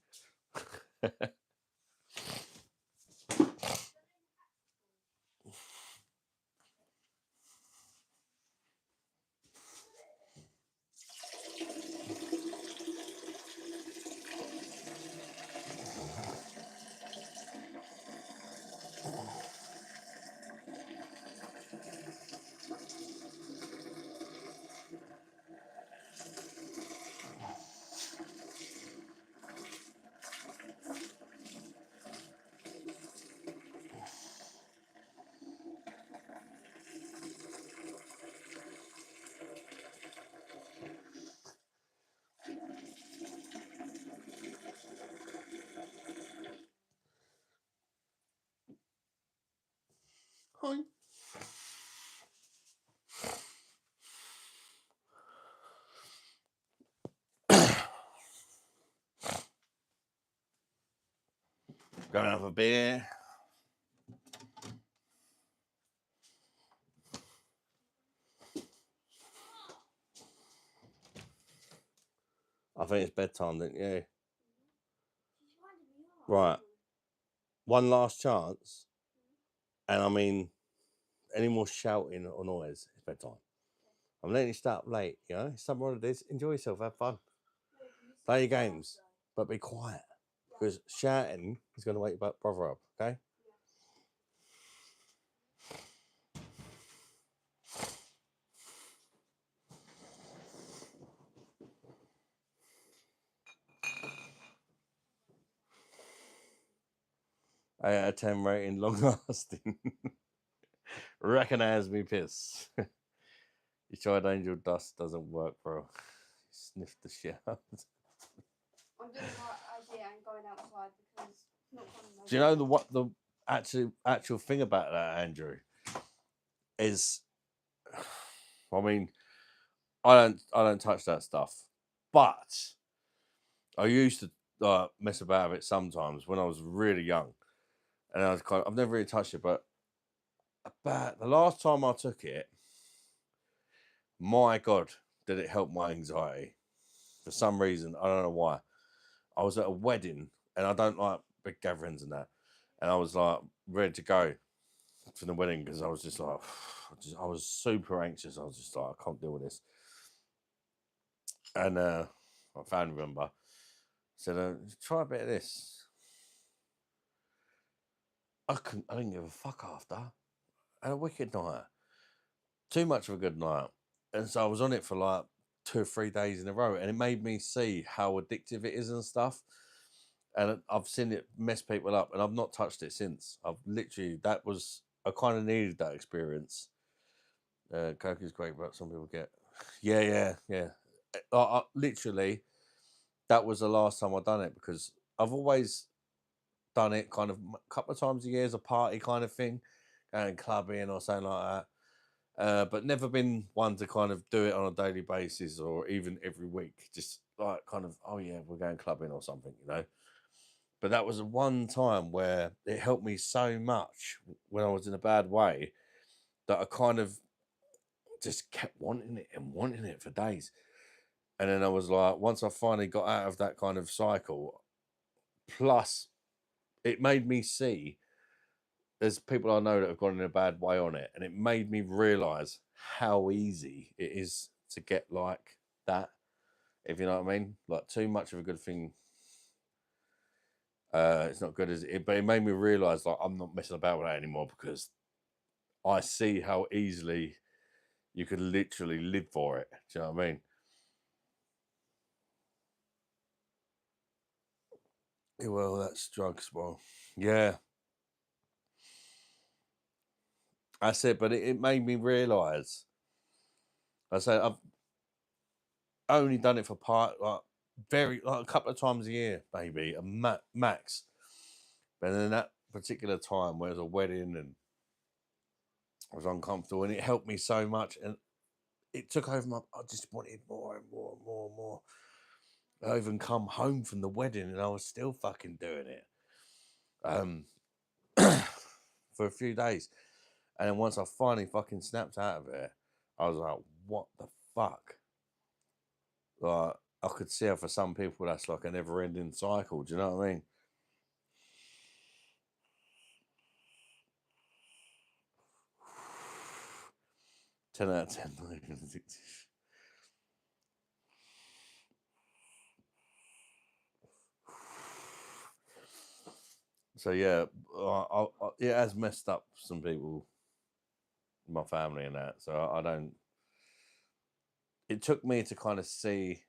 Speaker 1: Hi. Going to have a beer. I think it's bedtime, didn't you? Right. One last chance. And I mean, any more shouting or noise, it's bedtime. I'm letting you start late, you know? Summer holidays, enjoy yourself, have fun. Play your games, but be quiet. Because shouting is going to wake your brother up, okay? I out of 10 rating, long lasting. Recognize me, piss. You tried angel dust, doesn't work, bro. Sniff the shit out.
Speaker 2: I'm doing the right idea and going outside because it's not fun.
Speaker 1: Do you know the actual thing about that, Andrew? Is, I mean, I don't touch that stuff, but I used to mess about with it sometimes when I was really young, and I've never really touched it, but about the last time I took it, my God, did it help my anxiety for some reason? I don't know why. I was at a wedding, and I don't like big gatherings and that, and I was like ready to go for the wedding because I was just like, I was super anxious. I was just like, I can't deal with this. And my family member said, try a bit of this. I didn't give a fuck after. I had a wicked night. Too much of a good night. And so I was on it for like 2 or 3 days in a row. And it made me see how addictive it is and stuff. And I've seen it mess people up. And I've not touched it since. I kind of needed that experience. Coke is great, but some people get... Yeah. Literally, that was the last time I've done it because I've always done it kind of a couple of times a year as a party kind of thing, going clubbing or something like that. But never been one to kind of do it on a daily basis or even every week. Just like kind of, oh yeah, we're going clubbing or something, you know. But that was one time where it helped me so much when I was in a bad way that I kind of just kept wanting it for days. And then I was like, once I finally got out of that kind of cycle, plus it made me see there's people I know that have gone in a bad way on it, and it made me realize how easy it is to get like that, if you know what I mean. Like too much of a good thing, it's not good as it, but it made me realize like I'm not messing about with that anymore because I see how easily you could literally live for it. Do you know what I mean? Yeah, well, that's drugs, well, yeah. I said, but it made me realize. I said I've only done it for like a couple of times a year, maybe a max. But then that particular time where it was a wedding and I was uncomfortable, and it helped me so much, and it took over my. I just wanted more and more and more and more. I even come home from the wedding, and I was still fucking doing it, for a few days, And then once I finally fucking snapped out of it, I was like, what the fuck? Like, I could see how for some people that's like a never ending cycle. Do you know what I mean? Ten out of 10. So yeah, it has messed up some people, my family and that. So I don't. It took me to kind of see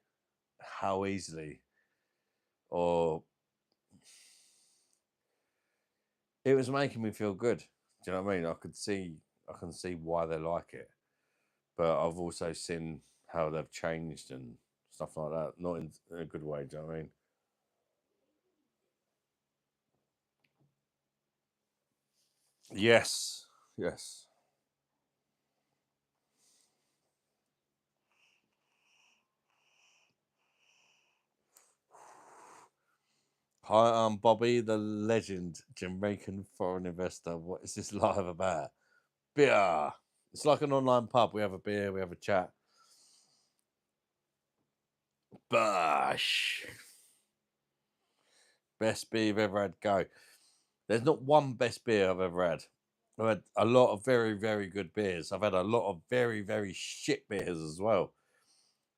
Speaker 1: how easily, or it was making me feel good. Do you know what I mean? I can see why they like it, but I've also seen how they've changed and stuff like that. Not in a good way. Do you know what I mean? Yes, yes. Hi, I'm Bobby, the legend, Jamaican foreign investor. What is this live about? Beer. It's like an online pub. We have a beer, we have a chat. Bash. Best beer you've ever had. Go. There's not one best beer I've ever had. I've had a lot of very, very good beers. I've had a lot of very, very shit beers as well.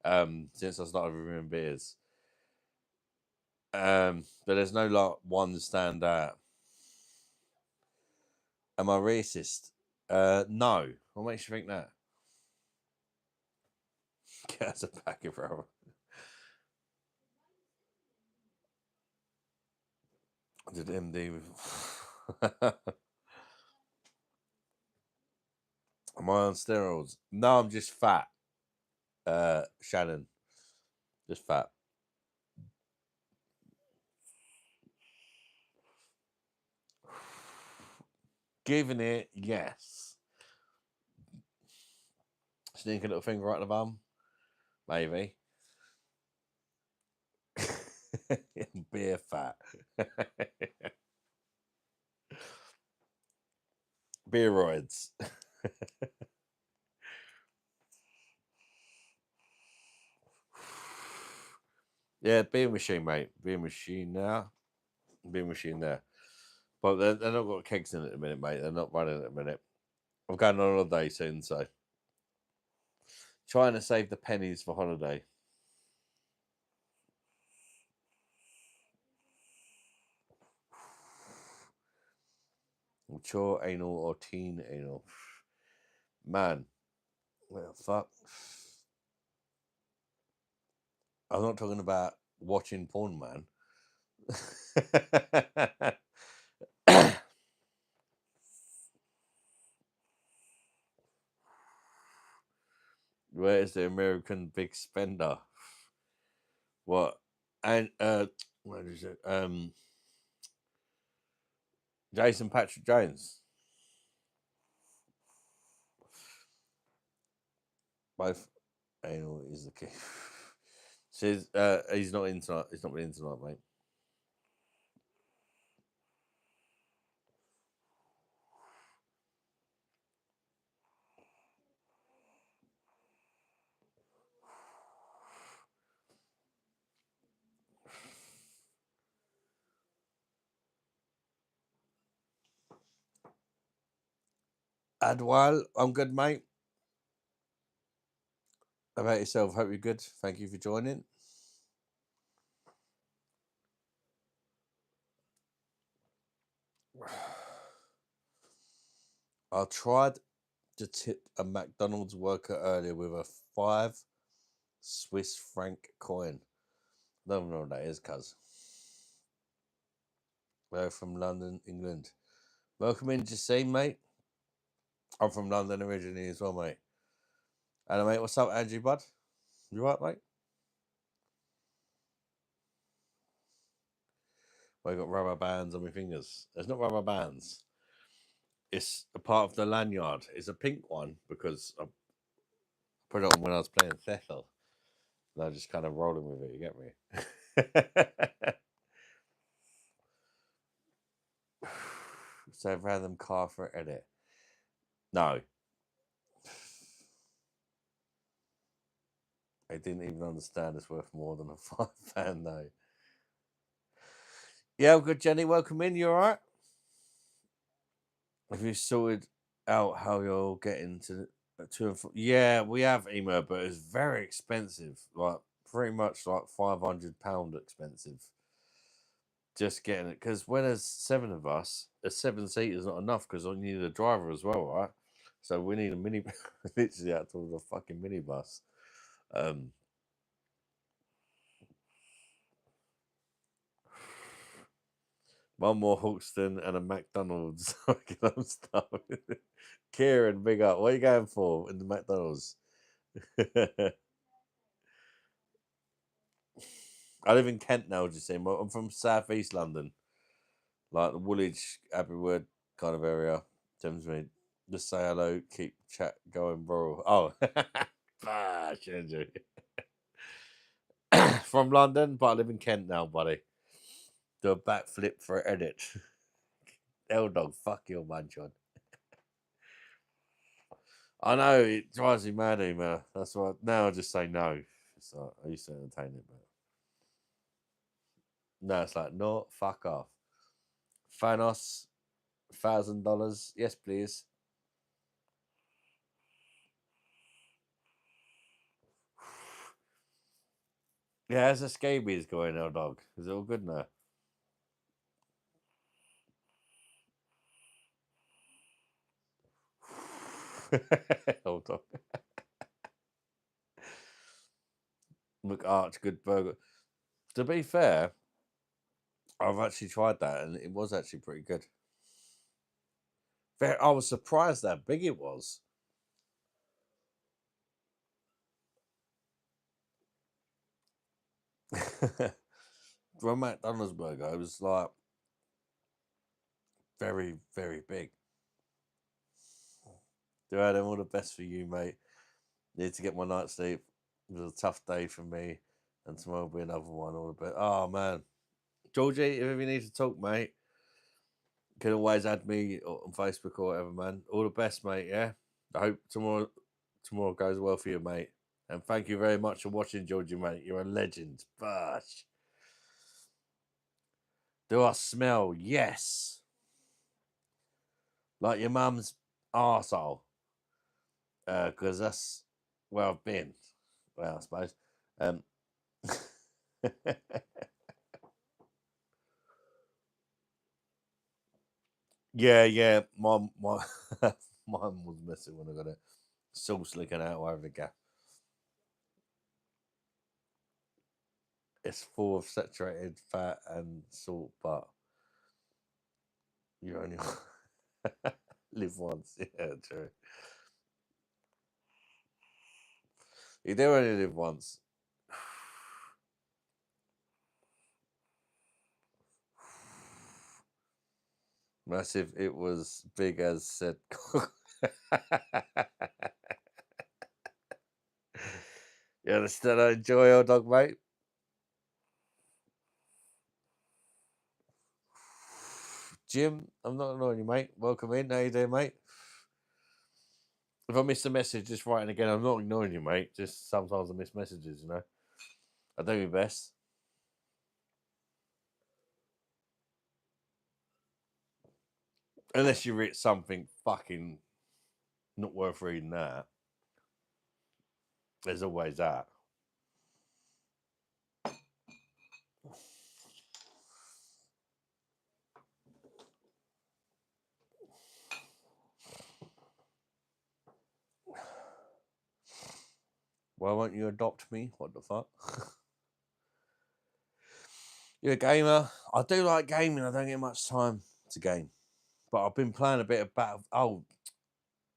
Speaker 1: Since I started reviewing beers. But there's no like one stand out. Am I racist? No. What makes you think that? Get us a packet, bro. Did MD Am I on steroids? No, I'm just fat. Shannon. Just fat. Giving it, yes. Sneaking a little finger right in the bum? Maybe. Beer fat. Beeroids. Yeah, beer machine, mate. Beer machine now. Beer machine there. But they're not got kegs in it at the minute, mate. They're not running at the minute. I'm going on holiday soon, so trying to save the pennies for holiday. Mature anal or teen anal. Man, well, fuck. I'm not talking about watching porn, man. Where is the American big spender? What? And what is it? Jason Patrick Jones. Both anal is the key. Says he's not in tonight. He's not been in tonight, mate. Adwal, I'm good, mate. How about yourself? Hope you're good. Thank you for joining. I tried to tip a McDonald's worker earlier with a 5 Swiss franc coin. I don't know what that is, cuz. We're from London, England. Welcome in, just say, mate. I'm from London originally as well, mate. Hello, mate. What's up, Andrew, bud? You right, mate? Well, I got rubber bands on my fingers. There's not rubber bands. It's a part of the lanyard. It's a pink one because I put it on when I was playing Thethel. And I just kind of rolling with it. You get me? So random car for edit. No. They didn't even understand it's worth more than a £5 note. Yeah, I'm good, Jenny. Welcome in. You all right? Have you sorted out how you're getting to and from? Yeah, we have email, but it's very expensive. Like pretty much like £500 expensive. Just getting it because when there's 7 of us, a 7-seater is not enough because I need a driver as well, right? So we need a mini, literally out to a fucking minibus. One more Hawkston and a McDonald's. I'm starving. Kieran, big up. What are you going for in the McDonald's? I live in Kent now, do you see? I'm from southeast London, like the Woolwich, Abbeywood kind of area. Thamesmead. Just say hello, keep chat going, bro. Oh, Andrew. From London, but I live in Kent now, buddy. Do a backflip for an edit. Hell dog, fuck your man, John. I know it drives me mad, email. That's why now I just say no. It's like, I used to entertain it, but no, it's like no, fuck off. Thanos, $1,000. Yes, please. Yeah, how's the scabies going now, dog? Is it all good now? Hold on. Look, Arch, good burger. To be fair, I've actually tried that and it was actually pretty good. I was surprised how big it was. For a McDonald's burger, it was like very, very big. Do I have all the best for you, mate? Need to get my night's sleep. It was a tough day for me, and tomorrow will be another one. All the best. Oh man, Georgie, if you need to talk, mate, you can always add me on Facebook or whatever, man. All the best, mate. Yeah, I hope tomorrow goes well for you, mate. And thank you very much for watching, Georgie, mate. You're a legend. Gosh. Do I smell? Yes. Like your mum's arsehole. Because that's where I've been. Well, I suppose. Um, yeah. My mine was missing when I got it. Sauce leaking out over the gap. It's full of saturated fat and salt, but you only live once. Yeah, true. You do only live once. Massive. It was big as said. You understand? I enjoy your dog, mate. Jim, I'm not annoying you, mate. Welcome in. How you doing, mate? If I miss a message, just writing again. I'm not ignoring you, mate. Just sometimes I miss messages, you know. I do my best. Unless you read something fucking not worth reading that. There's always that. Why won't you adopt me? What the fuck? You're a gamer. I do like gaming. I don't get much time to game. But I've been playing a bit of Battle. Oh,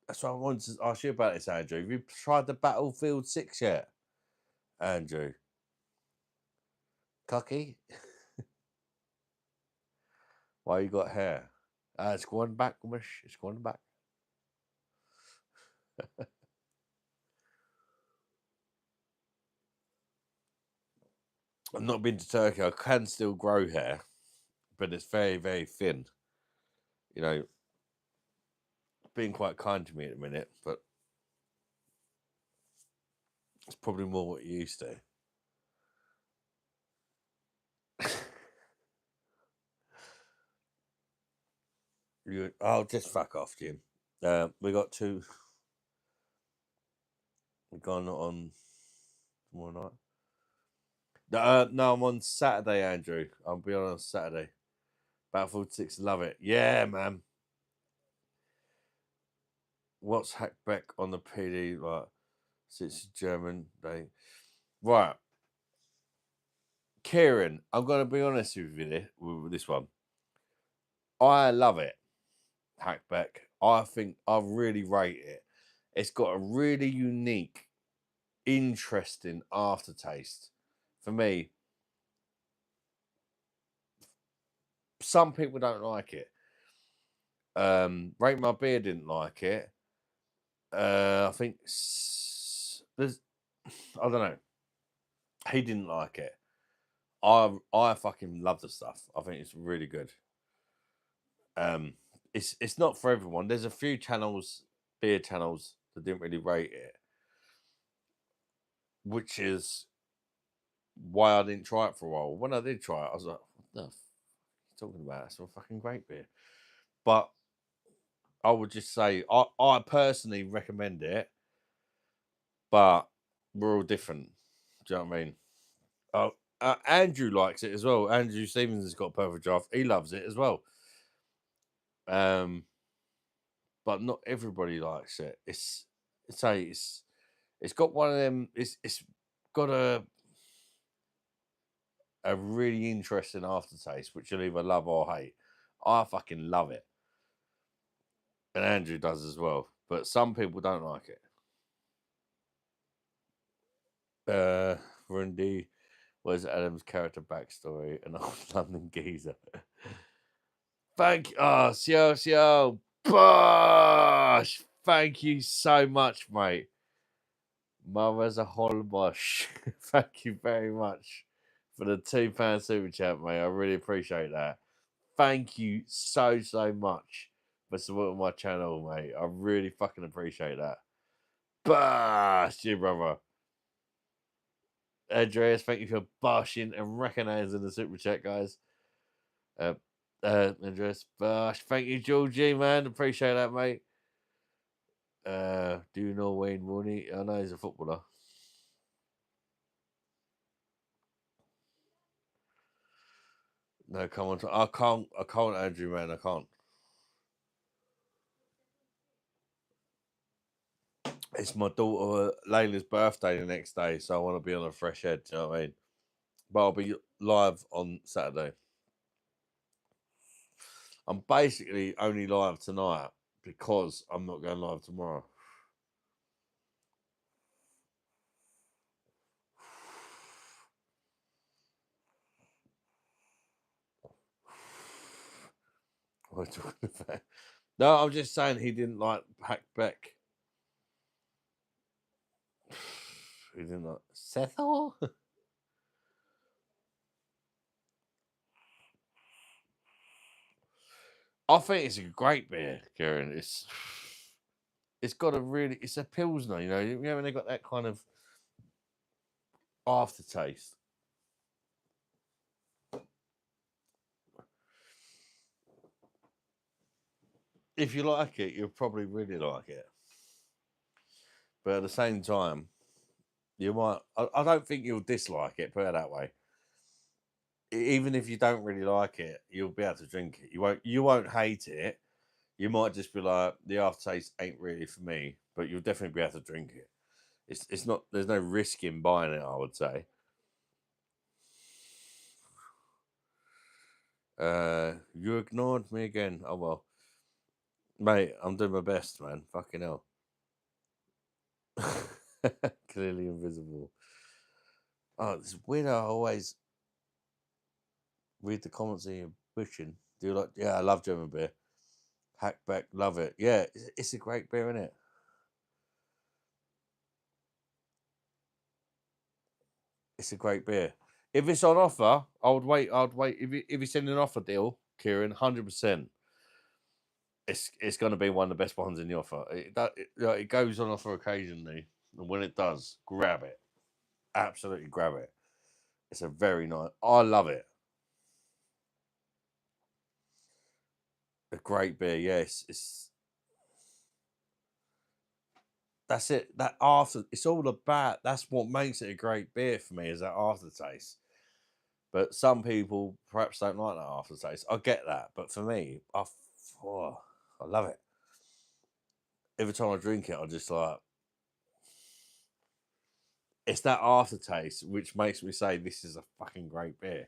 Speaker 1: that's what I wanted to ask you about this, Andrew. Have you tried the Battlefield 6 yet, Andrew? Cocky? Why you got hair? It's going back, Mish. It's going back. I've not been to Turkey. I can still grow hair, but it's very, very thin. You know, being quite kind to me at the minute, but it's probably more what you used to. Oh, just fuck off, Jim. We got two. We've gone on tomorrow night. No, I'm on Saturday, Andrew. I'll be on Saturday. Battlefield 6, love it. Yeah, man. What's Hackback on the PD like? Since German day. Right. Kieran, I'm going to be honest with you with this one. I love it. Hackback. I think I really rate it. It's got a really unique, interesting aftertaste. For me, some people don't like it. Rate My Beer didn't like it. I think there's, I don't know. He didn't like it. I fucking love the stuff. I think it's really good. It's not for everyone. There's a few channels, beer channels, that didn't really rate it, which is why I didn't try it for a while. When I did try it, I was like, "What the f- you talking about? It's a fucking great beer." But I would just say I personally recommend it, but we're all different. Do you know what I mean? Oh, Andrew likes it as well. Andrew Stevens has got Perfect Draft. He loves it as well. But not everybody likes it. It's got one of them. It's got a really interesting aftertaste, which you'll either love or hate. I fucking love it, and Andrew does as well. But some people don't like it. Rundy was Adam's character backstory, an old London geezer. Thank you. Oh, Sio, Bosh. Thank you so much, mate. Mother's a holbosh. Thank you very much for the £2 super chat, mate. I really appreciate that. Thank you so much for supporting my channel, mate. I really fucking appreciate that. Bosh, you brother. Andreas, thank you for bashing and recognizing the super chat, guys. Andreas, Bosh. Thank you, Georgie, man. Appreciate that, mate. Do you know Wayne Rooney? I know he's a footballer. No, come on. I can't, Andrew, man. I can't. It's my daughter Layla's birthday the next day, so I want to be on a fresh head. Do you know what I mean? But I'll be live on Saturday. I'm basically only live tonight because I'm not going live tomorrow. What are you talking about? No, I'm just saying he didn't like Hackback. He didn't like Sethel. I think it's a great beer, Karen. It's got it's a pilsner, you know when they got that kind of aftertaste. If you like it, you'll probably really like it. But at the same time, you might. I don't think you'll dislike it. Put it that way. Even if you don't really like it, you'll be able to drink it. You won't hate it. You might just be like, the aftertaste ain't really for me, but you'll definitely be able to drink it. It's not. There's no risk in buying it, I would say. You ignored me again. Oh well, mate. I'm doing my best, man. Fucking hell. Clearly invisible. Oh, it's weird. I always read the comments in your pushing. Do you like? Yeah, I love German beer. Hackback, love it. Yeah, it's a great beer, isn't it? It's a great beer. If it's on offer, I would wait. I'd wait. If it's in an offer deal, Kieran, 100%. it's going to be one of the best ones in the offer. It goes on offer occasionally, and when it does, grab it. Absolutely grab it. It's a very nice. I love it. A great beer. Yes, it's that's it. That after, it's all about. That's what makes it a great beer for me, is that aftertaste. But some people perhaps don't like that aftertaste. I get that, but for me, I love it. Every time I drink it, I just like, it's that aftertaste which makes me say this is a fucking great beer.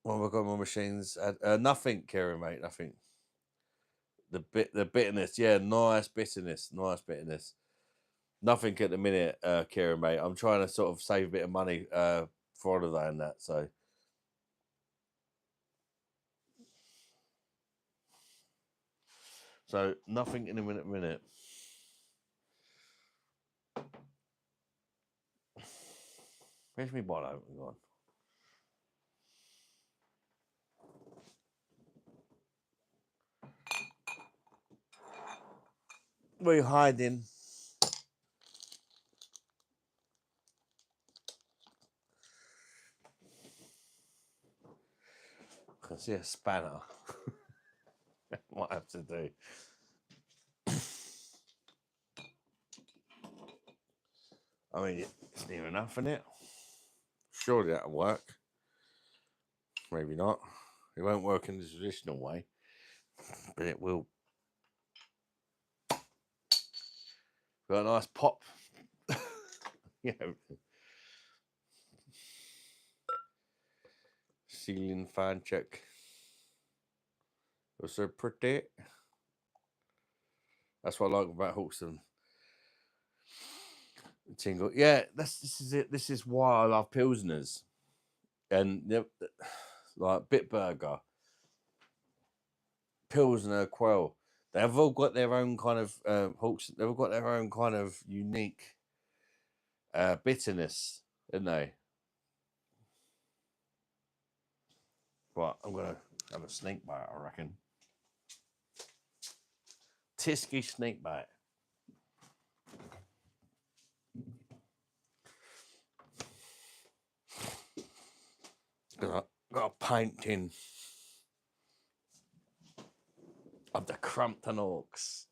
Speaker 1: What have I got on my machines? Nothing, Kieran, mate. Nothing. The bitterness, yeah, nice bitterness. Nothing at the minute, Kieran, mate. I'm trying to sort of save a bit of money for holiday and that. So nothing in a minute. Where's my bottle open gone? Where are you hiding? I can see a spanner. Might have to do. I mean, it's near enough, isn't it? Surely that'll work. Maybe not. It won't work in the traditional way, but it will. Got a nice pop. Yeah. Ceiling fan check. Was so pretty. That's what I like about Hawkston. Tingle. Yeah, this is it. This is why I love Pilsners. And like Bitburger, Pilsner, Quell. They've all got their own kind of Hawkston. They've all got their own kind of unique bitterness, haven't they? But I'm gonna have a snake bite, I reckon. Tisky snake bite. Got a painting of the Crampton Hawks.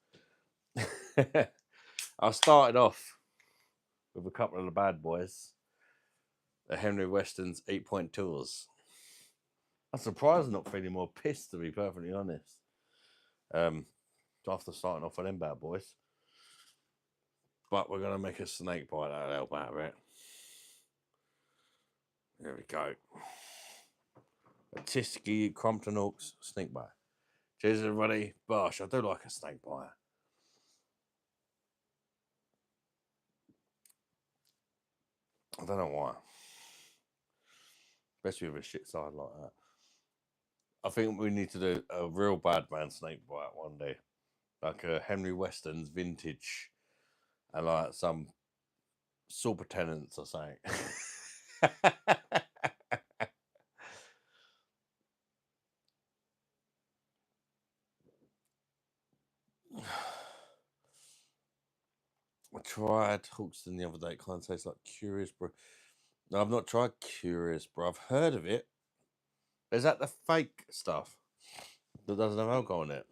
Speaker 1: I started off with a couple of the bad boys, the Henry Weston's 8.2s. I'm surprised I'm not feeling more pissed, to be perfectly honest. After starting off with them bad boys. But we're gonna make a snake bite that'll help out a bit. There we go. A Tisky Crampton Hawks snake bite. Cheers, everybody. Bosh, I do like a snake bite. I don't know why. Especially with a shit side like that. I think we need to do a real bad man snake bite one day. Like a Henry Weston's vintage. And like some supertenants or something. I tried Hawkston the other day. It kind of tastes like Curious, bro. No, I've not tried Curious, bro. I've heard of it. Is that the fake stuff that doesn't have alcohol in it?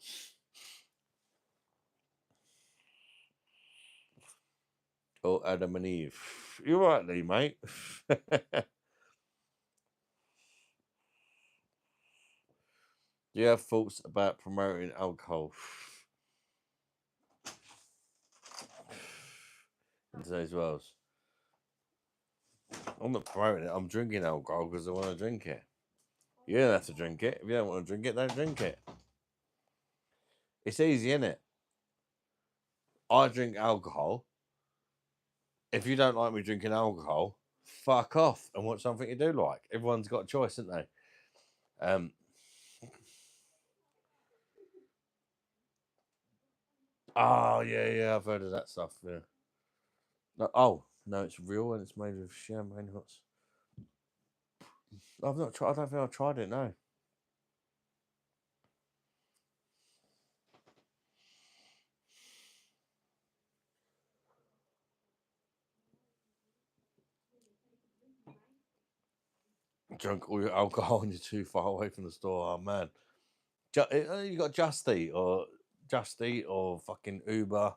Speaker 1: Or Adam and Eve? You're right, Lee, mate. Do you have thoughts about promoting alcohol in today's world? I'm not promoting it. I'm drinking alcohol because I want to drink it. You don't have to drink it. If you don't want to drink it, don't drink it. It's easy, isn't it? I drink alcohol. If you don't like me drinking alcohol, fuck off and watch something you do like. Everyone's got a choice, haven't they? Oh yeah, I've heard of that stuff. Yeah. No, no, it's real and it's made of champagne hops. I've not tried. I don't think I've tried it. No. drunk all your alcohol and you're too far away from the store. Oh man, you got Just Eat or fucking Uber.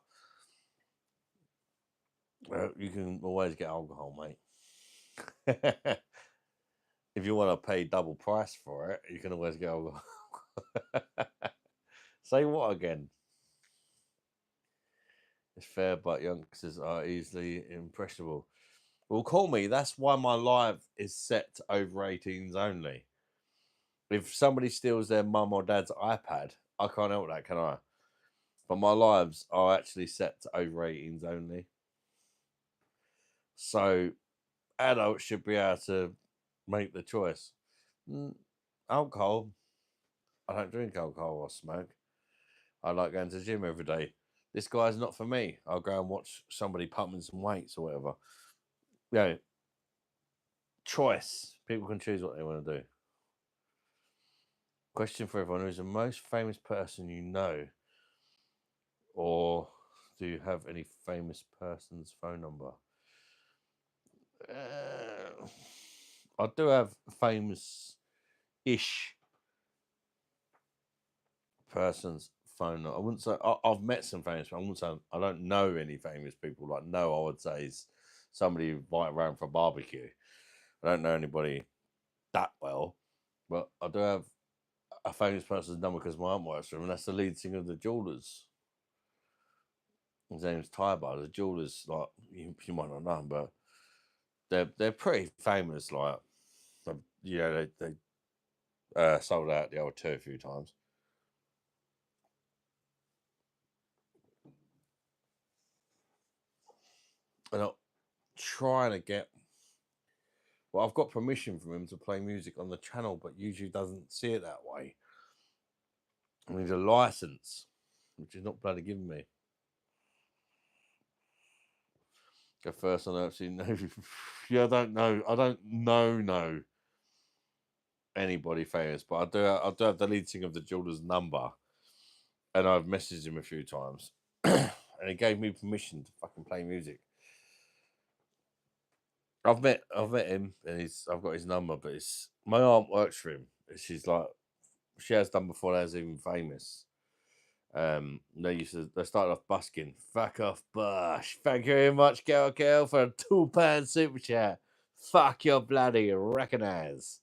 Speaker 1: You can always get alcohol, mate. If you want to pay double price for it, you can always get alcohol. Say what again? It's fair, but youngsters are easily impressionable. Well, call me. That's why my live is set to over 18s only. If somebody steals their mum or dad's iPad, I can't help that, can I? But my lives are actually set to over 18s only. So adults should be able to make the choice. Alcohol, I don't drink alcohol or smoke. I like going to the gym every day. This guy's not for me. I'll go and watch somebody pumping some weights or whatever. You know, choice. People can choose what they want to do. Question for everyone: who's the most famous person you know? Or do you have any famous person's phone number? I do have famous-ish person's phone number. I wouldn't say I've met some famous people. I wouldn't say I don't know any famous people. Like, no, I would say is somebody you invite around for a barbecue. I don't know anybody that well, but I do have a famous person's number because my aunt works for him, and that's the lead singer of the Jewelers. His name's Tybar. The Jewelers, like you might not know him, but they're pretty famous. Like, yeah, they sold out the old 2 a few times. And I'm trying to get. Well, I've got permission from him to play music on the channel, but usually doesn't see it that way. I need a license, which is not bloody giving me. Go first on absolutely no. Yeah, I don't know. I don't know anybody famous, but I do have the lead singer of the Jewelers number, and I've messaged him a few times, and he gave me permission to fucking play music. I've met him, and I've got his number, but it's my aunt works for him. She's like, she has done before they was even famous. They started off busking. Fuck off, Bush. Thank you very much, girl, for a £2 super chat. Fuck your bloody recognize.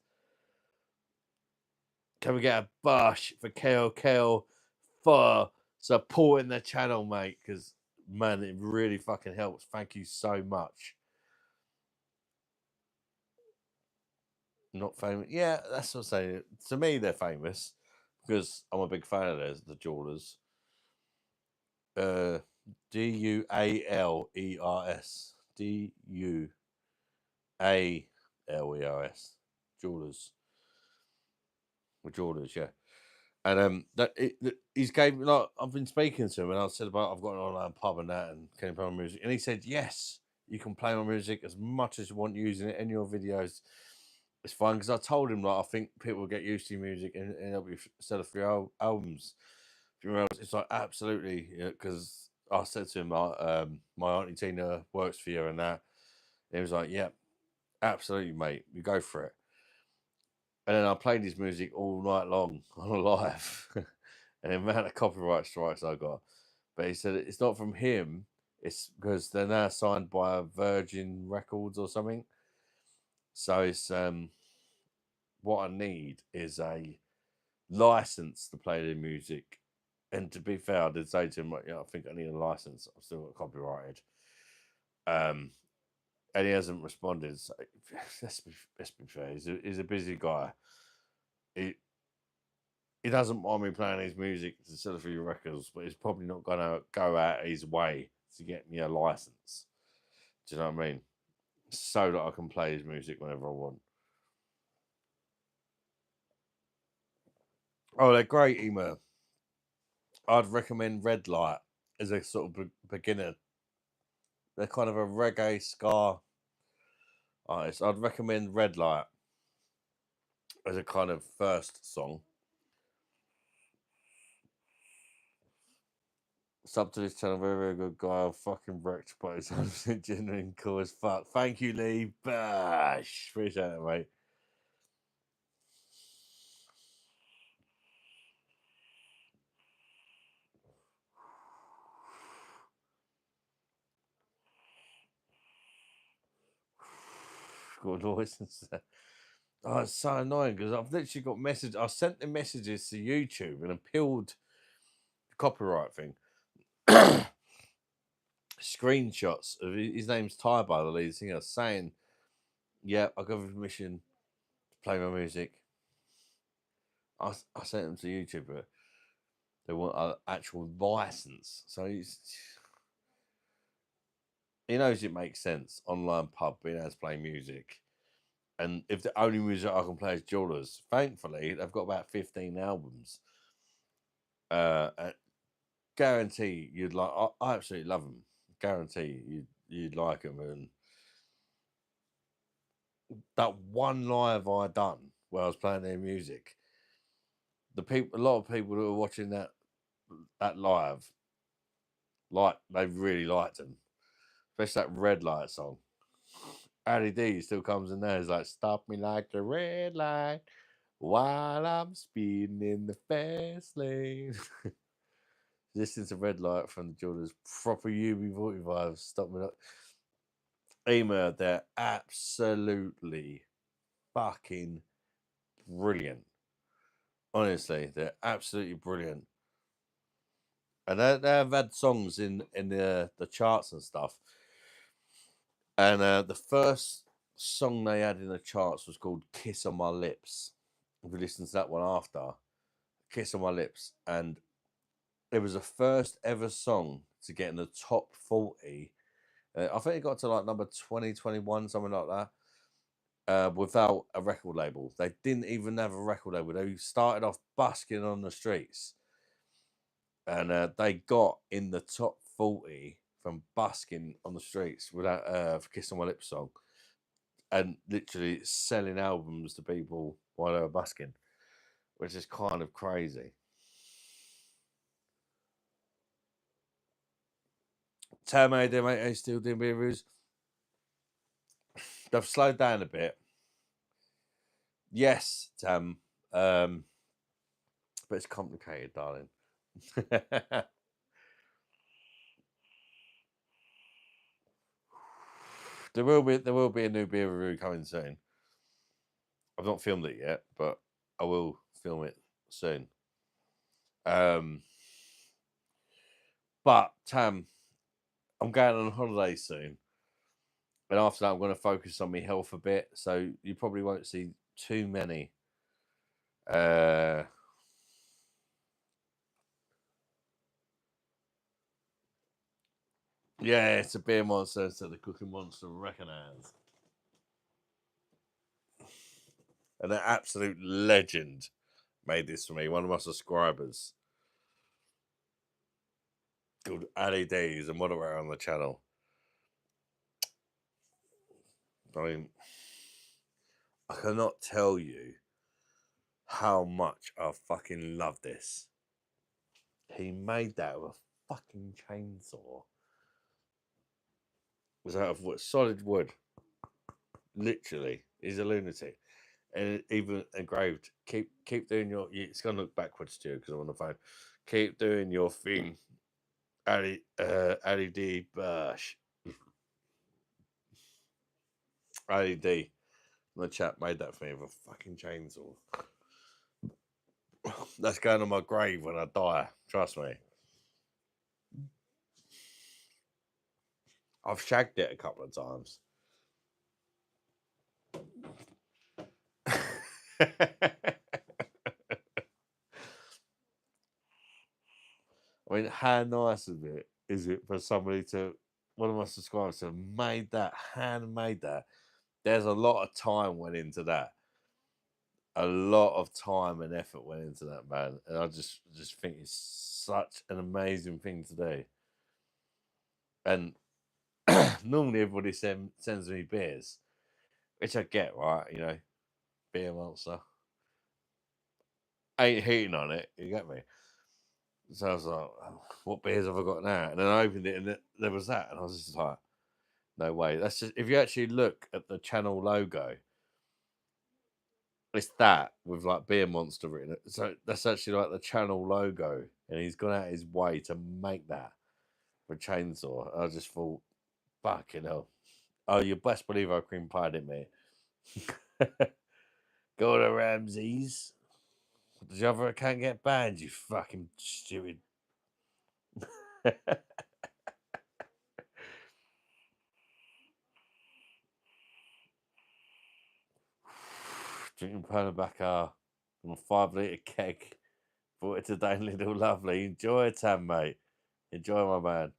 Speaker 1: Can we get a Bush for KOKL for supporting the channel, mate? Because man, it really fucking helps. Thank you so much. Not famous. Yeah, that's what I'm saying. To me, they're famous because I'm a big fan of theirs, the Jewelers. Dualers. Dualers. Jewelers. With Jewelers, yeah. And he's gave me, like, I've been speaking to him, and I said about I've got an online pub and that, and can you play my music? And he said, yes, you can play my music as much as you want using it in your videos. It's fine, because I told him, like, I think people will get used to your music and it'll be sell a few albums. It's like, absolutely, because I said to him, like, my auntie Tina works for you and that. And he was like, yeah, absolutely, mate, you go for it. And then I played his music all night long on a live, and the amount of copyright strikes I got. But he said it's not from him; it's because they're now signed by Virgin Records or something. So it's what I need is a license to play the music. And to be fair, I did say to him, like, I think I need a license. I've still got copyrighted. And he hasn't responded. So let's be fair. He's a busy guy. He doesn't mind me playing his music to sell a few records, but he's probably not going to go out his way to get me a license. Do you know what I mean? So that I can play his music whenever I want. Oh, they're great, email. I'd recommend Red Light as a sort of beginner. They're kind of a reggae ska artist. I'd recommend Red Light as a kind of first song. Sub to this channel, very, very good guy. I'll fucking wrecked, but it's 100% genuine, cool as fuck. Thank you, Lee. Bash. Appreciate it, mate. got license. Oh, it's so annoying because I've literally got messages. I sent the messages to YouTube and appealed the copyright thing. Screenshots of his name's Ty, by the lead singer, saying, "Yeah, I got permission to play my music." I sent them to YouTube, but they want an actual license. So he knows it makes sense. Online pub being able to play music. And if the only music I can play is Jewelers, thankfully they've got about 15 albums. I guarantee you'd like. I absolutely love them. Guarantee you'd like them. And that one live I done where I was playing their music, a lot of people who were watching that live, like they really liked them, especially that Red Light song. Ali D still comes in there. He's like, "Stop me like the red light while I'm speeding in the fast lane." Listening to Red Light from the Jordans, proper UB45. Stop me like. Ema, they're absolutely fucking brilliant. Honestly, they're absolutely brilliant. And they've had songs in the charts and stuff. And the first song they had in the charts was called "Kiss on My Lips." If you listen to that one after, "Kiss on My Lips," and it was the first ever song to get in the top 40. I think it got to like number 20, 21, something like that, without a record label. They didn't even have a record label. They started off busking on the streets, and they got in the top 40 from busking on the streets without "Kiss on My Lips" song, and literally selling albums to people while they were busking, which is kind of crazy. Tam mate, they still doing beer reviews. They've slowed down a bit. Yes, Tam, but it's complicated, darling. There will be a new beer review coming soon. I've not filmed it yet, but I will film it soon. But Tam, I'm going on holiday soon, and after that, I'm going to focus on my health a bit. So you probably won't see too many. Yeah, it's a beer monster, so the cooking monster recognise. And an absolute legend made this for me. One of my subscribers called Ali D. He's a moderator on the channel. I mean, I cannot tell you how much I fucking love this. He made that with a fucking chainsaw. It was out of wood, solid wood. Literally, he's a lunatic. And even engraved. Keep doing your. It's gonna look backwards to you because I'm on the phone. Keep doing your thing, Ali D. Bush. Ali D. The chap made that for me with a fucking chainsaw. That's going on my grave when I die. Trust me. I've shagged it a couple of times. I mean, how nice is it for somebody to, one of my subscribers to have made that, handmade that? There's a lot of time went into that. A lot of time and effort went into that, man. And I just think it's such an amazing thing to do. And normally everybody sends me beers, which I get, right? You know, beer monster. Ain't heating on it, you get me? So I was like, "Oh, what beers have I got now?" And then I opened it and there was that. And I was just like, no way. That's just, if you actually look at the channel logo, it's that with like Beer Monster written. So that's actually like the channel logo. And he's gone out his way to make that with a chainsaw. I just thought, fucking hell. Oh, you best believe I cream pied it, mate. Go to Ramsey's. The other account get banned, you fucking stupid. Drinking Pernambuco from a 5 litre keg. Bought it today, little lovely. Enjoy it, Tam, mate. Enjoy, my man.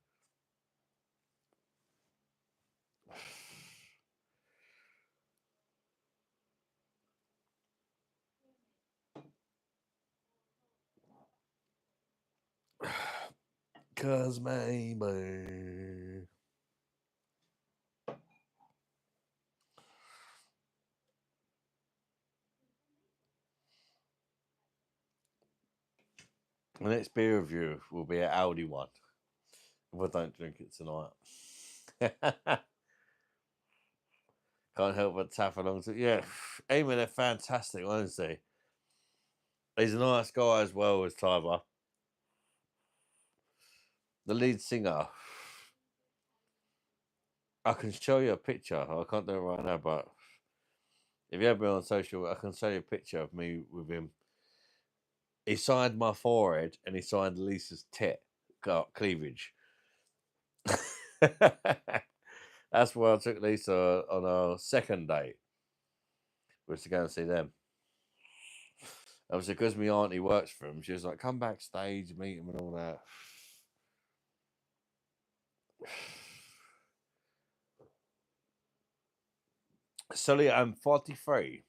Speaker 1: Cause maybe. The next beer review will be an Aldi one. If I don't drink it tonight. Can't help but tap along to. Yeah, Eamon, they're fantastic, honestly. He's a nice guy as well as Tyler. The lead singer. I can show you a picture. I can't do it right now, but if you have me on social, I can show you a picture of me with him. He signed my forehead and he signed Lisa's cleavage. That's where I took Lisa on our second date. Was to go and see them. Obviously, because my auntie works for him, she was like, "Come backstage, meet him, and all that." Sully, I'm 43.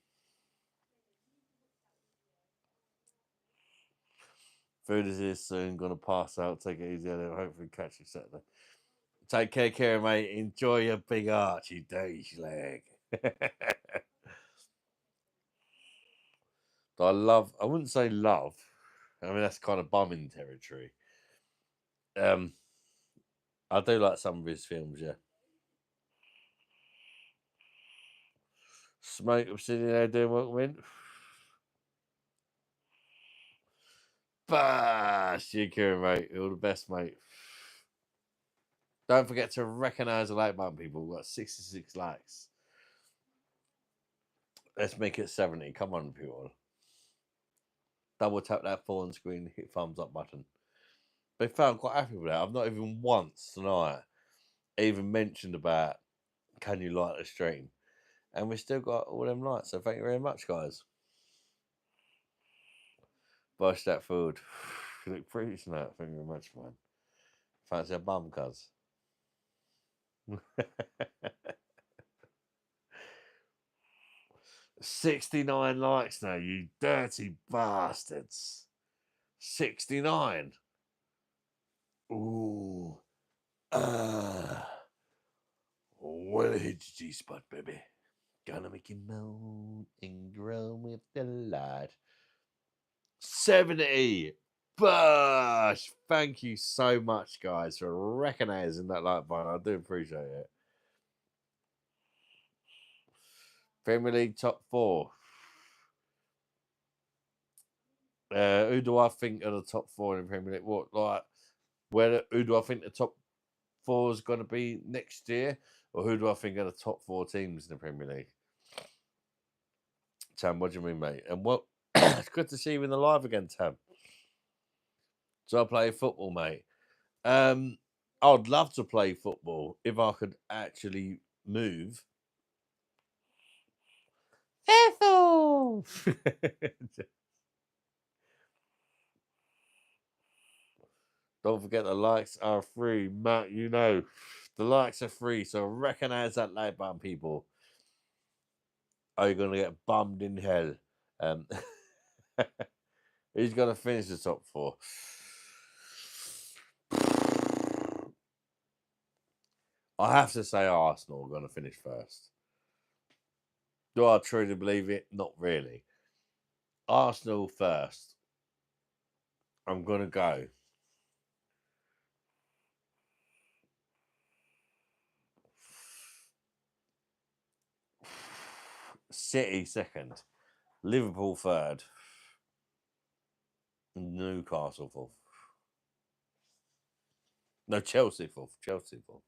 Speaker 1: Food is here soon. Gonna pass out. Take it easy. Hopefully, catch you Saturday. Take care, mate. Enjoy your big arch, you dirty leg. I wouldn't say love. I mean, that's kind of bumming territory. I do like some of his films, yeah. Smoke, I'm sitting there doing what went. Bash, you Kieran, mate. All the best, mate. Don't forget to recognise the like button, people. We've got 66 likes. Let's make it 70. Come on, people. Double tap that phone screen, hit thumbs up button. But I'm quite happy with that. I've not even once tonight even mentioned about can you like the stream? And we still got all them likes. So thank you very much, guys. Bush that food. You look pretty tonight. Thank you very much, man. Fancy a bum, cuz. 69 likes now, you dirty bastards. 69. Ooh. Well, hit your G-spot, baby. Gonna make you moan and groan with delight. 70. Bush. Thank you so much, guys, for recognizing that like button. I do appreciate it. Premier League top 4. Who do I think are the top 4 in the Premier League? Who do I think the top 4 is going to be next year? Or who do I think are the top 4 teams in the Premier League? Tam, what do you mean, mate? And what? It's good to see you in the live again, Tam. So I play football, mate. I'd love to play football if I could actually move. Ethel! Don't forget the likes are free. Matt, you know, the likes are free. So recognize that like button, people. Are you going to get bummed in hell? Who's going to finish the top 4? I have to say Arsenal are going to finish first. Do I truly believe it? Not really. Arsenal first. I'm going to go. City second. Liverpool third. Newcastle fourth. No, Chelsea fourth. Chelsea fourth.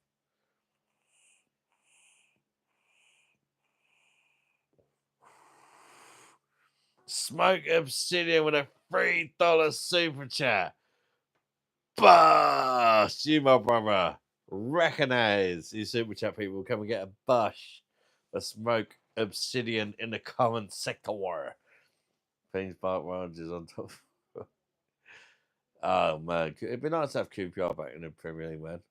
Speaker 1: Smoke Obsidian with a $3 super chat. Bush! You, my brother. Recognize you super chat people. Come and get a bush. A Smoke Obsidian in the comment sector. Things Park Rangers on top. Oh, man. It'd be nice to have QPR back in the Premier League, man.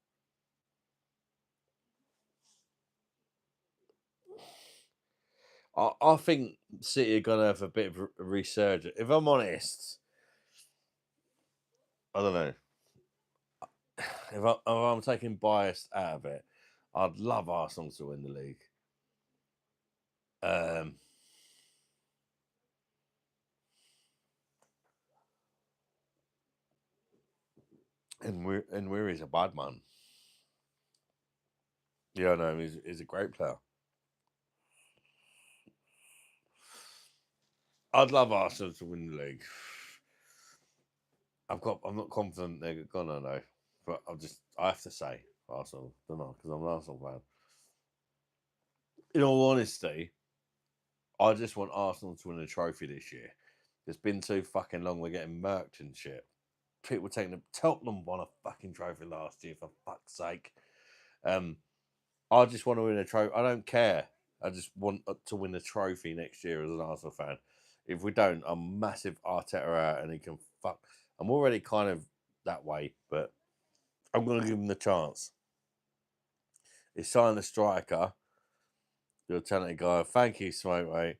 Speaker 1: I think City are going to have a bit of a resurgence. If I'm honest, I don't know. If I'm taking bias out of it, I'd love Arsenal to win the league. And we're he's a bad man. Yeah, no, he's a great player. I'd love Arsenal to win the league. I'm not confident they're gonna though, but I have to say Arsenal, don't know, because I'm an Arsenal fan. In all honesty, I just want Arsenal to win a trophy this year. It's been too fucking long. We're getting murked and shit. People taking the Tottenham won a fucking trophy last year, for fuck's sake. I just want to win a trophy. I don't care. I just want to win a trophy next year as an Arsenal fan. If we don't, I'm massive Arteta out and he can fuck. I'm already kind of that way, but I'm going to give him the chance. He signed a striker. You're a talented guy. Thank you, Smoke, mate.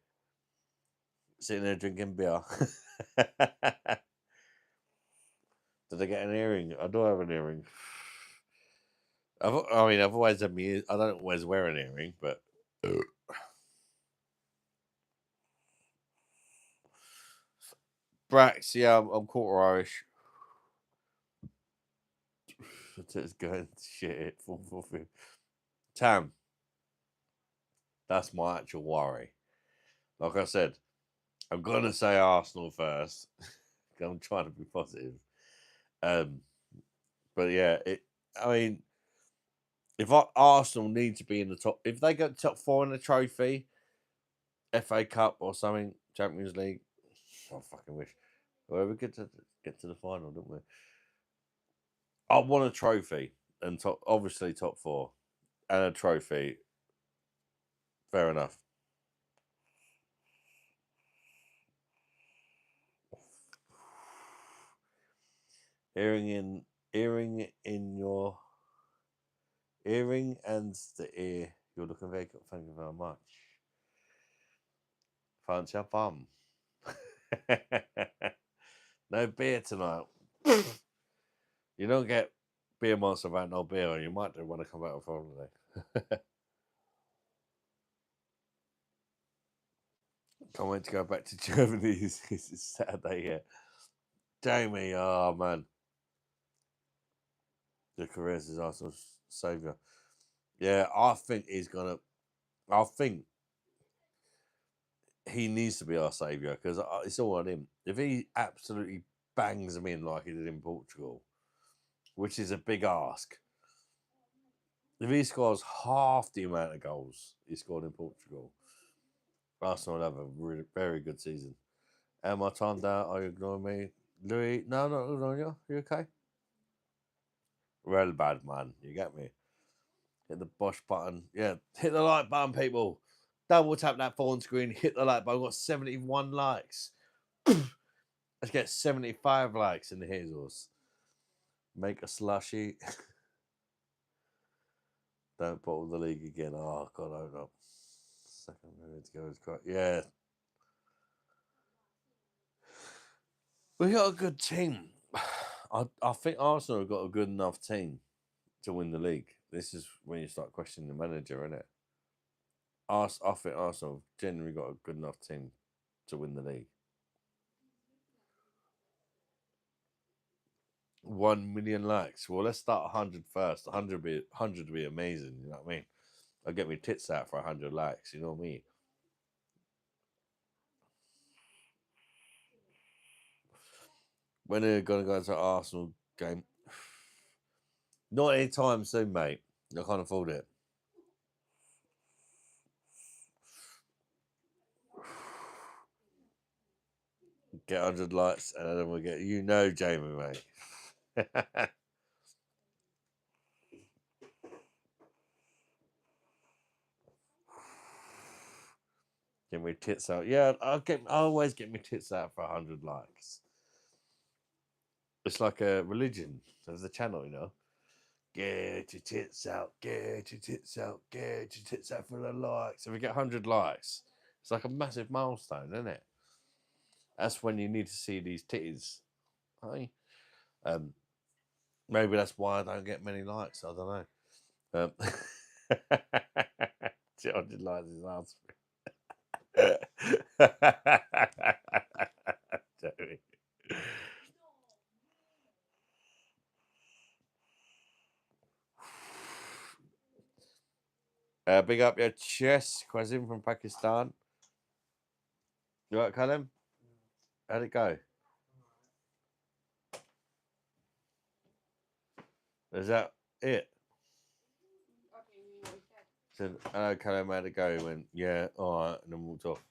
Speaker 1: Sitting there drinking beer. Did I get an earring? I do have an earring. I've always had me. I don't always wear an earring, but. Brax, yeah, I'm quarter Irish. It's going shit. Tam, that's my actual worry. Like I said, I'm gonna say Arsenal first. I'm trying to be positive. But yeah, if Arsenal need to be in the top, if they get top 4 in the trophy, FA Cup or something, Champions League, I fucking wish. Well, we get to the final, don't we? I want a trophy and obviously top 4 and a trophy. Fair enough. Earring and the ear. You're looking very good. Thank you very much. Fancy your bum. No beer tonight. You don't get beer monster without no beer, or you might do want to come back with holiday. Can't wait to go back to Germany. It's Saturday here. Jamie, oh man. The Carreras is Arsenal's saviour. Yeah, I think he needs to be our saviour because it's all on him. If he absolutely bangs him in like he did in Portugal, which is a big ask, if he scores half the amount of goals he scored in Portugal, Arsenal will have a really, very good season. Am I timed out? Are you ignoring me? Louis? No, not ignoring you. You okay? Real bad, man. You get me? Hit the Bosch button. Yeah, hit the like button, people. Double tap that phone screen. Hit the like button. I've got 71 likes. Let's get 75 likes in the hazels. Make a slushy. Don't bottle the league again. Oh, God, I don't know. Second minute to go is quite. Yeah. We got a good team. I think Arsenal have got a good enough team to win the league. This is when you start questioning the manager, isn't it? I think Arsenal have generally got a good enough team to win the league. 1 million likes. Well, let's start 100 first. 100 would be amazing. You know what I mean? I'll get my tits out for 100 likes. You know what I mean? When are you going to go to Arsenal game? Not anytime soon, mate. I can't afford it. Get 100 likes, and then we'll get Jamie, mate. Get me tits out. Yeah, I always get my tits out for 100 likes. It's like a religion. There's a channel, Get your tits out, get your tits out, get your tits out for the likes. If we get 100 likes, it's like a massive milestone, isn't it? That's when you need to see these titties. Hey? Maybe that's why I don't get many likes. I don't know. 200 likes is answer. Joey. Big up your chest, Quazim from Pakistan. You right, Callum? How'd it go? Is that it? Said, hello, Callum, how'd it go? He went, yeah, all right, and then walked off.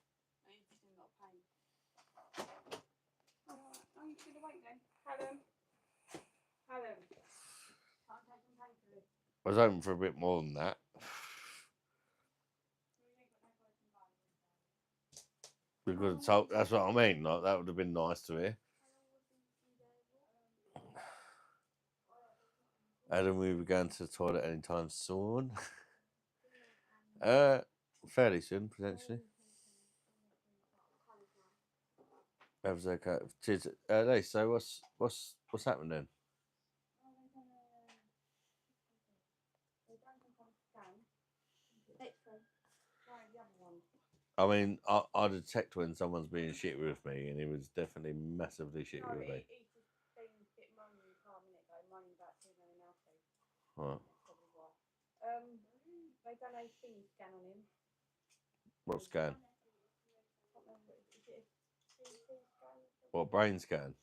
Speaker 1: I was hoping for a bit more than that. We could have told, that's what I mean. Like, that would have been nice to hear. Adam, we were going to the toilet anytime soon. Fairly soon, potentially. That was okay. Cheers. So what's happening then? I mean, I detect when someone's being shit with me, and he was definitely massively shit with me. Right.
Speaker 2: They done a thing scan on him.
Speaker 1: What scan? What, brain scan?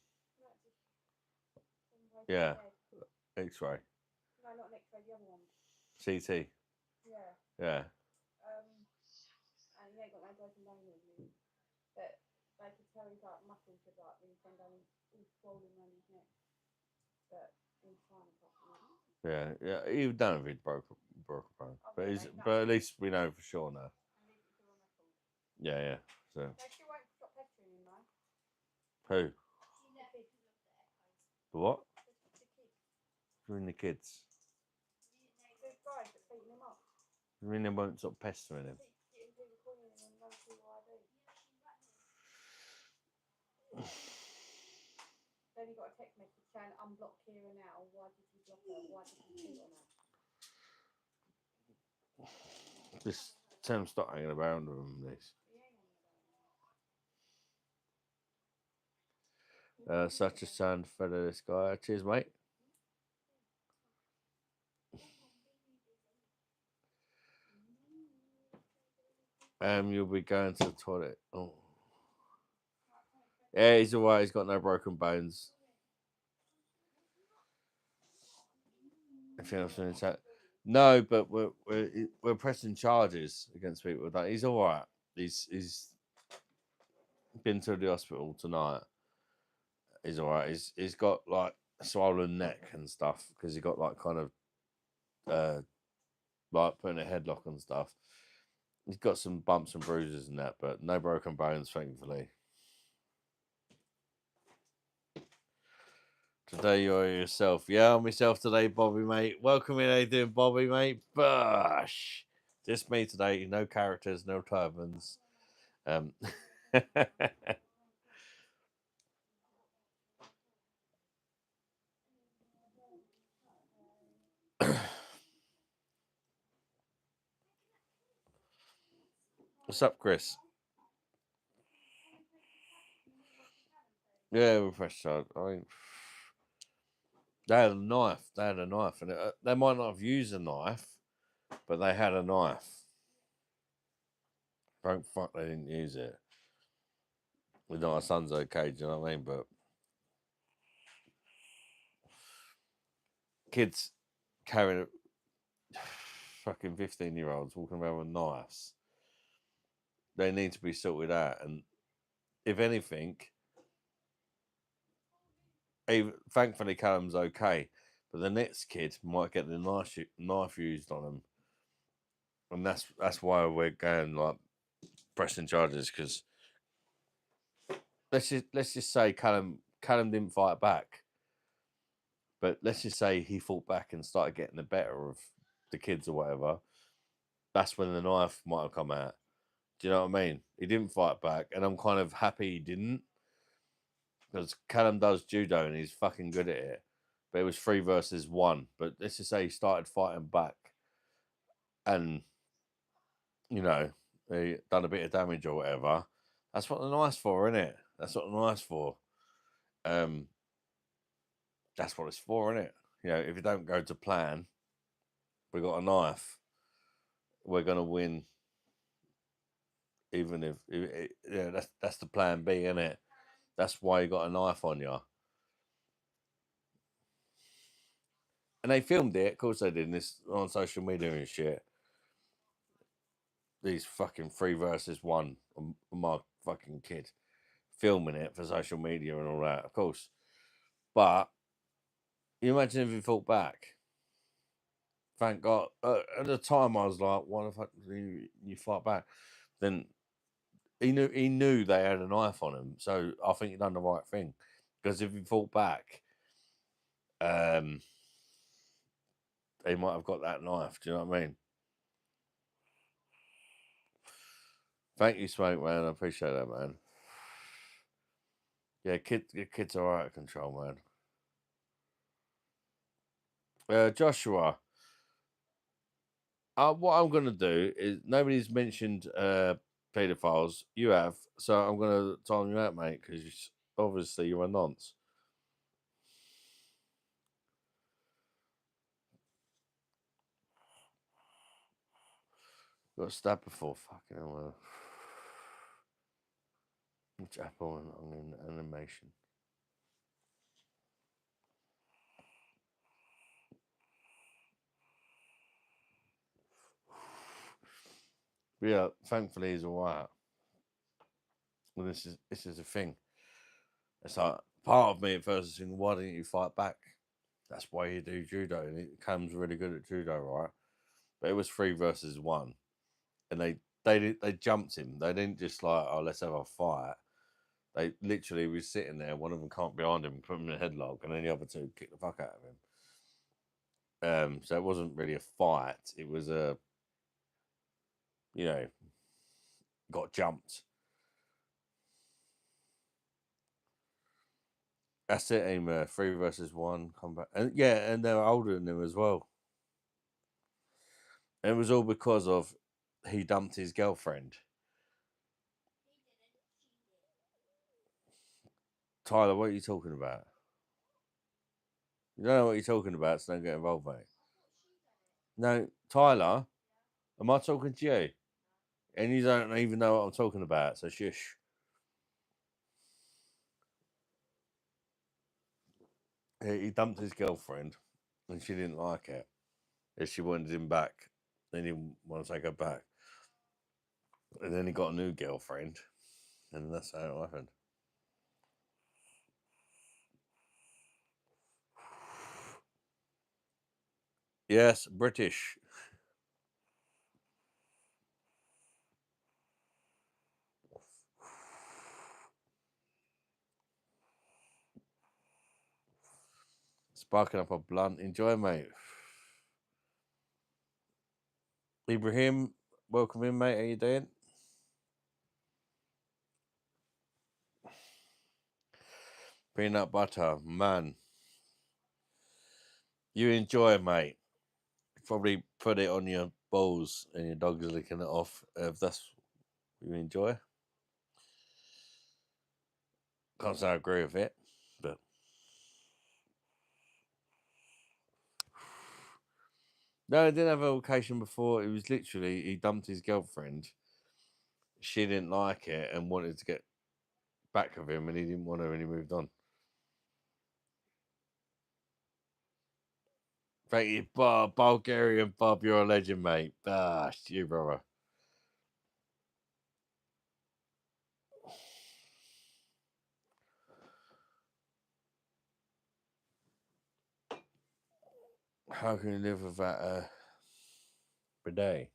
Speaker 1: Yeah. X-ray.
Speaker 2: No, not an X-ray, the other one.
Speaker 1: CT.
Speaker 2: Yeah.
Speaker 1: Yeah.
Speaker 2: And he ain't got no broken bone in him. But they could tell he's like muscles are like really turned down, all swollen around his neck. But he's fine apart from that.
Speaker 1: Yeah. He done if he'd broke a bone. But at least we know for sure now. Yeah. So.
Speaker 2: They still won't stop pestering him though.
Speaker 1: Who? The what?
Speaker 2: The kids.
Speaker 1: Who in the kids?
Speaker 2: Those guys that beating him up.
Speaker 1: I mean, they won't stop pestering him.
Speaker 2: Getting people calling him and no caller ID. Then he got a text message saying, unblock Kira now. Why did you block her? Why did you cheat on her?
Speaker 1: Just tell him stop hanging around with him, please. Such a sound fellow, this guy. Cheers, mate. You'll be going to the toilet. Oh. Yeah, he's alright. He's got no broken bones. If you know what I'm saying. No, but we're pressing charges against people with that. He's alright. He's been to the hospital tonight. He's alright. He's got like swollen neck and stuff because he got like kind of like putting a headlock and stuff. He's got some bumps and bruises and that, but no broken bones, thankfully. Today you're yourself. Yeah, I'm myself today, Bobby, mate. Welcome in. How you doing, Bobby, mate? Bush. Just me today. No characters, no turbans. What's up, Chris? Yeah, we're fresh start. I mean, they had a knife. And they might not have used a knife, but they had a knife. Don't fuck, they didn't use it. We know our son's okay. Do you know what I mean? But kids carrying fucking 15-year-olds walking around with knives. They need to be sorted out. And if anything, thankfully Callum's okay, but the next kid might get the knife used on him, and that's why we're going like pressing charges. Because let's just say Callum didn't fight back, but let's just say he fought back and started getting the better of the kids or whatever. That's when the knife might have come out. Do you know what I mean? He didn't fight back, and I'm kind of happy he didn't, because Callum does judo and he's fucking good at it. But it was 3 versus 1. But let's just say he started fighting back, and you know he done a bit of damage or whatever. That's what the knife's for, isn't it? That's what the knife's for. Um, that's what it's for, isn't it? You know, if it don't go to plan, we got a knife. We're gonna win, even if yeah, that's the plan B, isn't it? That's why you got a knife on you. And they filmed it, of course they did, this on social media and shit. These fucking 3 versus 1 on my fucking kid filming it for social media and all that, of course. But you imagine if he fought back. Thank God. At the time, I was like, "Why the fuck do you fight back?" Then he knew they had a knife on him, so I think he done the right thing. Because if he fought back, he might have got that knife. Do you know what I mean? Thank you, Smoke, man. I appreciate that, man. Yeah, kids are out of control, man. Joshua, what I'm going to do is, nobody's mentioned pedophiles. You have, so I'm going to time you out, mate, because obviously you're a nonce. Got stabbed before, fucking hell. Which Apple and animation. But yeah, thankfully he's alright. Well, this is a thing. It's like part of me at first is thinking, why didn't you fight back? That's why you do judo, and it comes really good at judo, right? But it was 3 versus 1, and they jumped him. They didn't just like, oh, let's have a fight. They literally was sitting there. One of them come behind him, put him in a headlock, and then the other two kicked the fuck out of him. So it wasn't really a fight. It was a, you know, got jumped. That's it, aim 3 versus 1 combat. And yeah, and they were older than him as well. And it was all because of he dumped his girlfriend. Tyler, what are you talking about? You don't know what you're talking about, so don't get involved, mate. No, Tyler, am I talking to you? And you don't even know what I'm talking about, so shush. He dumped his girlfriend, and she didn't like it. And she wanted him back. Then he didn't want to take her back. And then he got a new girlfriend, and that's how it happened. Yes, British. Sparking up a blunt. Enjoy, mate. Ibrahim, welcome in, mate. How you doing? Peanut butter, man. You enjoy, mate. Probably put it on your balls and your dog's licking it off. If that's what you enjoy. Can't say I agree with it, but no, I didn't have a occasion before. It was literally he dumped his girlfriend. She didn't like it and wanted to get back with him, and he didn't want her, and he moved on. Thank you, Bob. Bulgarian Bob, you're a legend, mate. Ah, you, brother. How can you live without a bidet?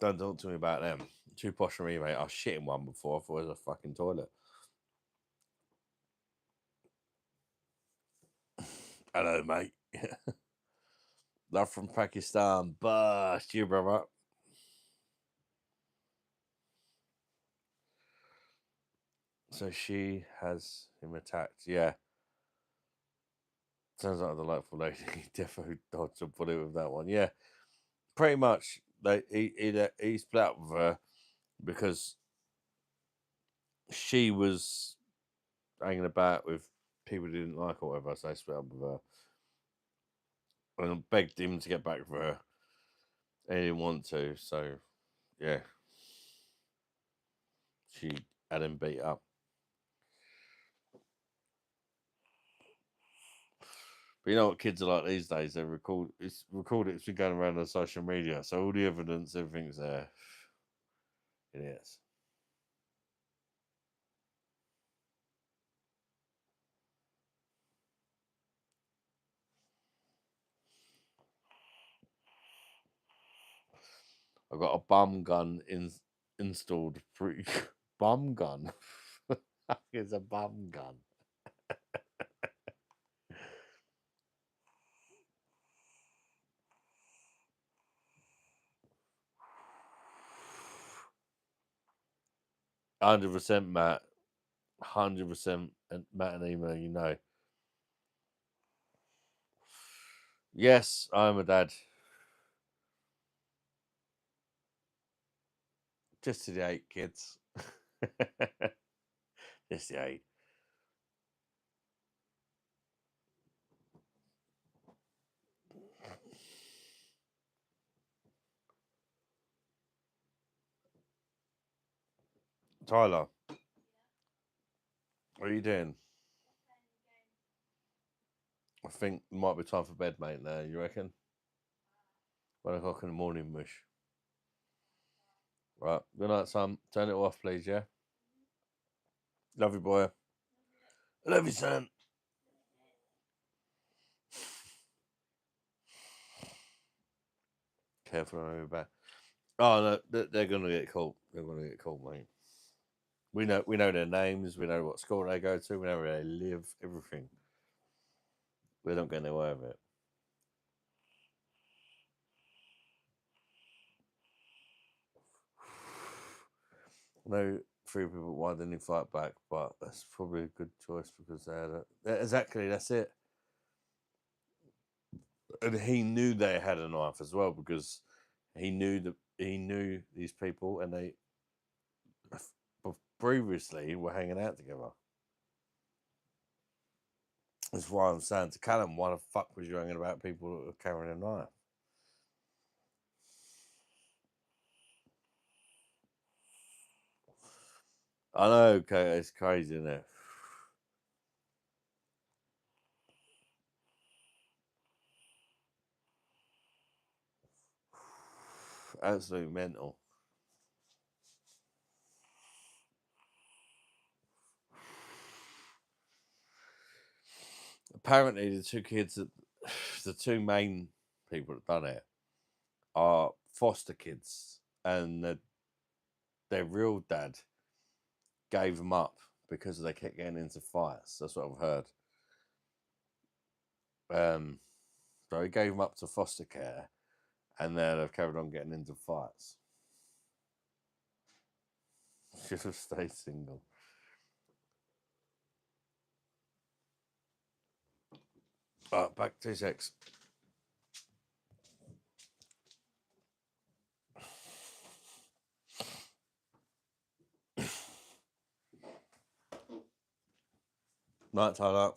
Speaker 1: Don't talk to me about them. Too posh for me, mate. I shit in one before. I thought it was a fucking toilet. Hello, mate. Love from Pakistan. Bust you, brother. So she has him attacked. Yeah. Sounds like a delightful lady. Defo dodged a bullet with that one. Yeah. Pretty much. He split up with her because she was hanging about with people who didn't like or whatever. So they split up with her. And begged him to get back with her. And he didn't want to. So, yeah. She had him beat up. But you know what kids are like these days? They record it's been going around on social media, so all the evidence, everything's there. It is. I've got a bum gun installed. Bum gun. It's a bum gun. 100% Matt. 100% Matt and Ema, you know. Yes, I'm a dad. Just to the 8 kids. Just the 8. Tyler, what are you doing? I think it might be time for bed, mate. Now, you reckon? 1 o'clock in the morning, mush. Right. Good night, son. Turn it off, please, yeah? Love you, boy. I love you, son. Careful on your back. Oh, no, they're going to get caught. They're going to get caught, mate. We know their names. We know what school they go to. We know where they live. Everything. We don't get away with it. No, 3 people. Why didn't he fight back? But that's probably a good choice because they had exactly. That's it. And he knew they had a knife as well because he knew these people and they previously were hanging out together. That's why I'm saying to Callum, why the fuck was you hanging about people that were carrying a knife? I know, okay, it's crazy, isn't it? Absolutely mental. Apparently, the 2 kids that the 2 main people that done it are foster kids, and their real dad gave them up because they kept getting into fights. That's what I've heard. So he gave them up to foster care, and then they've carried on getting into fights. Should have stayed single. Back to sex. Night, Tyler.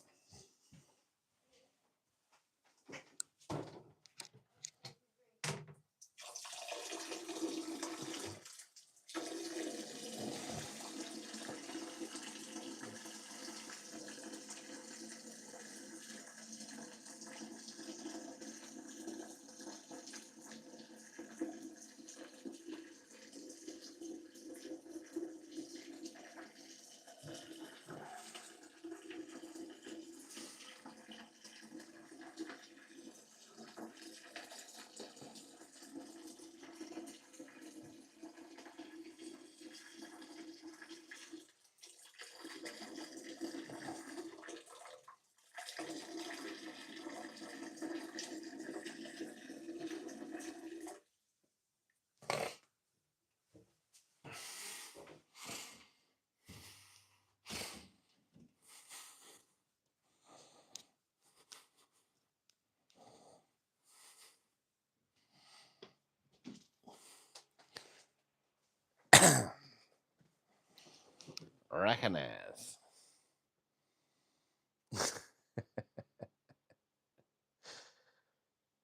Speaker 1: recognize.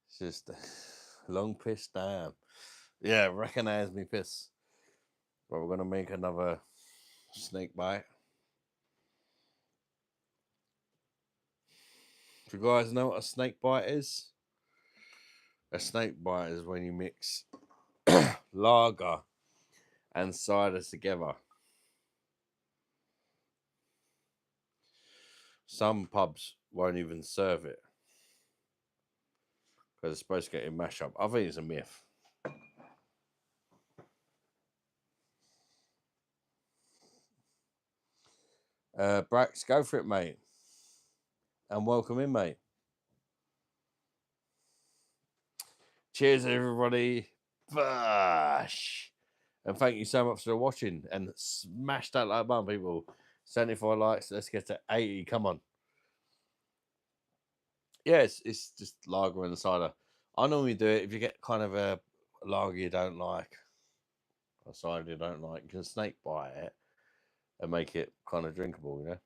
Speaker 1: It's just a long piss time. Yeah, recognize me piss. But we're gonna make another snake bite. Do you guys know what a snake bite is? A snake bite is when you mix lager and cider together. Some pubs won't even serve it because it's supposed to get in mash up. I think it's a myth. Brax, go for it, mate. And welcome in, mate. Cheers, everybody. Bash. And thank you so much for watching. And smash that like button, people. 75 likes. Let's get to 80. Come on. Yeah, it's just lager and cider. I normally do it if you get kind of a lager you don't like, or cider you don't like, you can snake bite it and make it kind of drinkable, you know?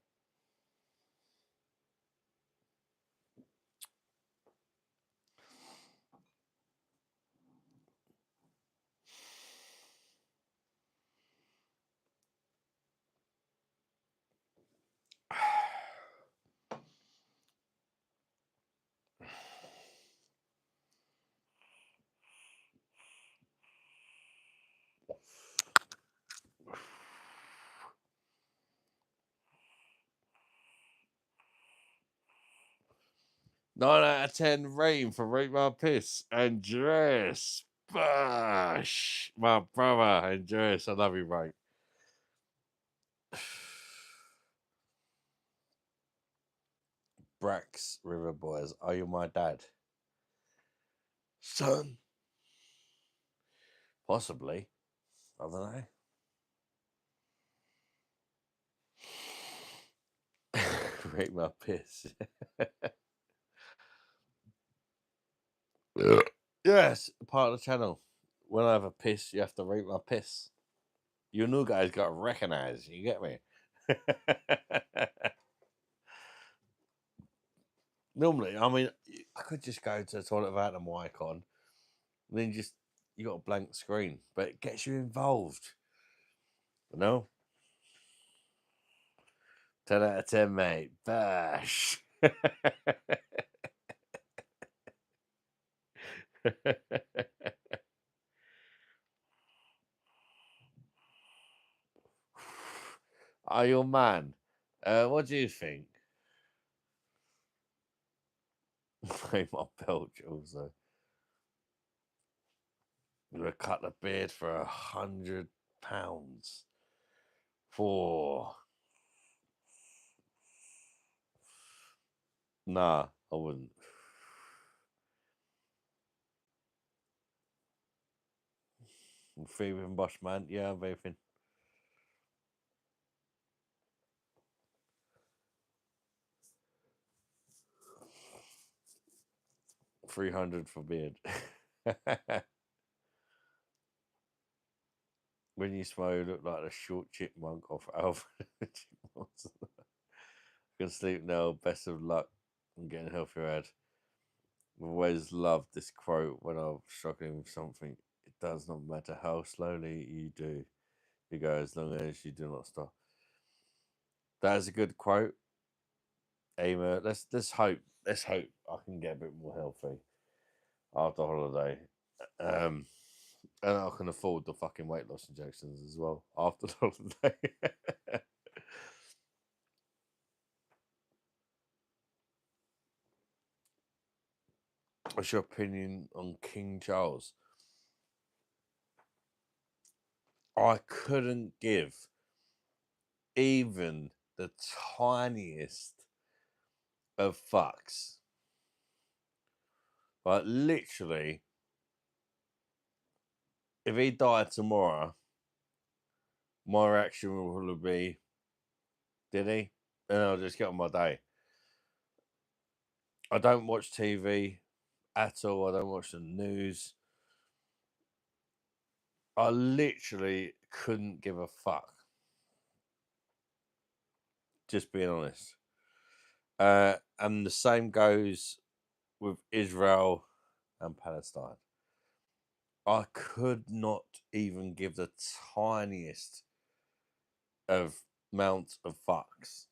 Speaker 1: Nine out of 10 rating for Rate My Piss. Andreas. Bash. My brother, Andreas. I love you, mate. Brax River Boys. Are you my dad? Son. Possibly. I don't know. Rate My Piss. Yes, part of the channel. When I have a piss, you have to rate my piss. You new guys got to recognize. You get me? Normally, I mean, I could just go to the toilet without the mic on, and then you got a blank screen, but it gets you involved. You know? 10 out of 10, mate. Bash. Are you a man? What do you think? Play my belch also. I'm gonna cut the beard for £100. For nah, I wouldn't. Vaping boss man, yeah, I'm vaping. 300 for beard. When you smile, you look like a short chipmunk off Alpha. Can sleep now. Best of luck on getting a healthier head. I've always loved this quote when I'm struggling with something. It does not matter how slowly you do. You go as long as you do not stop. That is a good quote. Aimer, let's hope. Let's hope I can get a bit more healthy after holiday. And I can afford the fucking weight loss injections as well after the holiday. What's your opinion on King Charles? I couldn't give even the tiniest of fucks. Like literally, if he died tomorrow, my reaction would probably be, did he? And I'll just get on my day. I don't watch TV at all. I don't watch the news. I literally couldn't give a fuck. Just being honest. And the same goes with Israel and Palestine. I could not even give the tiniest of amount of fucks.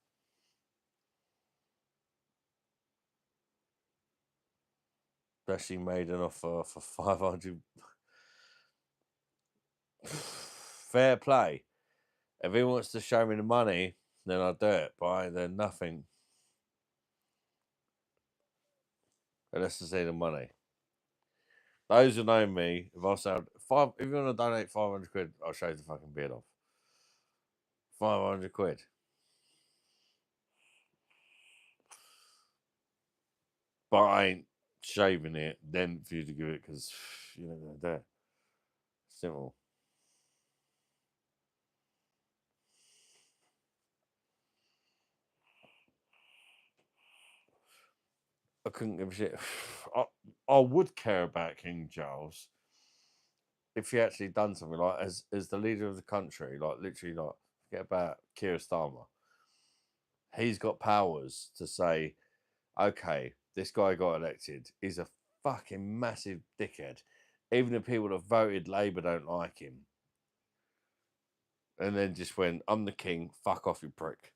Speaker 1: Actually made an offer for 500. Fair play. If he wants to show me the money, then I'll do it. But I ain't doing nothing unless to see the money. Those who know me, if I say if you want to donate 500 quid, I'll shave the fucking beard off. 500 quid. But I ain't shaving it then for you to give it because you're not going to do it. Simple. I couldn't give a shit. I would care about King Charles if he actually done something like as the leader of the country, like literally, like forget about Keir Starmer. He's got powers to say, okay, this guy got elected. He's a fucking massive dickhead. Even the people that voted Labour don't like him. And then just went, I'm the king, fuck off, you prick.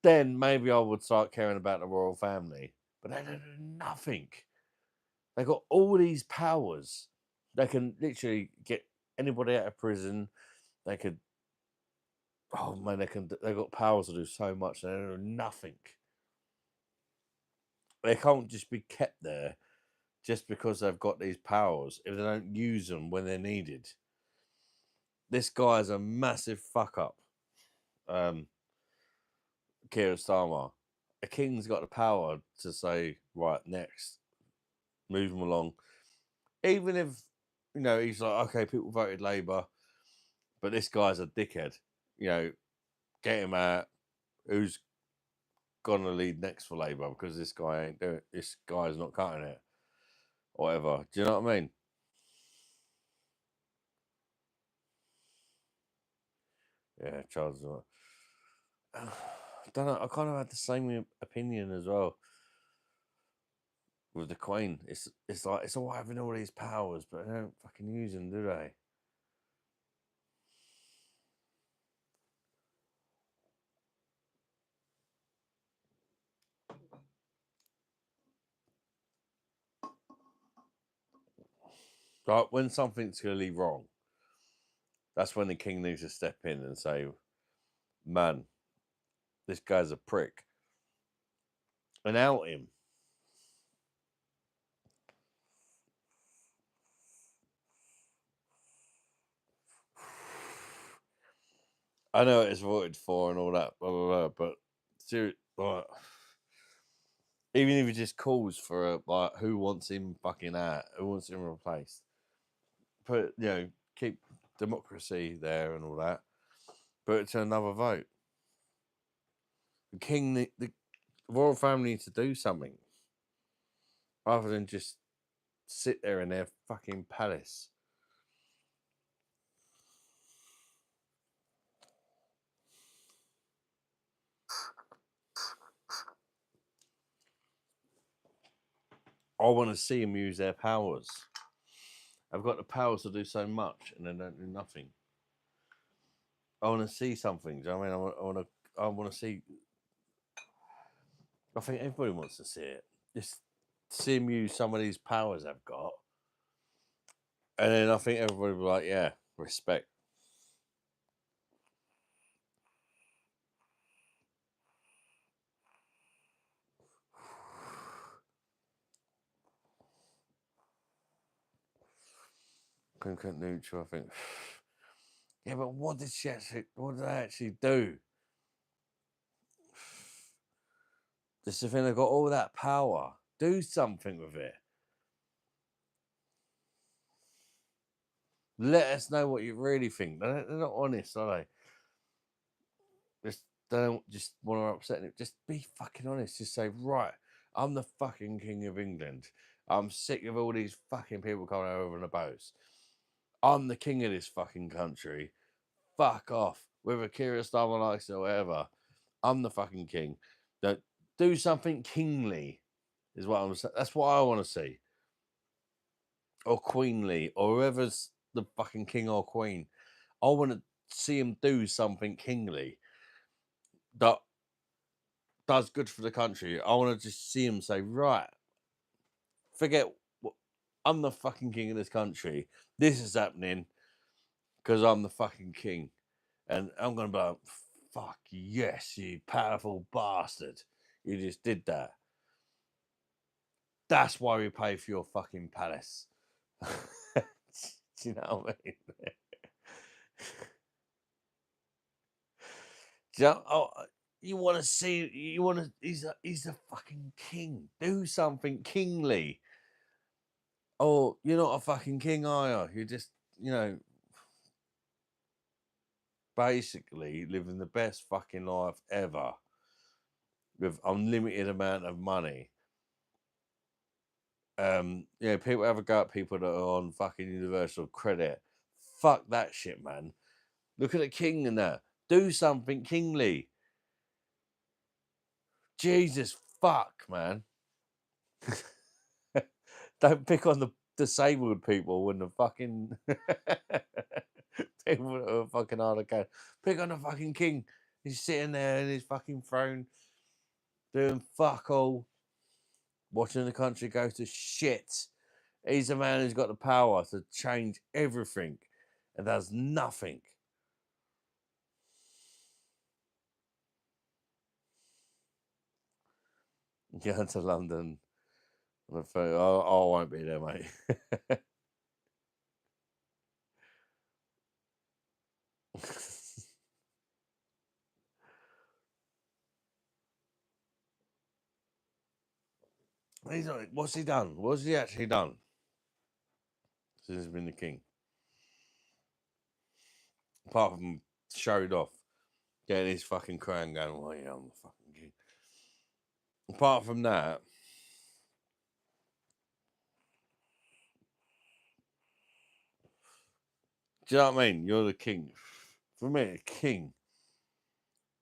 Speaker 1: Then maybe I would start caring about the royal family. But they don't do nothing. They got all these powers. They can literally get anybody out of prison. They could, oh man, they've got powers to do so much. They don't do nothing. They can't just be kept there just because they've got these powers if they don't use them when they're needed. This guy is a massive fuck up. Keir Starmer. A king's got the power to say, right, next, move him along. Even if, he's like, okay, people voted Labour, but this guy's a dickhead. Get him out. Who's gonna lead next for Labour because this guy ain't doing it. This guy's not cutting it. Or whatever. Do you know what I mean? Yeah, Charles. I don't know. I kind of had the same opinion as well with the Queen. It's like it's all having all these powers, but they don't fucking use them, do they? Like when something's clearly wrong, that's when the king needs to step in and say, "Man, this guy's a prick," and out him. I know it's voted for and all that, blah blah blah, but seriously, like, even if he just calls for like who wants him fucking out, who wants him replaced, put keep democracy there and all that, put it to another vote. The king, the royal family need to do something rather than just sit there in their fucking palace. I want to see them use their powers. I've got the powers to do so much, and they don't do nothing. I want to see something. Do you know what I mean? I want to see. I think everybody wants to see it. Just see them use some of these powers they've got, and then I think everybody will be like, "Yeah, respect." Concurrent neutral. I think. Yeah, but what did she actually? What did they actually do? Just the thing, they've got all that power. Do something with it. Let us know what you really think. They're not honest, are they? They don't just want to upset it. Just be fucking honest. Just say, right, I'm the fucking king of England. I'm sick of all these fucking people coming over on the boats. I'm the king of this fucking country. Fuck off. Whether Keir Starmer likes it or whatever. I'm the fucking king. Don't do something kingly, is what I'm saying. That's what I want to see. Or queenly, or whoever's the fucking king or queen. I want to see him do something kingly that does good for the country. I want to just see him say, right, forget, I'm the fucking king of this country. This is happening because I'm the fucking king. And I'm going to be like, fuck yes, you powerful bastard. You just did that. That's why we pay for your fucking palace. Do you know what I mean? You want to see, he's a fucking king. Do something kingly. Oh, you're not a fucking king, are you? You're just, basically living the best fucking life ever with unlimited amount of money. People have a go at people that are on fucking universal credit. Fuck that shit, man. Look at the king and that. Do something kingly. Jesus fuck, man. Don't pick on the disabled people when the fucking people that are fucking hard to catch. Pick on the fucking king. He's sitting there in his fucking throne doing fuck all, watching the country go to shit. He's a man who's got the power to change everything and does nothing. Going to London. I won't be there, mate. What's he done? What's he actually done since he's been the king? Apart from showed off, getting his fucking crown going, oh yeah, I'm the fucking king. Apart from that, do you know what I mean? You're the king. For me, a king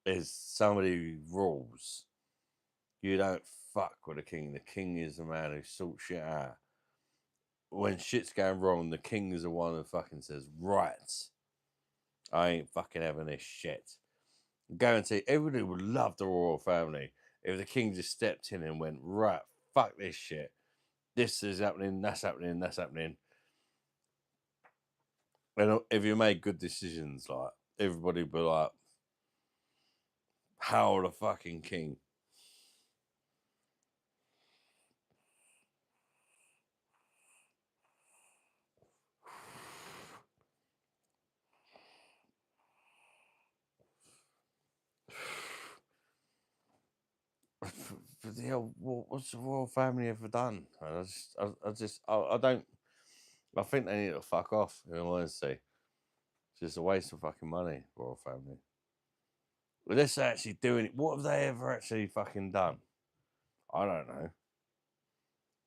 Speaker 1: is somebody who rules. You don't fuck with the king. The king is the man who sorts shit out. When shit's going wrong, the king is the one who fucking says, right, I ain't fucking having this shit. I guarantee everybody would love the royal family if the king just stepped in and went, right, fuck this shit. This is happening, that's happening, that's happening. And if you made good decisions, like, everybody would be like, how the fucking king. But the hell, what's the royal family ever done? I don't. I think they need to fuck off. In all honesty, it's just a waste of fucking money. Royal family. But let's actually doing it. What have they ever actually fucking done? I don't know.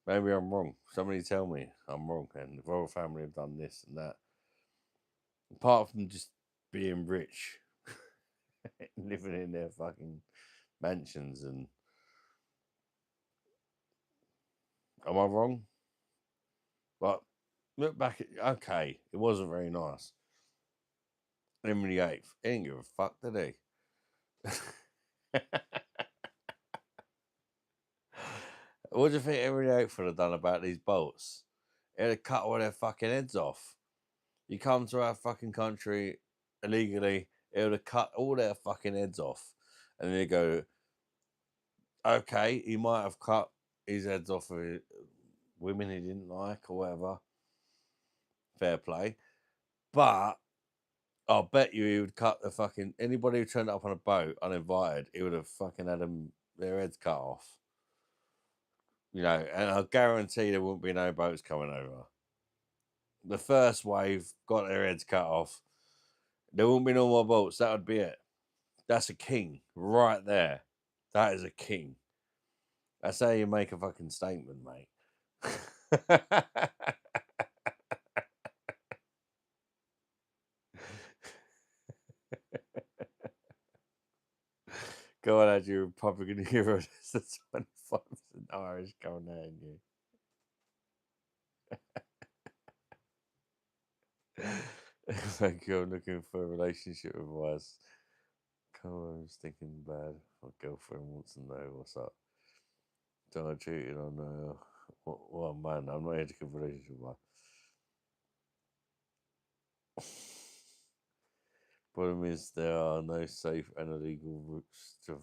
Speaker 1: Maybe I'm wrong. Somebody tell me I'm wrong. And the royal family have done this and that. Apart from just being rich, living in their fucking mansions, and am I wrong? But look back at, okay, it wasn't very nice. Henry VIII, he didn't give a fuck, did he? What do you think Henry VIII would have done about these bolts? He'd have cut all their fucking heads off. You come to our fucking country illegally, it would have cut all their fucking heads off. And then they go, okay, he might have cut his heads off of women he didn't like or whatever. Fair play. But I'll bet you he would cut the fucking anybody who turned up on a boat uninvited, he would have fucking had them their heads cut off. And I guarantee there wouldn't be no boats coming over. The first wave got their heads cut off. There wouldn't be no more boats. That would be it. That's a king right there. That is a king. That's how you make a fucking statement, mate. Go on, add your Republican hero. That's 25% Irish going there in you. Thank you. I'm looking for a relationship advice. Come on, I'm thinking bad. My girlfriend wants to know what's up. Don't I cheated on one man? I'm not here to give a relationship advice. Problem is, there are no safe and illegal routes to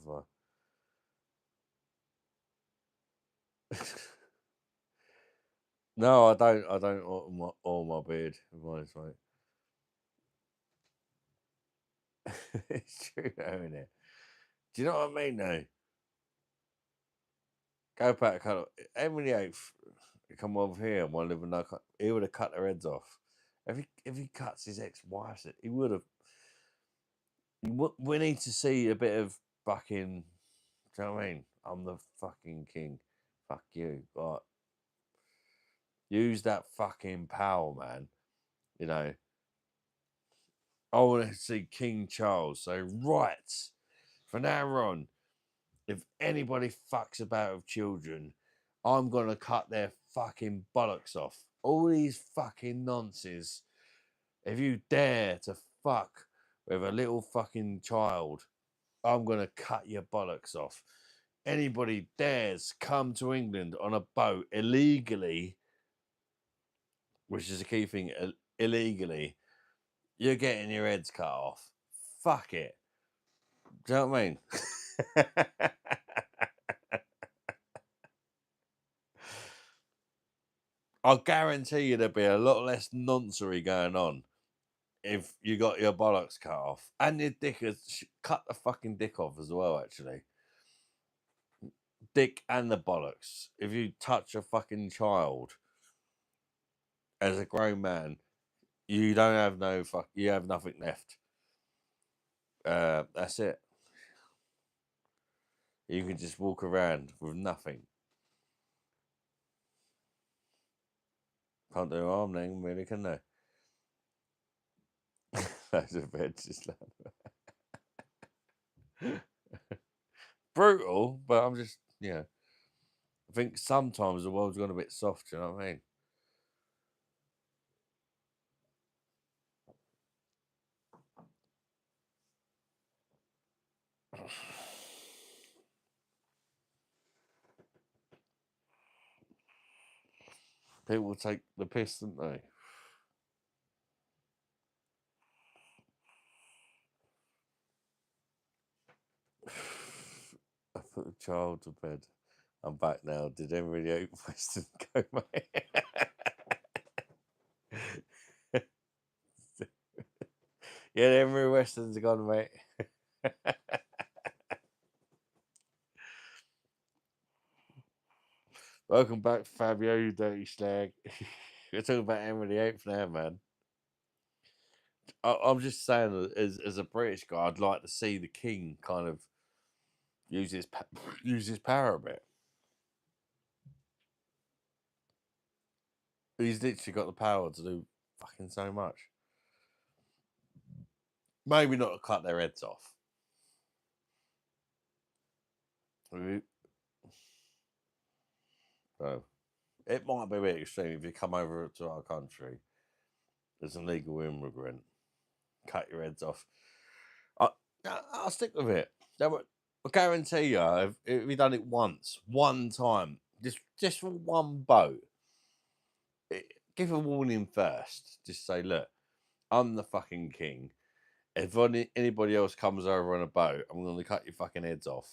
Speaker 1: No, I don't. I don't oil my beard. If I'm honest, mate. It's true, though, isn't it? Do you know what I mean, though? Go back, cut off. Henry VIII, come over here, and one living no cut. He would have cut their heads off. If he cuts his ex-wife's, he would have. We need to see a bit of fucking. Do you know what I mean? I'm the fucking king. Fuck you. Like, use that fucking power, man. You know. I want to see King Charles say, right, from now on, if anybody fucks about with children, I'm going to cut their fucking bollocks off. All these fucking nonsense. If you dare to fuck with a little fucking child, I'm going to cut your bollocks off. Anybody dares come to England on a boat illegally, which is a key thing, illegally, you're getting your heads cut off. Fuck it. Do you know what I mean? I guarantee you there'd be a lot less nonsense going on if you got your bollocks cut off. And your dick is cut the fucking dick off as well, actually. Dick and the bollocks. If you touch a fucking child as a grown man, you don't have you have nothing left. That's it. You can just walk around with nothing. Can't do harm then, really, can they? That's a bed just like brutal, but I'm just, I think sometimes the world's gone a bit soft, you know what I mean? People take the piss, don't they? I put the child to bed. I'm back now. Did Henry VIII Western go, mate? Yeah, Henry Western's gone, mate. Welcome back, Fabio, you dirty slag. We're talking about Henry VIII now, man. I'm just saying, as a British guy, I'd like to see the king kind of use his power a bit. He's literally got the power to do fucking so much. Maybe not to cut their heads off. So it might be a bit extreme if you come over to our country as an illegal immigrant, cut your heads off. I'll stick with it. I guarantee you, if we done it once, one time, just for one boat, give a warning first. Just say, look, I'm the fucking king. If anybody else comes over on a boat, I'm going to cut your fucking heads off.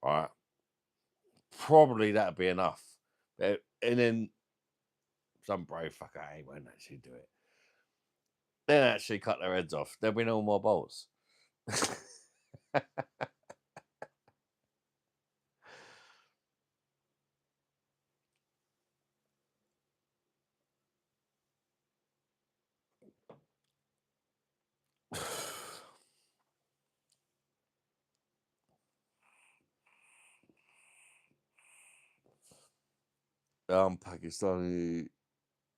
Speaker 1: All right. Probably that'd be enough. And then some brave fucker won't actually do it. Then actually cut their heads off. There'll be no more bolts. Pakistani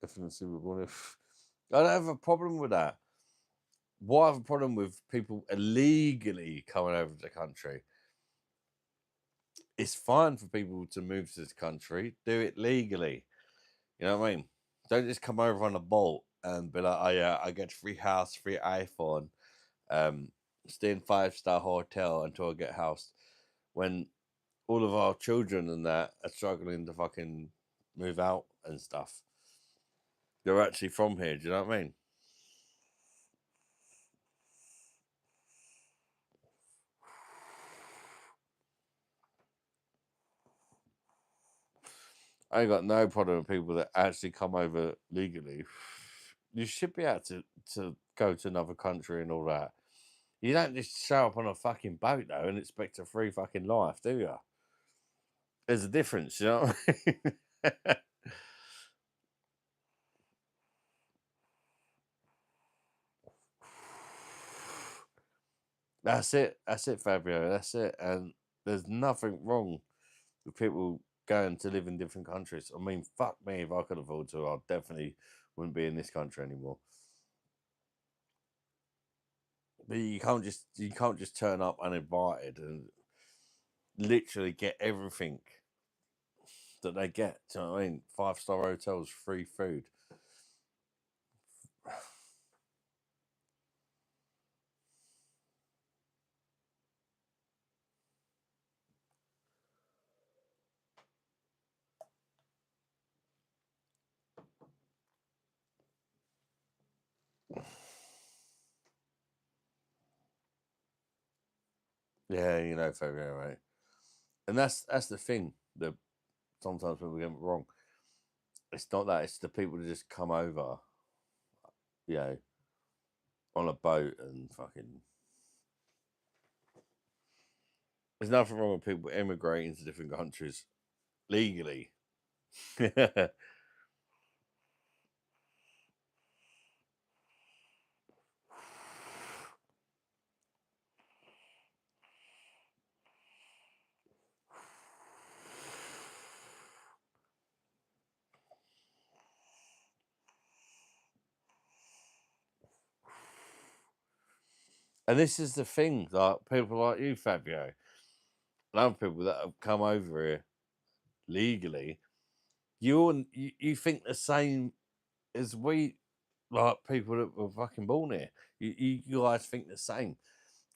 Speaker 1: ethnicity. I don't have a problem with that. What I have a problem with people illegally coming over to the country. it's fine for people to move to this country. Do it legally. You know what I mean? Don't just come over on a boat and be like, "Oh yeah, I get free house, free iPhone, um, stay in 5-star hotel until I get house." When all of our children and that are struggling to fucking move out and stuff. They're actually from here. Do you know what I mean? I ain't got no problem with people that actually come over legally. You should be able to go to another country and all that. You don't just show up on a fucking boat though and expect a free fucking life, do you? There's a difference, you know what I mean? That's it. That's it, Fabio. That's it. And there's nothing wrong with people going to live in different countries. I mean, fuck me, if I could afford to, I definitely wouldn't be in this country anymore. But you can't just turn up uninvited and literally get everything that they get. Do you know what I mean? 5-star hotels, free food. Yeah, you know, Fabio, right? And that's the thing that sometimes people get wrong. It's not that; it's the people that just come over, you know, on a boat and fucking. There's nothing wrong with people immigrating to different countries legally. And this is the thing, like people like you, Fabio, and other people that have come over here legally, you think the same as we, like people that were fucking born here. You guys think the same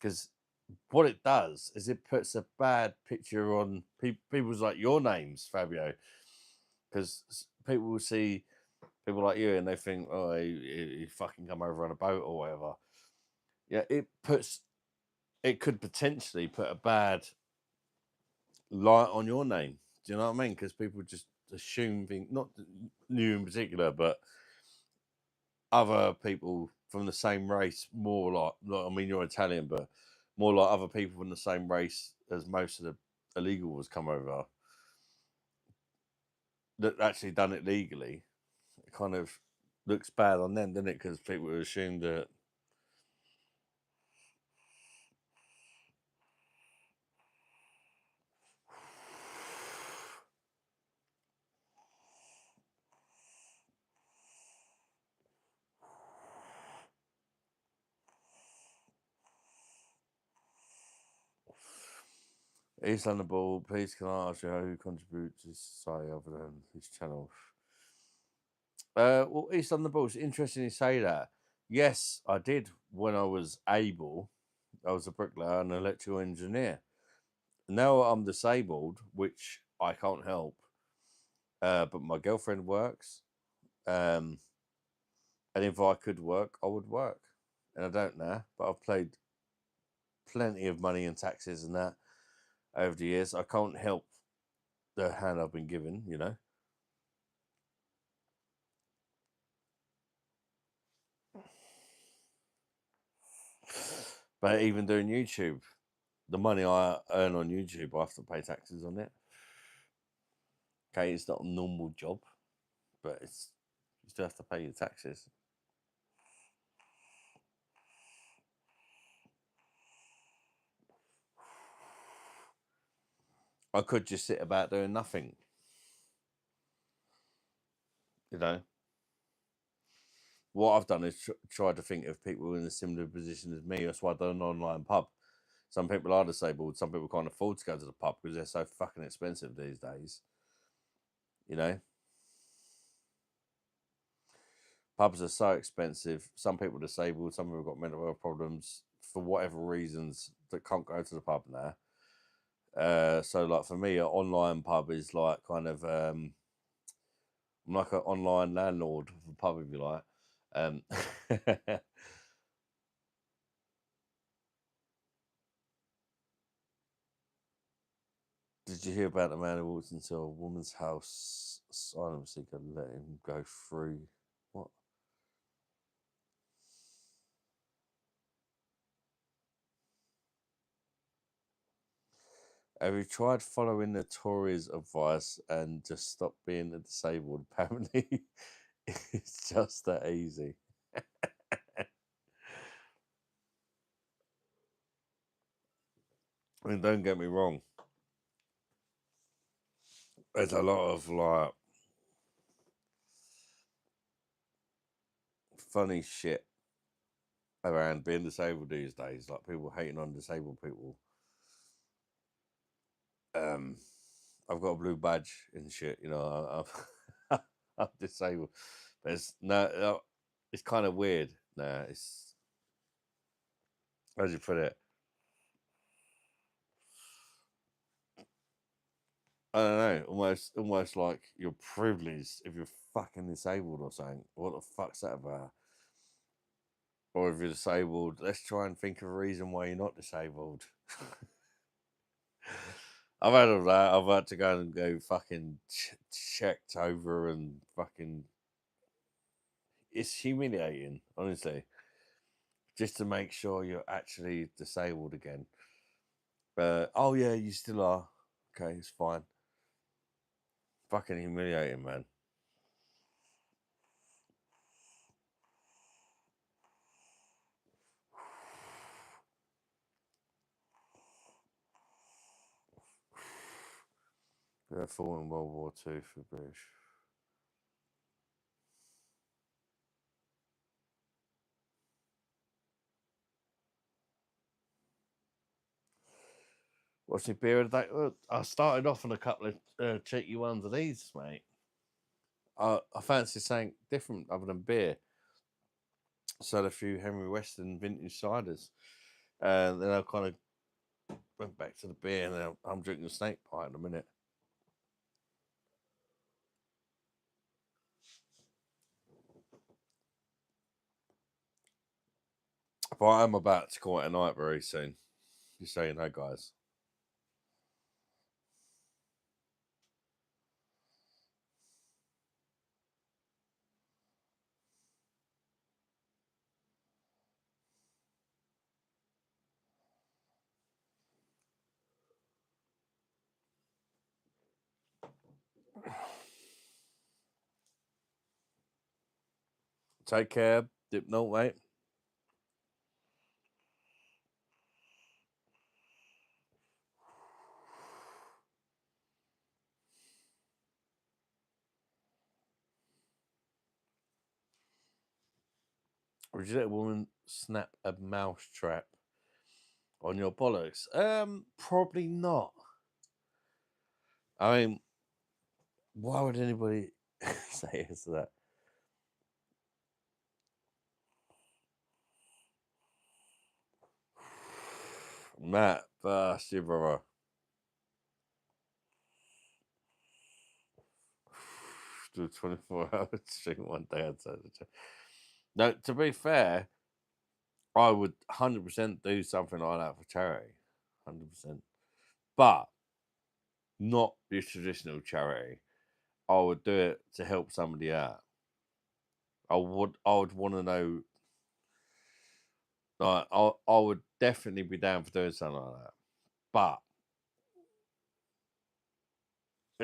Speaker 1: because what it does is it puts a bad picture on people's like your names, Fabio, because people will see people like you and they think, oh, he fucking come over on a boat or whatever. Yeah, it could potentially put a bad light on your name. Do you know what I mean? Because people just assume things, not you in particular, but other people from the same race, more like I mean, you're Italian, but more like other people from the same race as most of the illegals come over that actually done it legally. It kind of looks bad on them, doesn't it? Because people assume that. East London Ball, please can I ask you who contributes to society other than his channel? Well, East London Ball, it's interesting you say that. Yes, I did when I was able. I was a bricklayer and an electrical engineer. Now I'm disabled, which I can't help. But my girlfriend works. Um, and if I could work, I would work. And I don't now, but I've paid plenty of money in taxes and that over the years. I can't help the hand I've been given, you know. But even doing YouTube, the money I earn on YouTube, I have to pay taxes on it. Okay, it's not a normal job, but you still have to pay your taxes. I could just sit about doing nothing, you know. What I've done is try to think of people in a similar position as me. That's why I've done an online pub. Some people are disabled. Some people can't afford to go to the pub because they're so fucking expensive these days. You know, pubs are so expensive. Some people are disabled. Some people have got mental health problems for whatever reasons that can't go to the pub now. So like for me, an online pub is like kind of I'm like an online landlord of a pub, if you like. Did you hear about the man who walked into a woman's house, asylum seeker, let him go through? What? Have you tried following the Tories' advice and just stop being a disabled? Apparently, it's just that easy. I mean, don't get me wrong. There's a lot of like funny shit around being disabled these days. Like people hating on disabled people. I've got a blue badge and shit. You know, I'm disabled. But it's no, it's kind of weird. Nah, it's how do you put it? I don't know. Almost like you're privileged if you're fucking disabled or something. What the fuck's that about? Or if you're disabled, let's try and think of a reason why you're not disabled. I've had all that. I've had to go fucking checked over and fucking. It's humiliating, honestly, just to make sure you're actually disabled again. Oh yeah, you still are. Okay, it's fine. Fucking humiliating, man. Fought in World War Two for British. What's your beer of the day? Well, I started off on a couple of cheeky ones of these, mate. I fancy something different other than beer. So I had a few Henry Weston vintage ciders. And then I kind of went back to the beer, and now I'm drinking a snake pie in a minute. But I'm about to call it a night very soon. Just saying, hey guys. Take care, dip note, mate. Would you let a woman snap a mouse trap on your bollocks? Probably not. I mean, why would anybody say yes to that? Matt, burst your brother. Do 24 hours stream one day outside the gym. No, to be fair, I would 100% do something like that for charity. 100%. But not your traditional charity. I would do it to help somebody out. I would want to know, like, I would definitely be down for doing something like that. But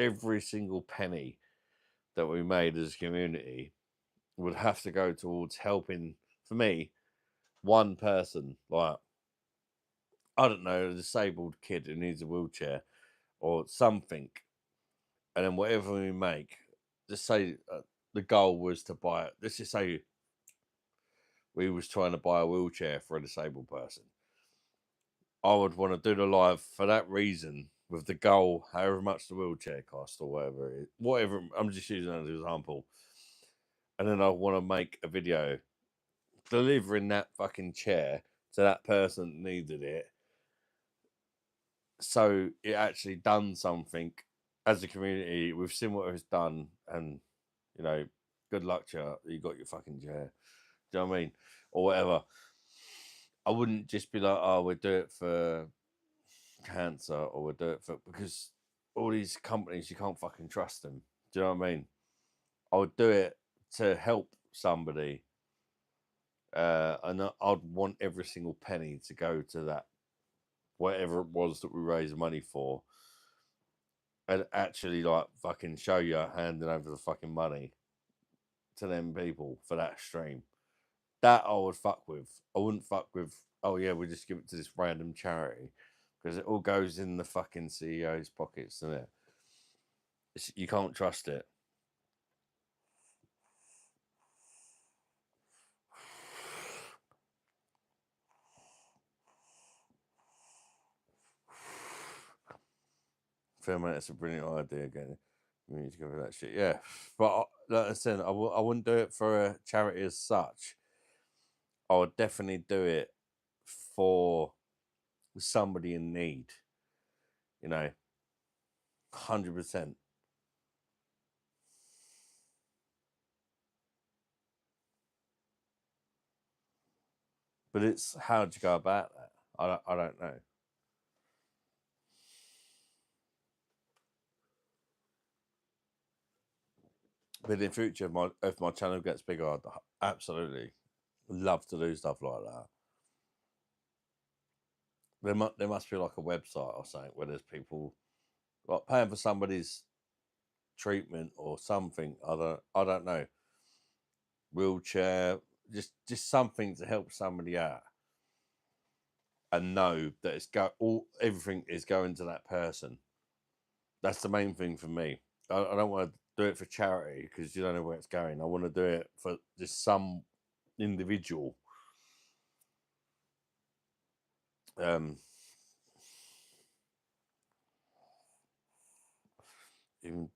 Speaker 1: every single penny that we made as a community would have to go towards helping, for me, one person. Like, I don't know, a disabled kid who needs a wheelchair or something. And then whatever we make, just say the goal was to buy, let's just say we was trying to buy a wheelchair for a disabled person. I would want to do the live for that reason, with the goal, however much the wheelchair cost or whatever it is. Whatever, I'm just using that as an example. And then I want to make a video delivering that fucking chair to that person that needed it. So it actually done something as a community. We've seen what it's done, and you know, good luck to you. You got your fucking chair. Do you know what I mean? Or whatever. I wouldn't just be like, oh, we'll do it for cancer, or we'll do it for, because all these companies, you can't fucking trust them. Do you know what I mean? I would do it to help somebody, and I'd want every single penny to go to that, whatever it was that we raised money for, and actually like fucking show you handing over the fucking money to them people for that stream. That I would fuck with. I wouldn't fuck with, oh yeah, we just give it to this random charity, because it all goes in the fucking CEO's pockets, doesn't it? You can't trust it. Phil, mate, it's a brilliant idea again. We need to go for that shit. Yeah, but like I said, I wouldn't do it for a charity as such. I would definitely do it for somebody in need. You know, 100%. But it's, how do you go about that? I don't know. But in the future, if my channel gets bigger, I'd absolutely love to do stuff like that. There must be like a website or something where there's people like paying for somebody's treatment or something. I don't know. Wheelchair, just something to help somebody out, and know that everything is going to that person. That's the main thing for me. I don't want to do it for charity, because you don't know where it's going. I want to do it for just some individual. Even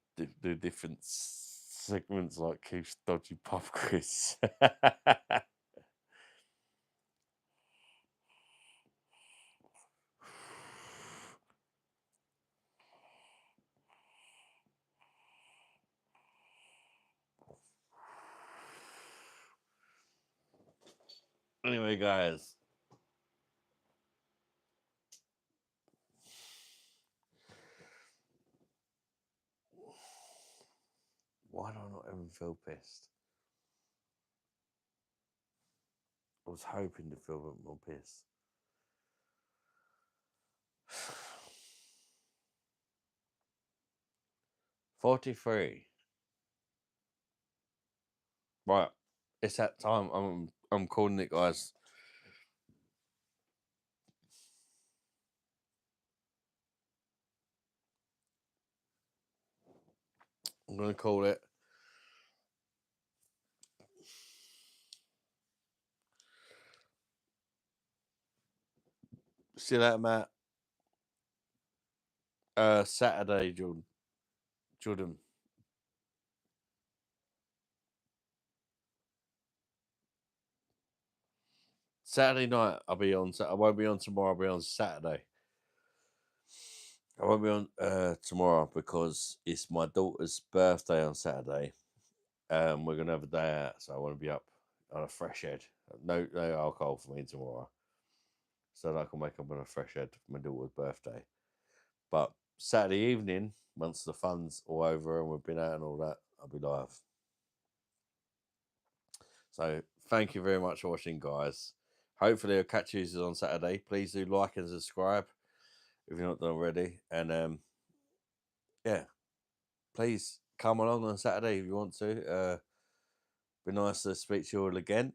Speaker 1: do different segments like Keith's dodgy pub quiz. Anyway, guys, why do I not ever feel pissed? I was hoping to feel a bit more pissed. 43. Right, it's that time. I'm calling it, guys. I'm gonna call it. See that, Matt? Saturday, Jordan. Saturday night, I'll be on. I won't be on tomorrow. I'll be on Saturday. I won't be on tomorrow because it's my daughter's birthday on Saturday. We're gonna have a day out, so I want to be up on a fresh head. No alcohol for me tomorrow, so that I can wake up on a fresh head for my daughter's birthday. But Saturday evening, once the fun's all over and we've been out and all that, I'll be live. So thank you very much for watching, guys. Hopefully I'll catch you on Saturday. Please do like and subscribe if you're not done already. And yeah, please come along on Saturday if you want to. Be nice to speak to you all again.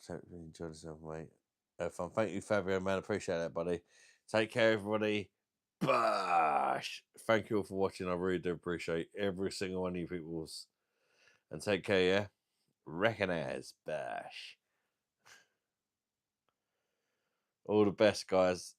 Speaker 1: So enjoy yourself, mate. Have fun. Thank you, Fabio, man. Appreciate that, buddy. Take care, everybody. Bash. Thank you all for watching. I really do appreciate every single one of you people's. And take care, yeah? Recognize. Bash. All the best, guys.